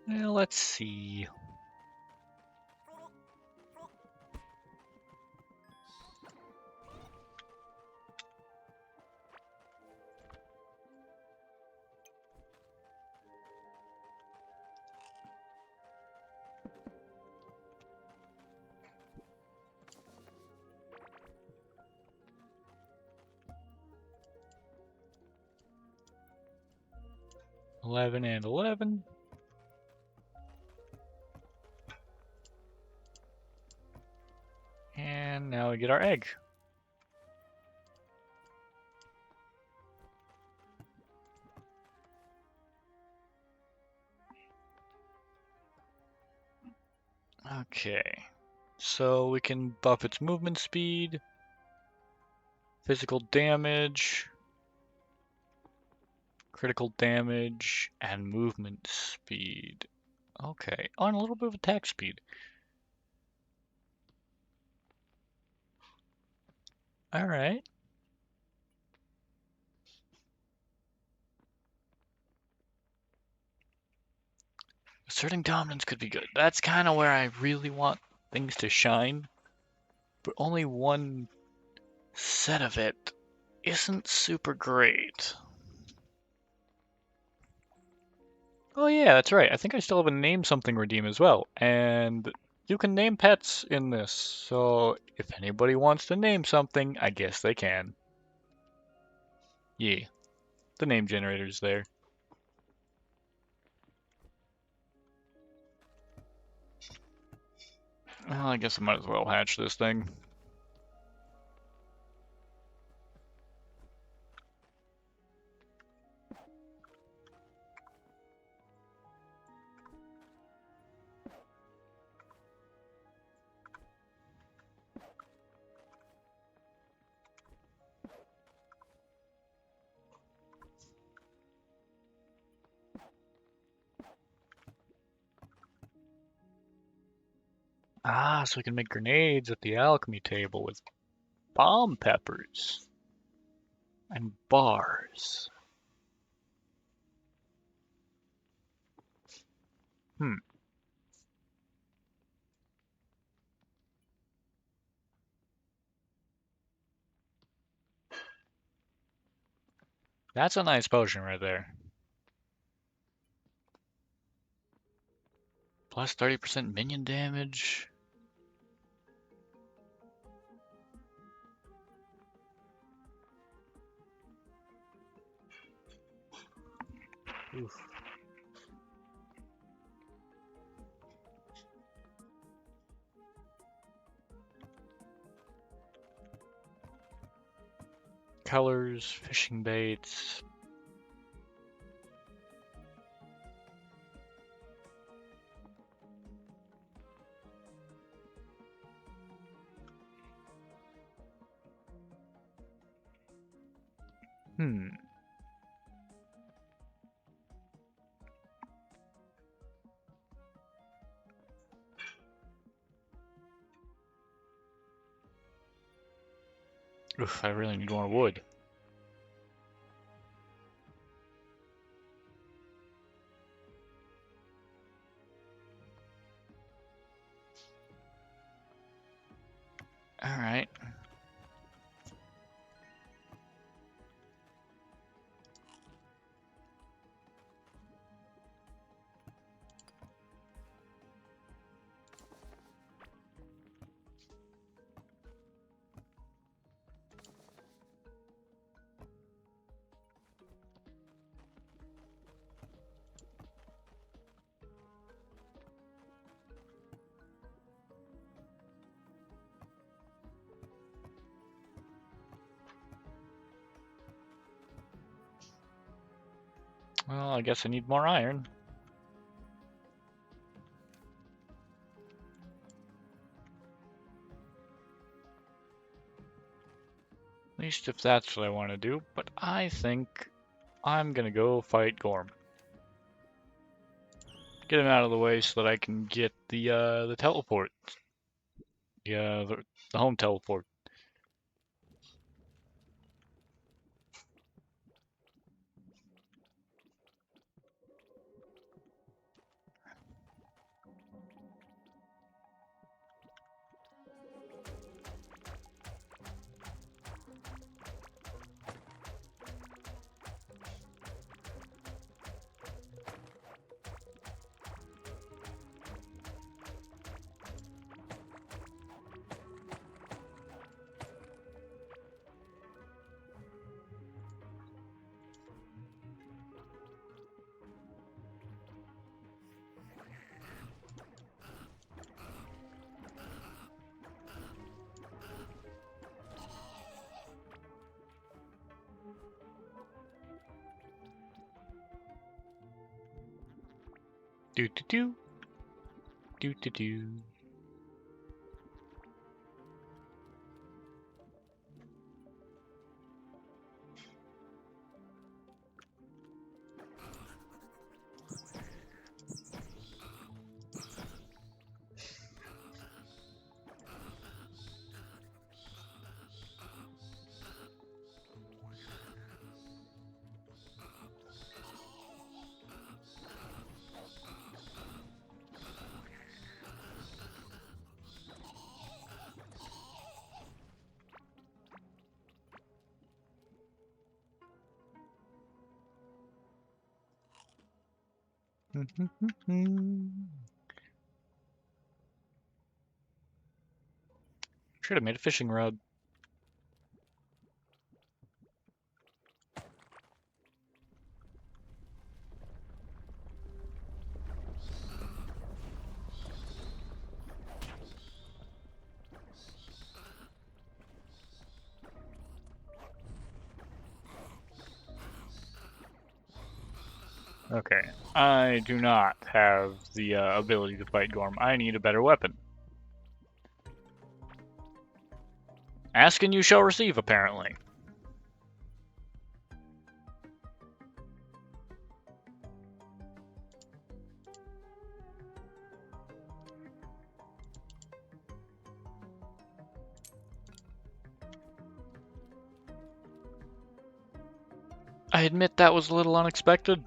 Well, let's see. $11 and $11. And now we get our egg. Okay. So we can buff its movement speed, physical damage, critical damage, and movement speed. Okay. Oh, and a little bit of attack speed. Alright. Asserting dominance could be good. That's kind of where I really want things to shine. But only one set of it isn't super great. Oh yeah, that's right. I think I still have a name something redeem as well. And you can name pets in this. So if anybody wants to name something, I guess they can. Yeah, the name generator's there. Well, I guess I might as well hatch this thing. Ah, so we can make grenades at the alchemy table with bomb peppers and bars. Hmm, that's a nice potion right there. Plus 30% minion damage. Oof. Colors, fishing baits. Hmm. Oof, I really need more wood. Alright. Well, I guess I need more iron. At least if that's what I want to do. But I think I'm gonna go fight Gorm. Get him out of the way so that I can get the teleport. The home teleport. Do do do. Do do do. Should have made a fishing rod. Okay, I do not have the ability to fight Gorm. I need a better weapon. Ask and you shall receive, apparently. I admit that was a little unexpected.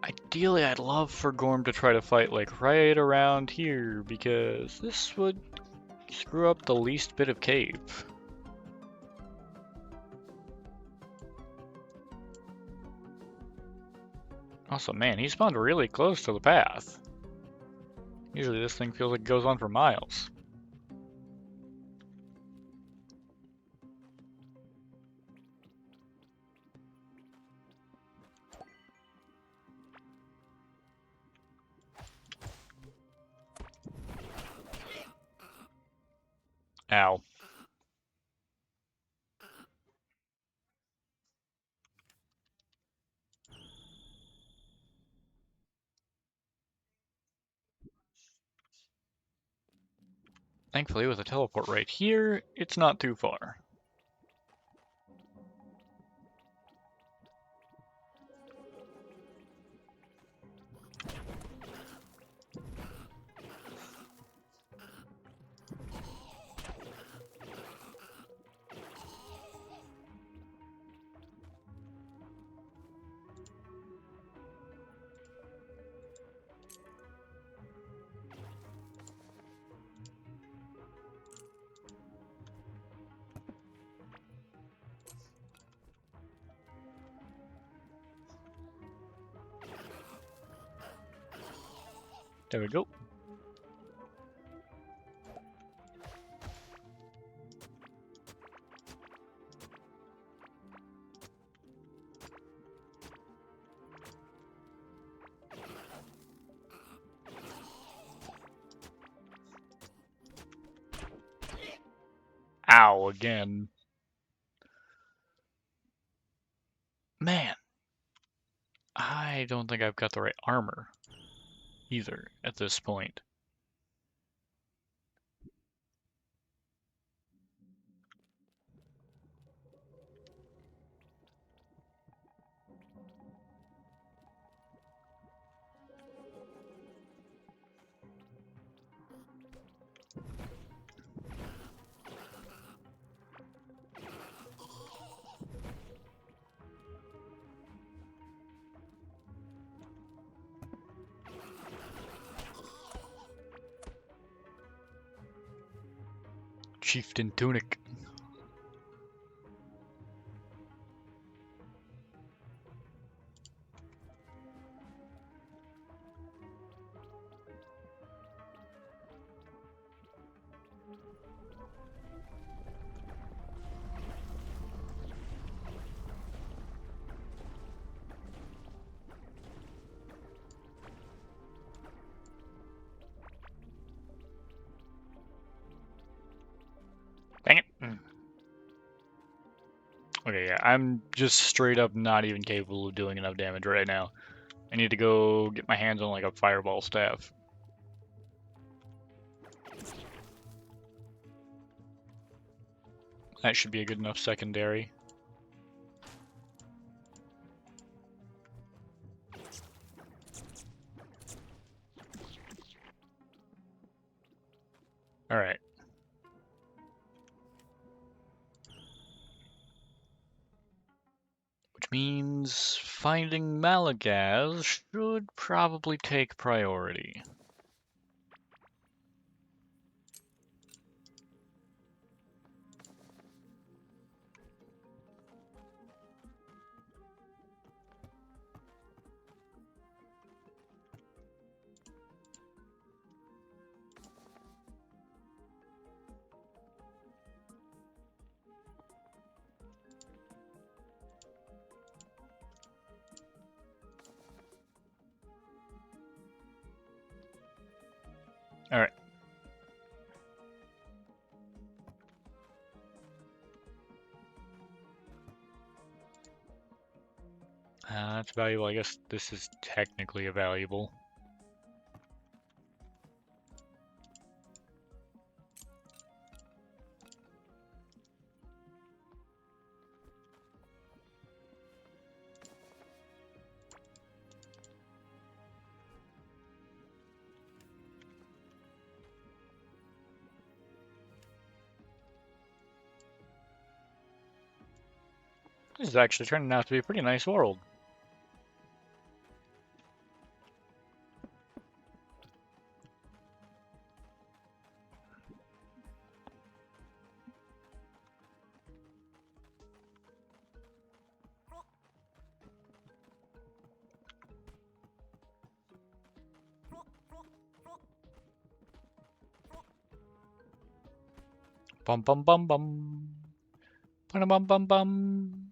Ideally, I'd love for Gorm to try to fight like right around here, because this would screw up the least bit of cave. Also, man, he spawned really close to the path. Usually this thing feels like it goes on for miles. Ow. Thankfully, with a teleport right here, it's not too far. There we go. Ow, again. Man, I don't think I've got the right armor either at this point. Chieftain Tunic. Dang it. Okay, yeah, I'm just straight up not even capable of doing enough damage right now. I need to go get my hands on like a fireball staff. That should be a good enough secondary. Alright. Which means finding Malagaz should probably take priority. Alright. That's valuable. I guess this is technically a valuable. This is actually turning out to be a pretty nice world. Bum bum bum bum. Bum bum bum bum.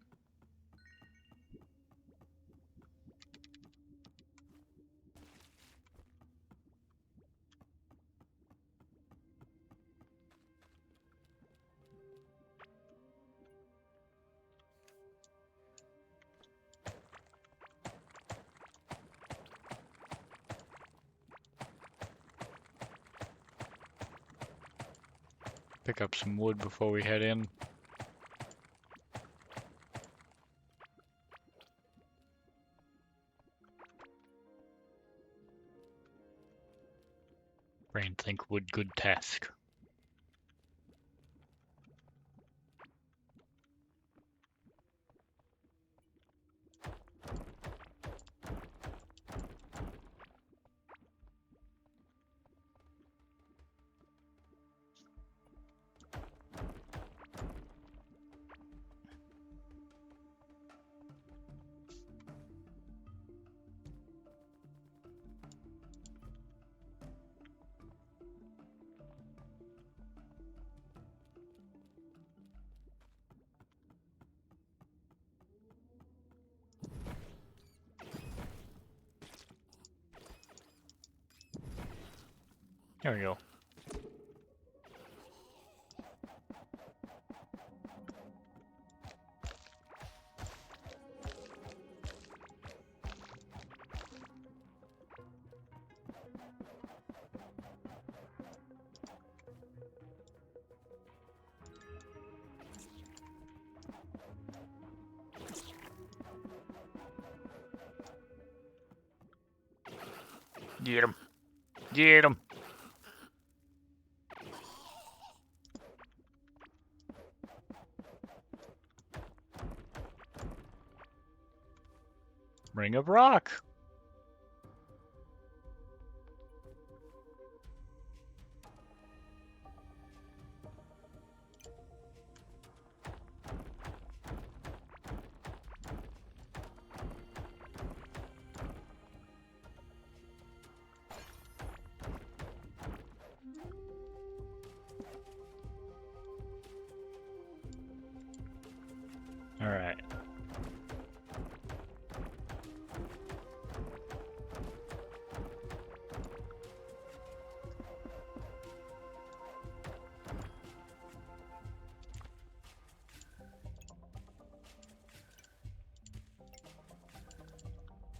Pick up some wood before we head in. Brain think wood good task. There we go. Get him. Get him. Ring of Rock. All right.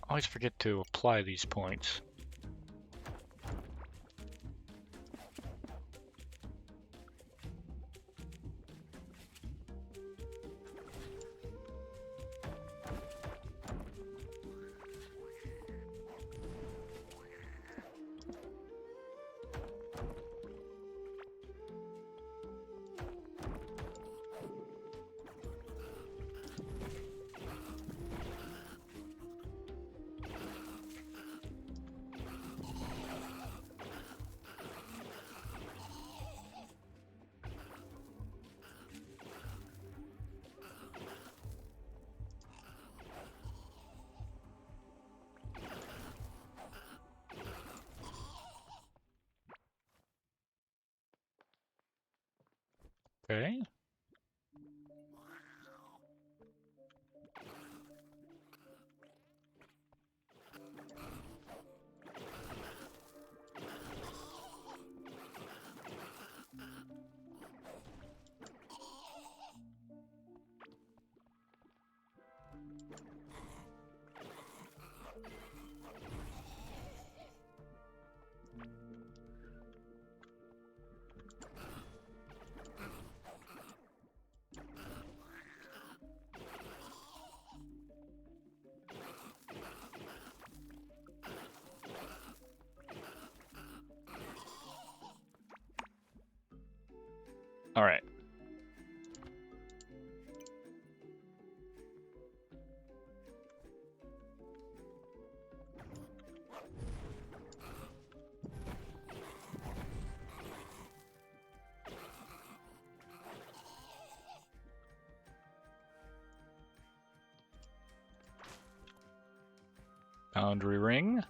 Always forget to apply these points. Okay. Alright. Boundary ring.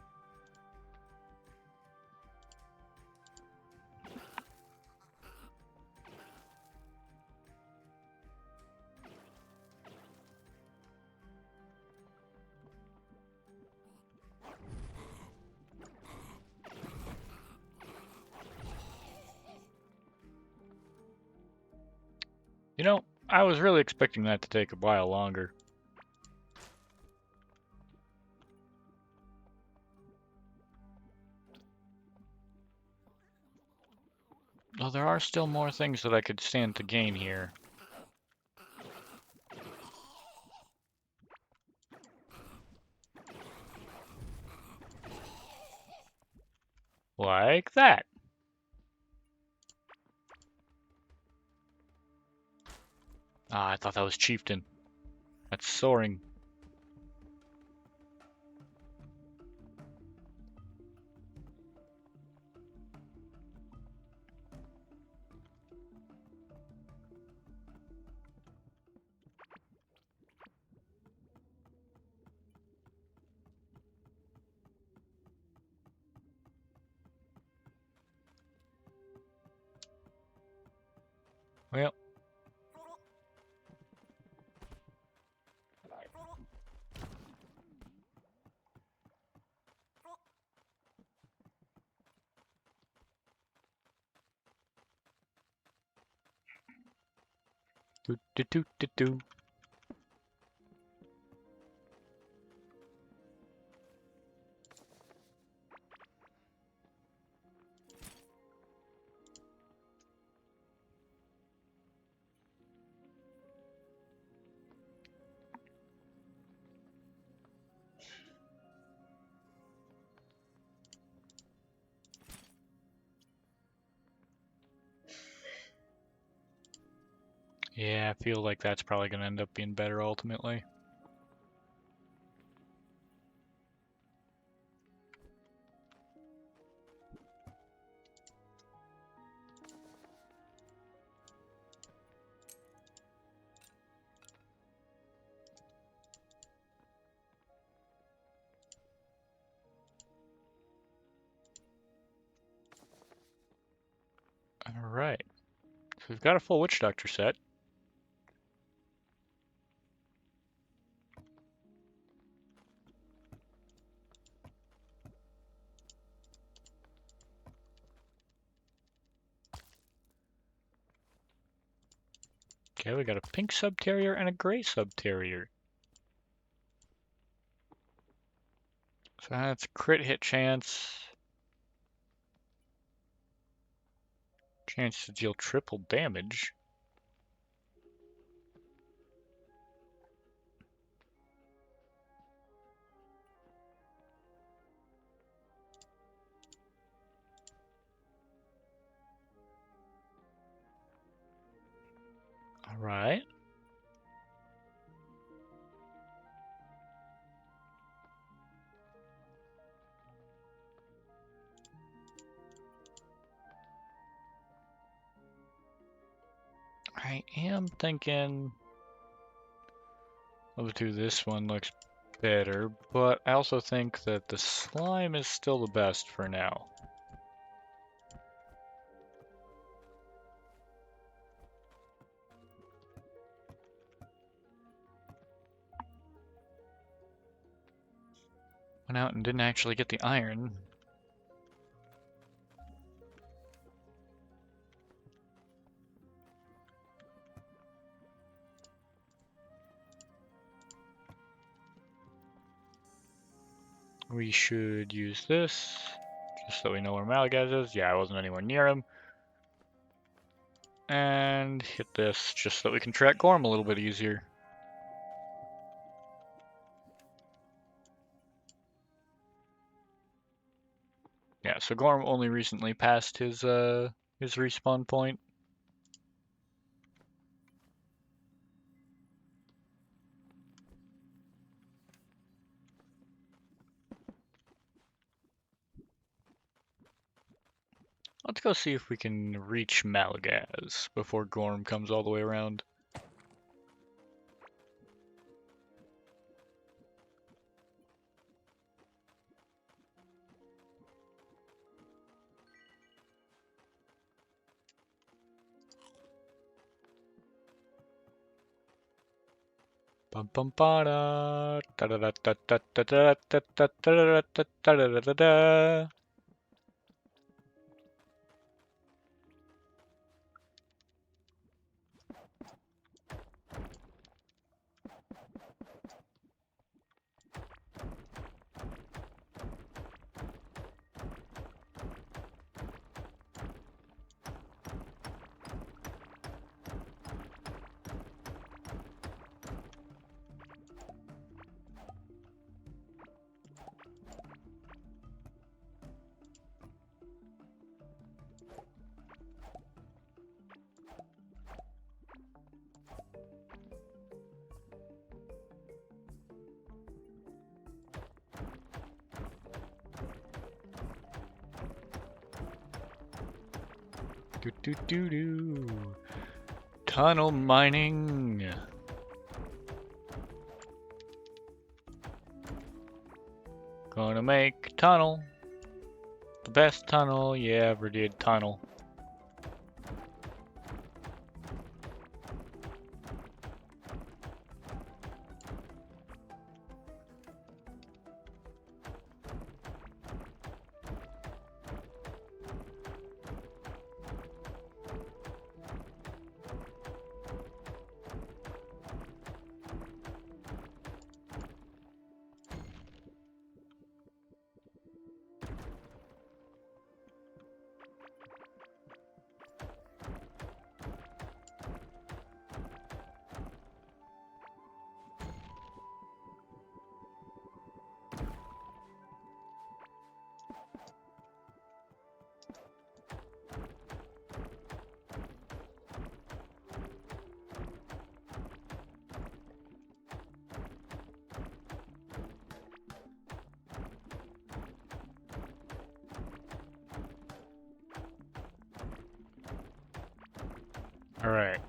You know, I was really expecting that to take a while longer. Though there are still more things that I could stand to gain here. Like that. Ah, I thought that was Chieftain. That's soaring. Well. Do do do do do. Yeah, I feel like that's probably going to end up being better ultimately. Alright. So we've got a full Witch Doctor set. Okay, we got a pink Subterrier and a gray Subterrier. So that's crit hit chance. Chance to deal triple damage. Alright. I am thinking Level 2, this one looks better, but I also think that the slime is still the best for now. Went out and didn't actually get the iron. We should use this, just so we know where Malagaz is. Yeah, I wasn't anywhere near him. And hit this, just so that we can track Gorm a little bit easier. Yeah, so Gorm only recently passed his respawn point. Let's go see if we can reach Malagaz before Gorm comes all the way around. Bum bum ba da da da da da da da da da da da da da da. Do do do do. Tunnel mining. Gonna make tunnel. The best tunnel you ever did tunnel. Alright.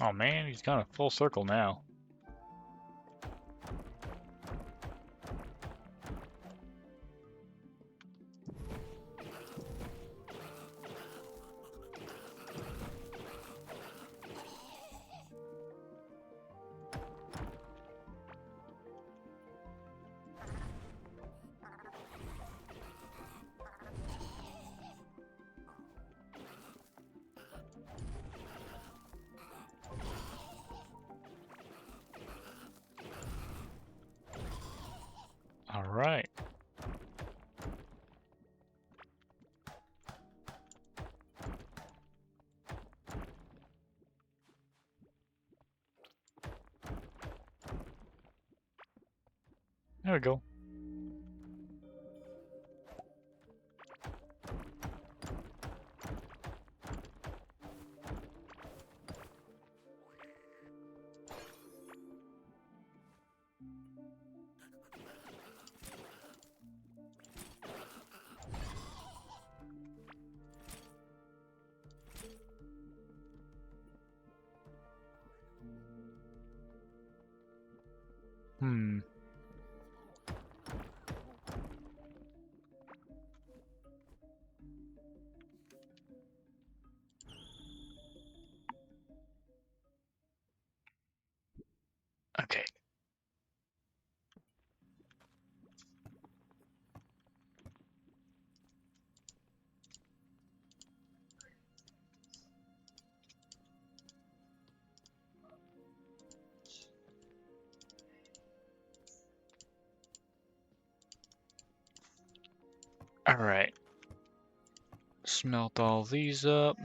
Oh man, he's gone a full circle now. Alright. There we go. Hmm. Okay. Alright. Smelt all these up.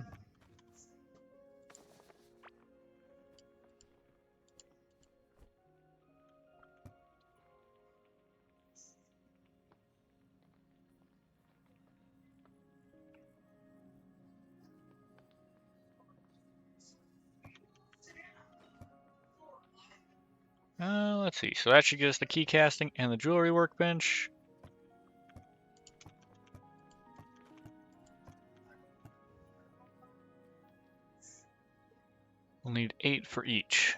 Let's see. So that should get us the key casting and the jewelry workbench. We'll need 8 for each.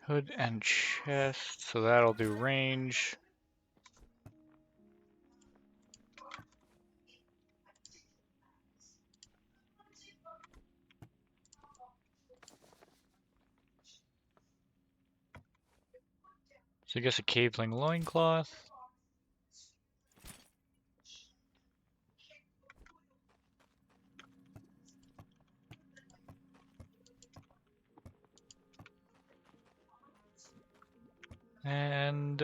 Hood and chest, so that'll do range. So I guess a caveling loincloth. And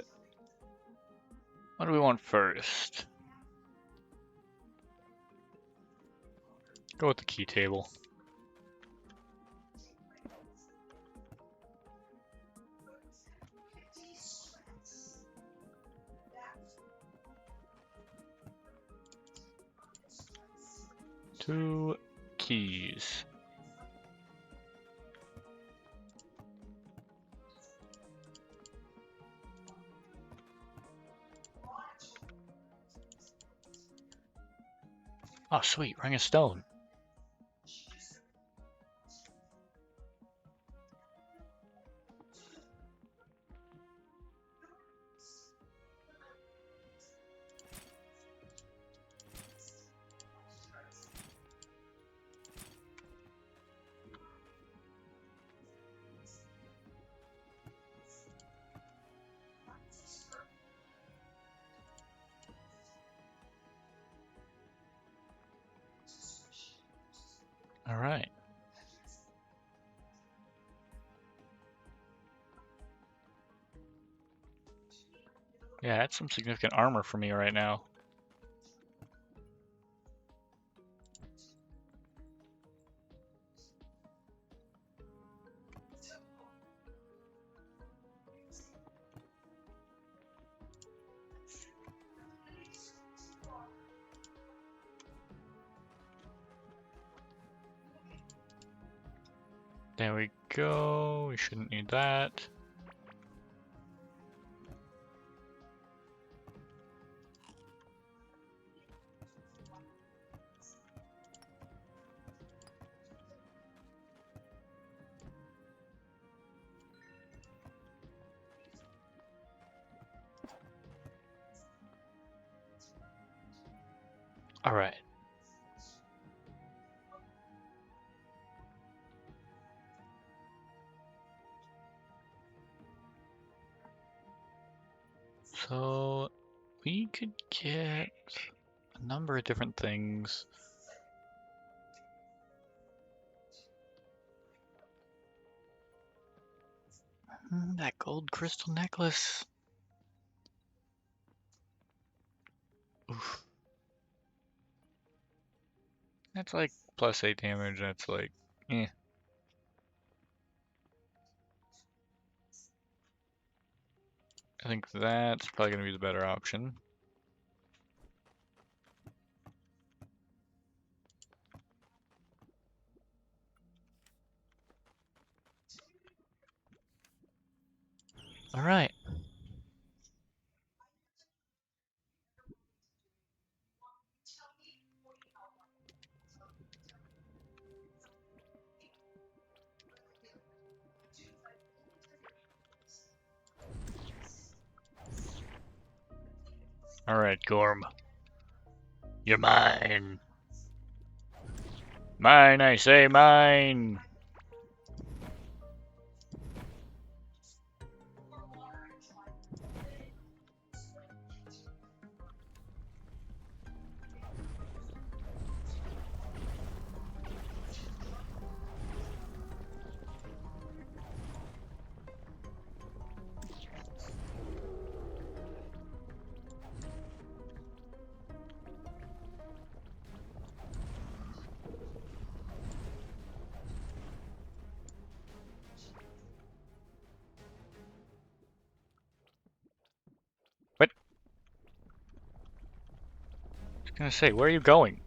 what do we want first? Go with the key table. Two keys. Oh, sweet, Ring of Stone. All right. Yeah, that's some significant armor for me right now. There we go. We shouldn't need that. All right. So we could get a number of different things. That gold crystal necklace. Oof. That's like +8 damage. That's like, eh. I think that's probably gonna be the better option. All right. All right, Gorm. You're mine. Mine, I say mine. gonna say, where are you going?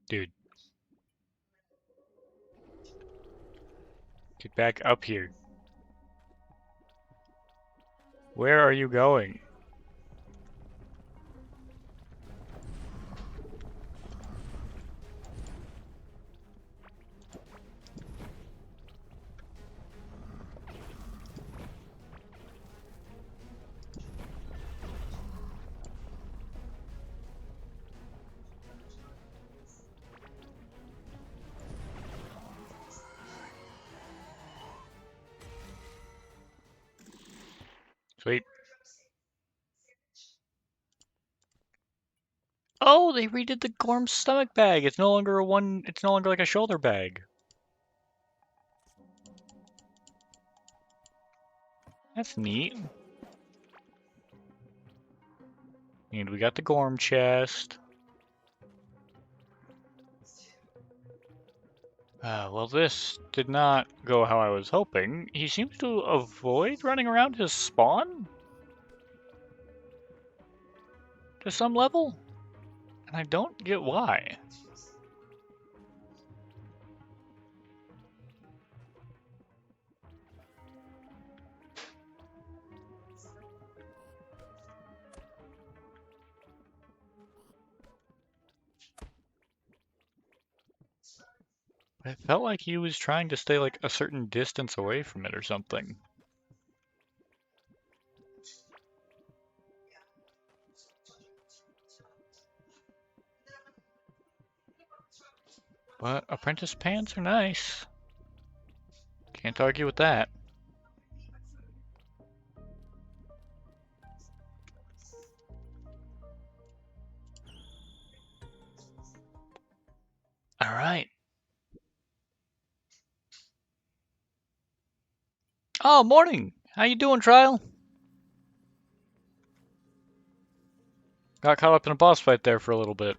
Dude. Get back up here. Where are you going? Sweet. Oh, they redid the Gorm's stomach bag. It's no longer it's no longer like a shoulder bag. That's neat. And we got the Gorm chest. Well, this did not go how I was hoping. He seems to avoid running around his spawn? To some level? And I don't get why. It felt like he was trying to stay like a certain distance away from it or something. But apprentice pants are nice. Can't argue with that. All right. Oh, morning. How you doing, Trial? Got caught up in a boss fight there for a little bit.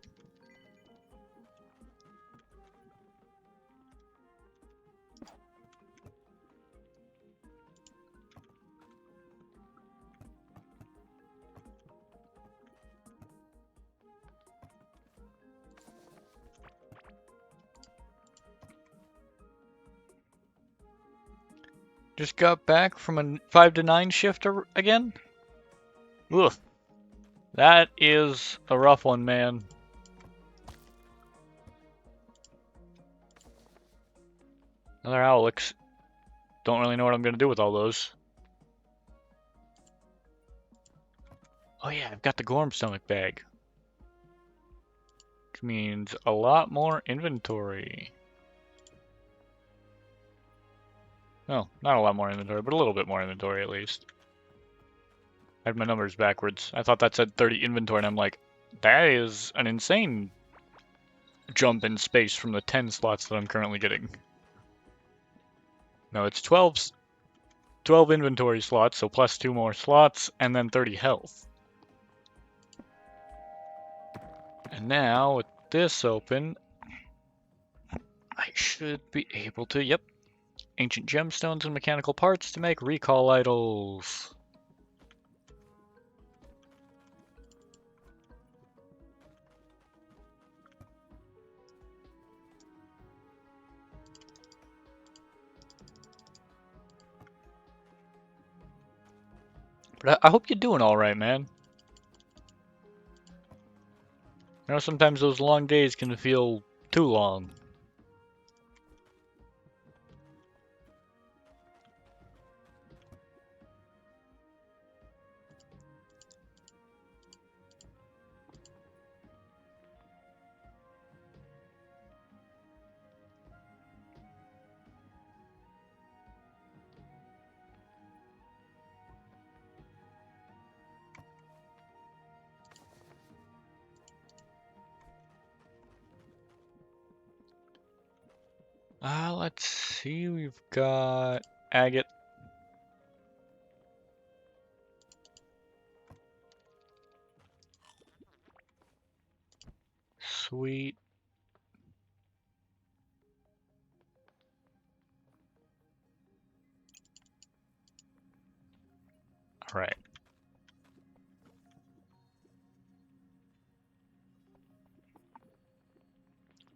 Just got back from a 5 to 9 shift again? Ugh. That is a rough one, man. Another Owlix. Don't really know what I'm going to do with all those. Oh yeah, I've got the Gorm stomach bag. Which means a lot more inventory. No, not a lot more inventory, but a little bit more inventory at least. I had my numbers backwards. I thought that said 30 inventory, and I'm like, that is an insane jump in space from the 10 slots that I'm currently getting. No, it's 12 inventory slots, so plus 2 more slots, and then 30 health. And now, with this open, I should be able to, yep, ancient gemstones and mechanical parts to make recall idols. But I hope you're doing alright, man. I know sometimes those long days can feel too long. Let's see. We've got agate. Sweet. All right.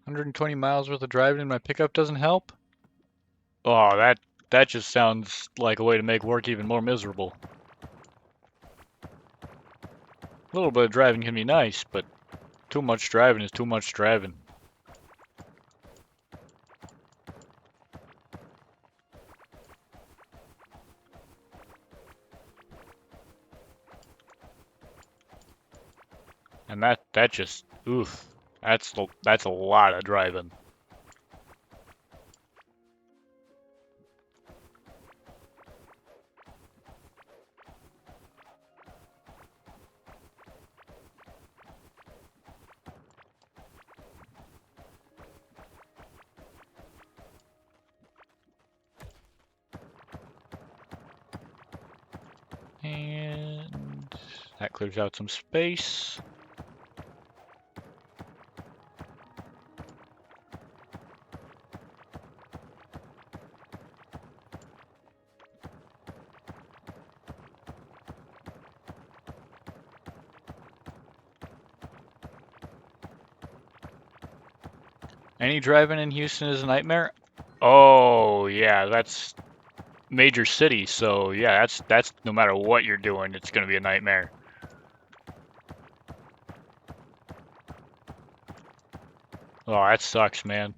$120 miles worth of driving in my pickup doesn't help? Oh, that just sounds like a way to make work even more miserable. A little bit of driving can be nice, but too much driving is too much driving. And that just oof. That's a lot of driving. And that clears out some space. Any driving in Houston is a nightmare? Oh, yeah, that's major city, so yeah, that's no matter what you're doing, it's gonna be a nightmare. Oh, that sucks, man.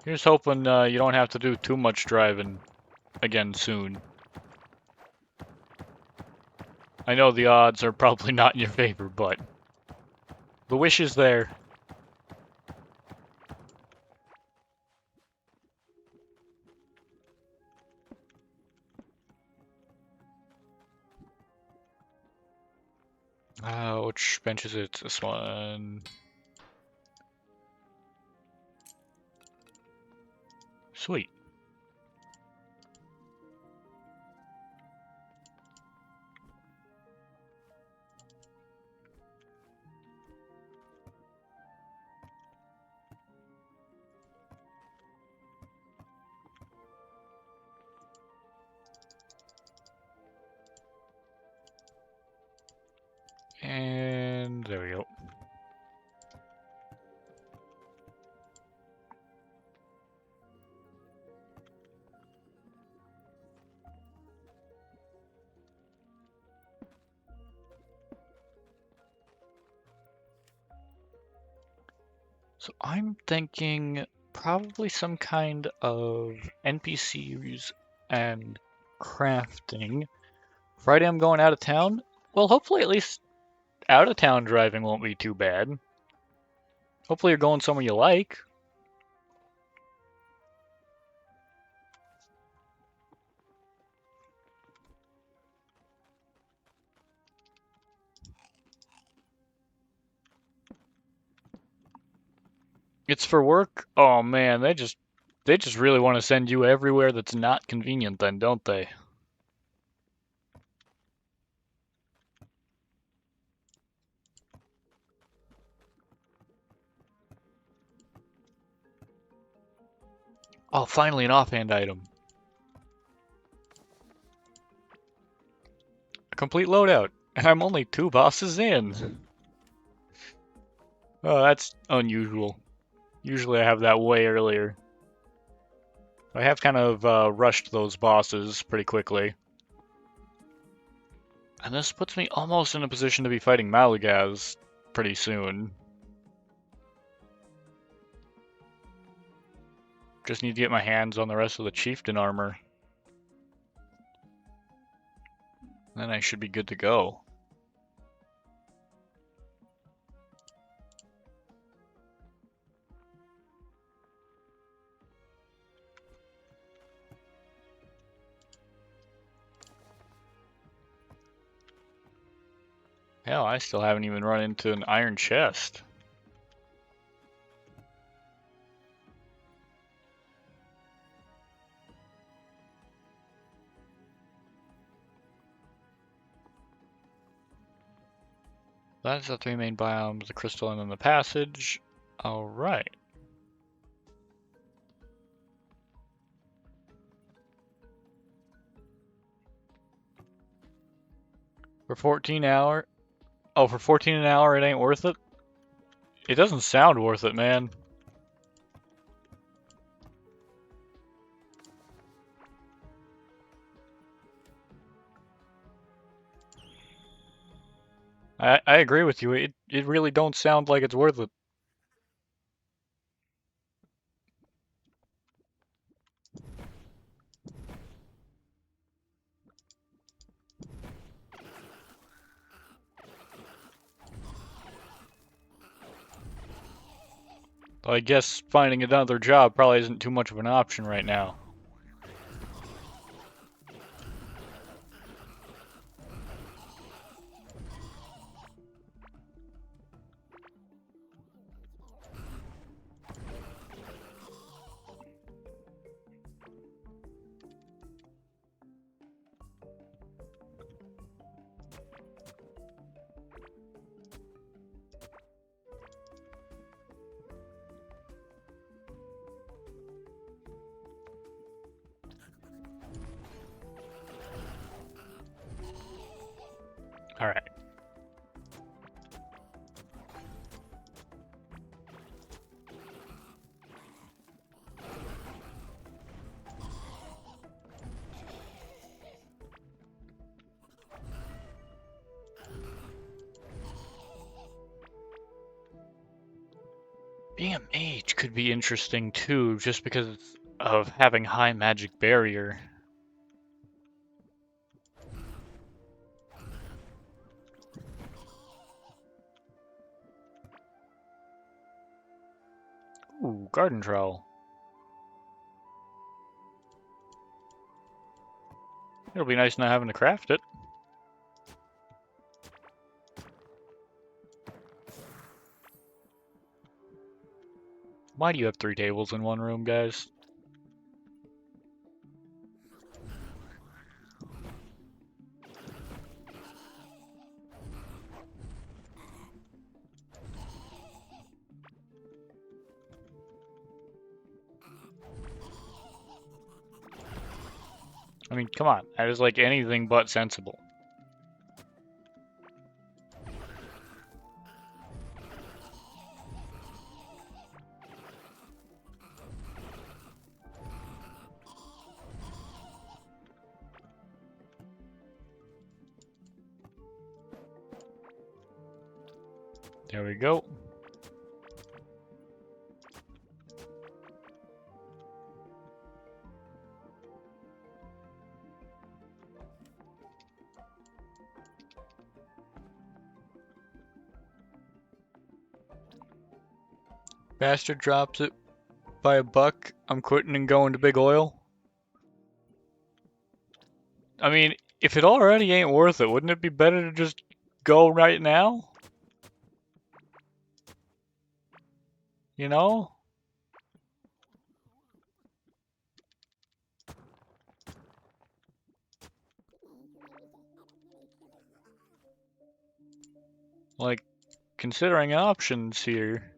Here's hoping you don't have to do too much driving again soon. I know the odds are probably not in your favor, but the wish is there. Which bench is it? This one. Sweet. And there we go. So I'm thinking probably some kind of NPCs and crafting. Friday I'm going out of town. Well, hopefully at least out of town driving won't be too bad. Hopefully you're going somewhere you like. It's for work? Oh man, they just really want to send you everywhere that's not convenient then, don't they? Oh, finally an offhand item. A complete loadout. And I'm only 2 bosses in. Oh, that's unusual. Usually I have that way earlier. I have kind of rushed those bosses pretty quickly. And this puts me almost in a position to be fighting Malagaz pretty soon. Just need to get my hands on the rest of the chieftain armor. Then I should be good to go. Hell, I still haven't even run into an iron chest. That's the three main biomes, the crystal and then the passage. Alright. For 14 hour. Oh, for 14 an hour it ain't worth it? It doesn't sound worth it, man. I agree with you. It really don't sound like it's worth it. I guess finding another job probably isn't too much of an option right now. Alright. Being a mage could be interesting too, just because of having high magic barrier. Ooh, garden trowel. It'll be nice not having to craft it. Why do you have 3 tables in one room, guys? I mean, come on. That is like anything but sensible. There we go. Bastard drops it by $1. I'm quitting and going to Big Oil. I mean, if it already ain't worth it, wouldn't it be better to just go right now? You know? Like, considering options here.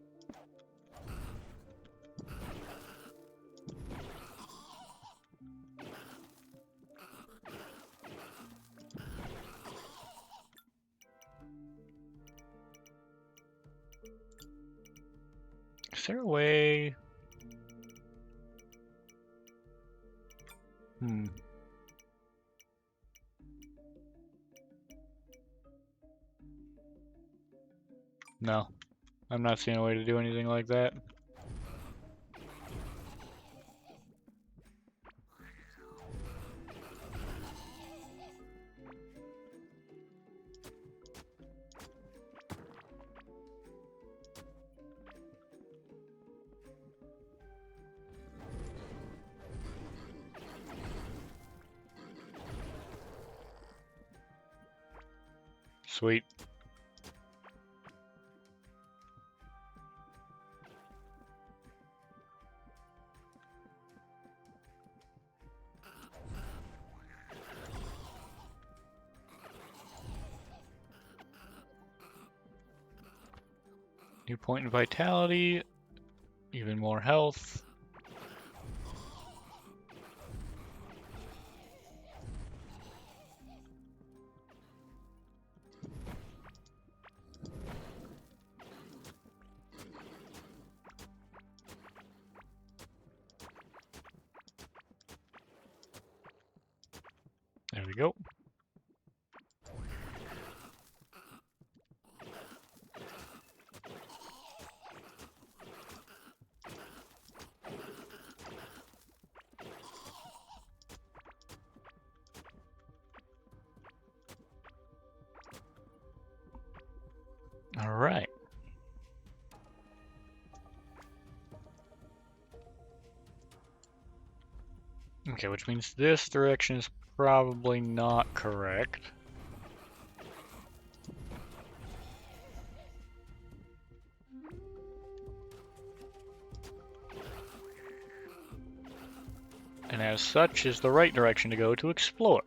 Is there a way? No. I'm not seeing a way to do anything like that. Sweet. New point in vitality, even more health. There we go. All right. Okay, which means this direction is probably not correct. And as such is the right direction to go to explore.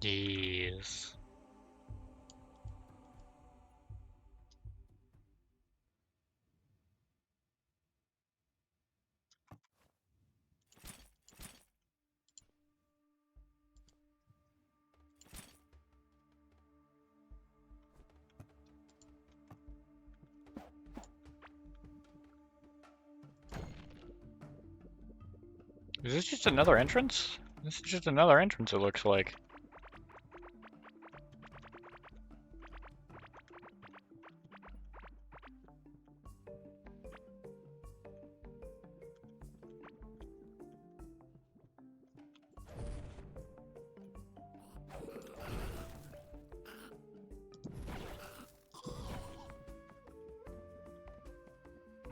Yes. Is this just another entrance? This is just another entrance, it looks like.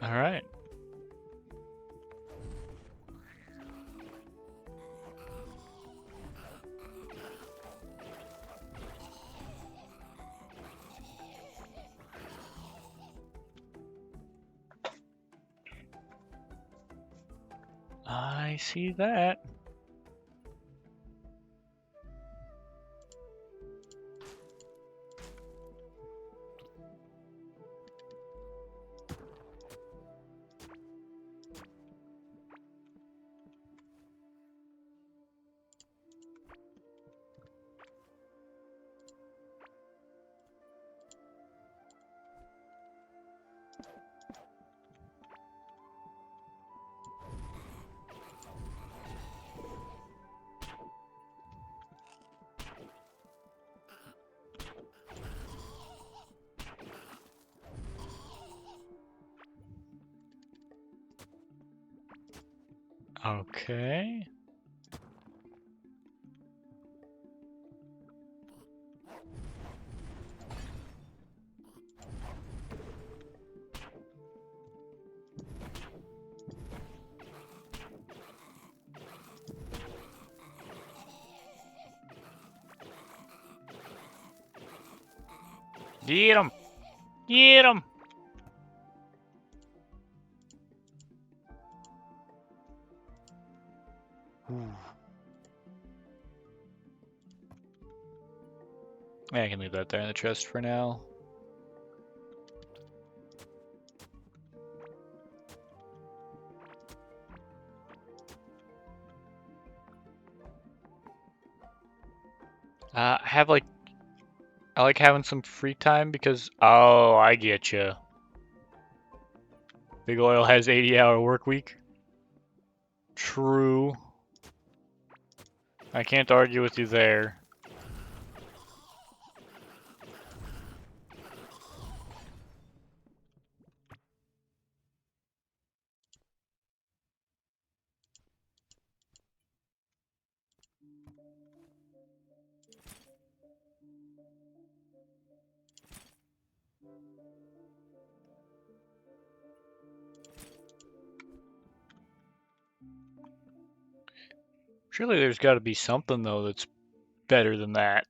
All right. I see that. Okay. Get him! Get him! Yeah, I can leave that there in the chest for now. I like having some free time because, oh, I get you. Big Oil has 80-hour work week. True. I can't argue with you there. Surely there's got to be something, though, that's better than that.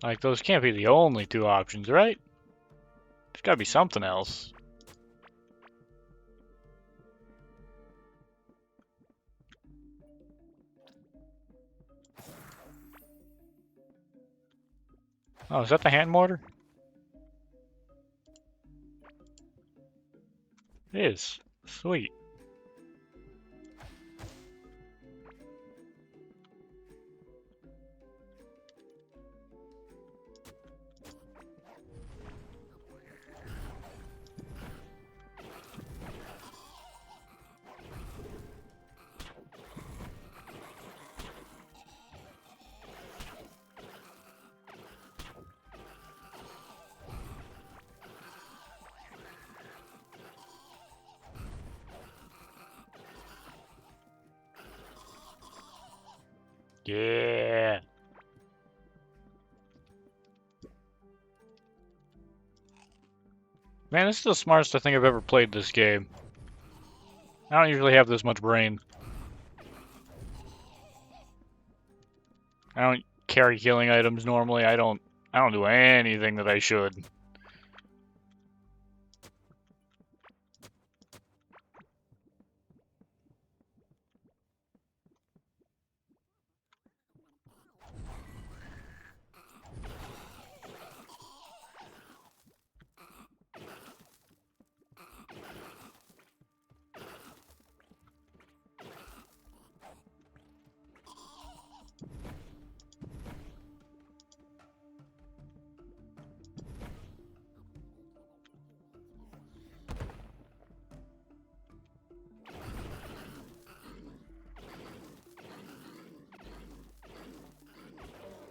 Like, those can't be the only two options, right? There's got to be something else. Oh, is that the hand mortar? It is. Sweet. Yeah. Man, this is the smartest I think I've ever played this game. I don't usually have this much brain. I don't carry healing items normally. I don't do anything that I should.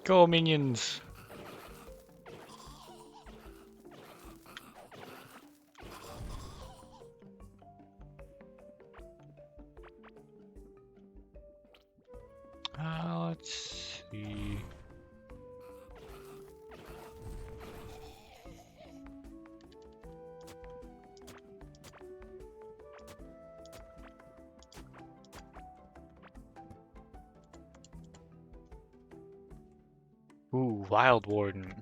Go, minions! Let's see. Ooh, Wild Warden.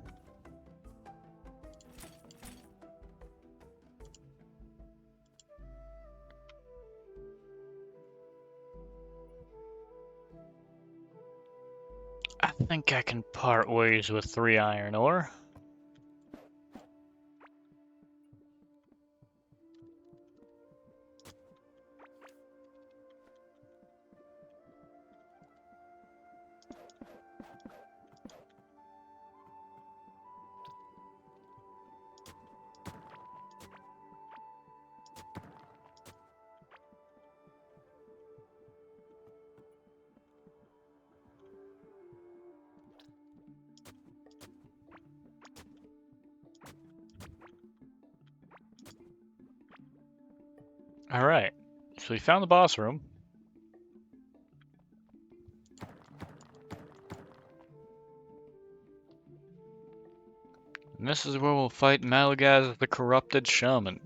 I think I can part ways with 3 iron ore. Alright, so we found the boss room. And this is where we'll fight Malagaz the Corrupted Shaman.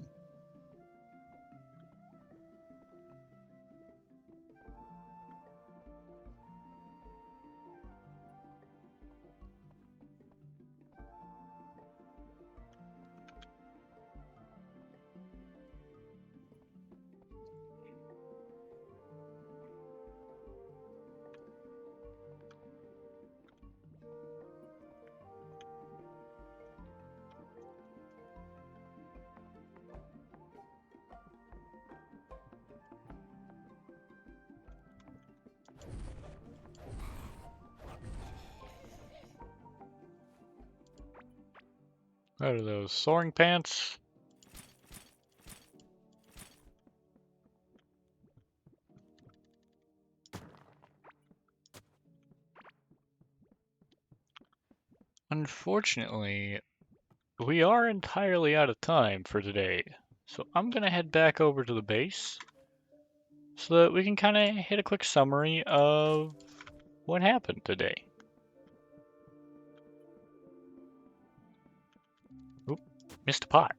What are those, soaring pants? unfortunately, we are entirely out of time for today. So I'm gonna head back over to the base so that we can kind of hit a quick summary of what happened today. Oop, missed a pot.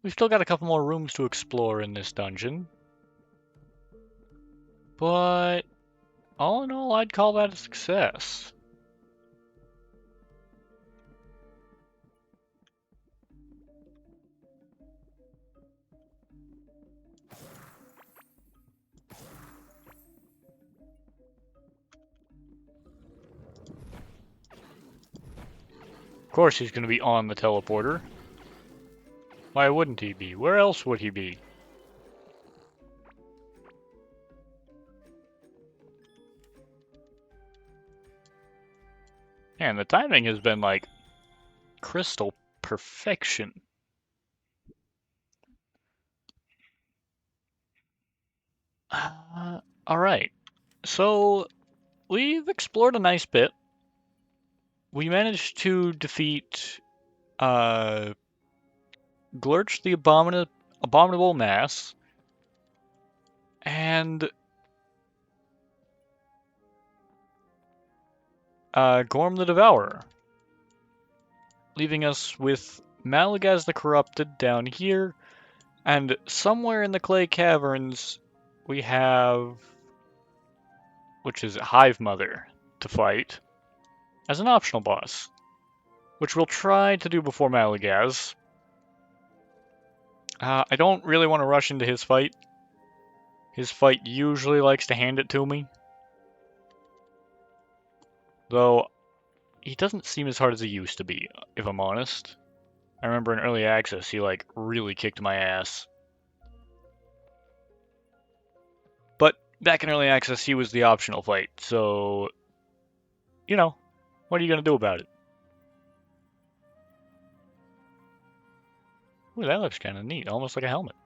We've still got a couple more rooms to explore in this dungeon. But all in all, I'd call that a success. Of course he's going to be on the teleporter. Why wouldn't he be? Where else would he be? Man, the timing has been like crystal perfection. Alright, so we've explored a nice bit. We managed to defeat Glurch the Abominable Mass, and Gorm the Devourer, leaving us with Malagaz the Corrupted down here, and somewhere in the Clay Caverns we have, which is Hive Mother, to fight as an optional boss, which we'll try to do before Malagaz. I don't really want to rush into his fight. His fight usually likes to hand it to me. Though, he doesn't seem as hard as he used to be, if I'm honest. I remember in early access, he like really kicked my ass. But back in early access, he was the optional fight, so, you know, what are you gonna do about it? Ooh, that looks kind of neat, almost like a helmet.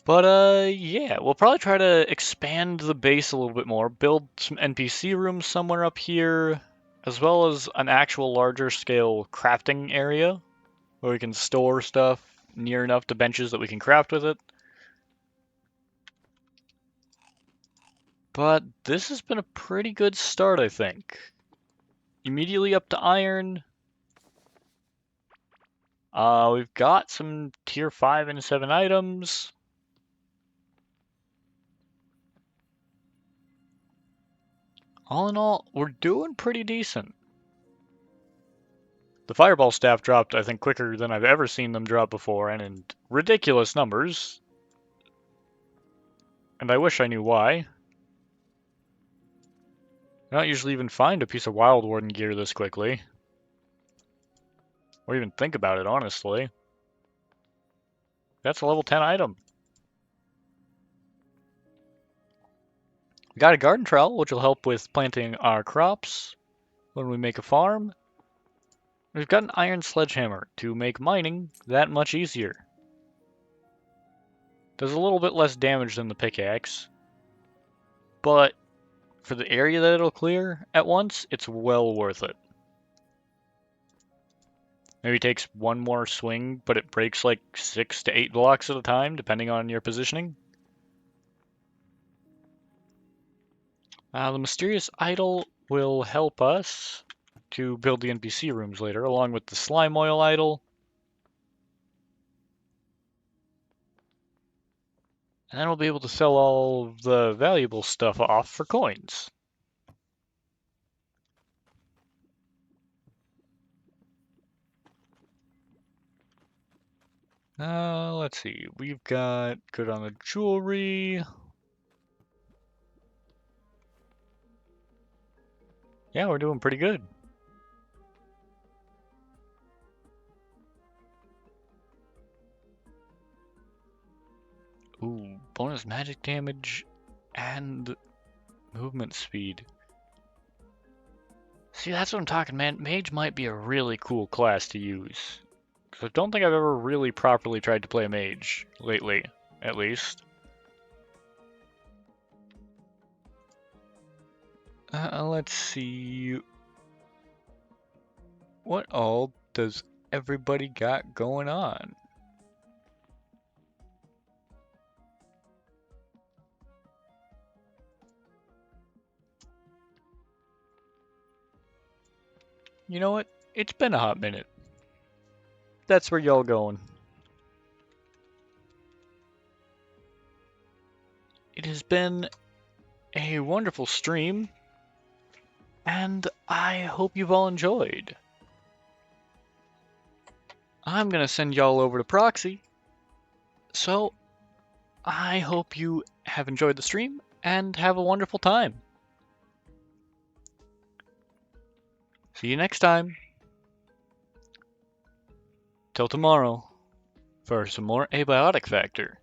But, yeah, we'll probably try to expand the base a little bit more, build some NPC rooms somewhere up here, as well as an actual larger scale crafting area, where we can store stuff near enough to benches that we can craft with it. But this has been a pretty good start, I think. Immediately up to iron. We've got some tier 5 and 7 items. All in all, we're doing pretty decent. The fireball staff dropped, I think, quicker than I've ever seen them drop before, and in ridiculous numbers. And I wish I knew why. I don't usually even find a piece of Wild Warden gear this quickly. Or even think about it, honestly. That's a level 10 item. We got a garden trowel, which will help with planting our crops when we make a farm. We've got an iron sledgehammer to make mining that much easier. Does a little bit less damage than the pickaxe, but for the area that it'll clear at once, it's well worth it. Maybe takes one more swing, but it breaks like 6 to 8 blocks at a time, depending on your positioning. The Mysterious Idol will help us to build the NPC rooms later, along with the Slime Oil Idol. And then we'll be able to sell all the valuable stuff off for coins. Let's see. We've got good on the jewelry. Yeah, we're doing pretty good. Ooh, bonus magic damage and movement speed. See, that's what I'm talking, man. Mage might be a really cool class to use. Because I don't think I've ever really properly tried to play a mage, lately, at least. Let's see. What all does everybody got going on? You know what? It's been a hot minute. That's where y'all going. It has been a wonderful stream, and I hope you've all enjoyed. I'm gonna send y'all over to Proxy, so I hope you have enjoyed the stream and have a wonderful time. See you next time. Till tomorrow for some more Abiotic Factor.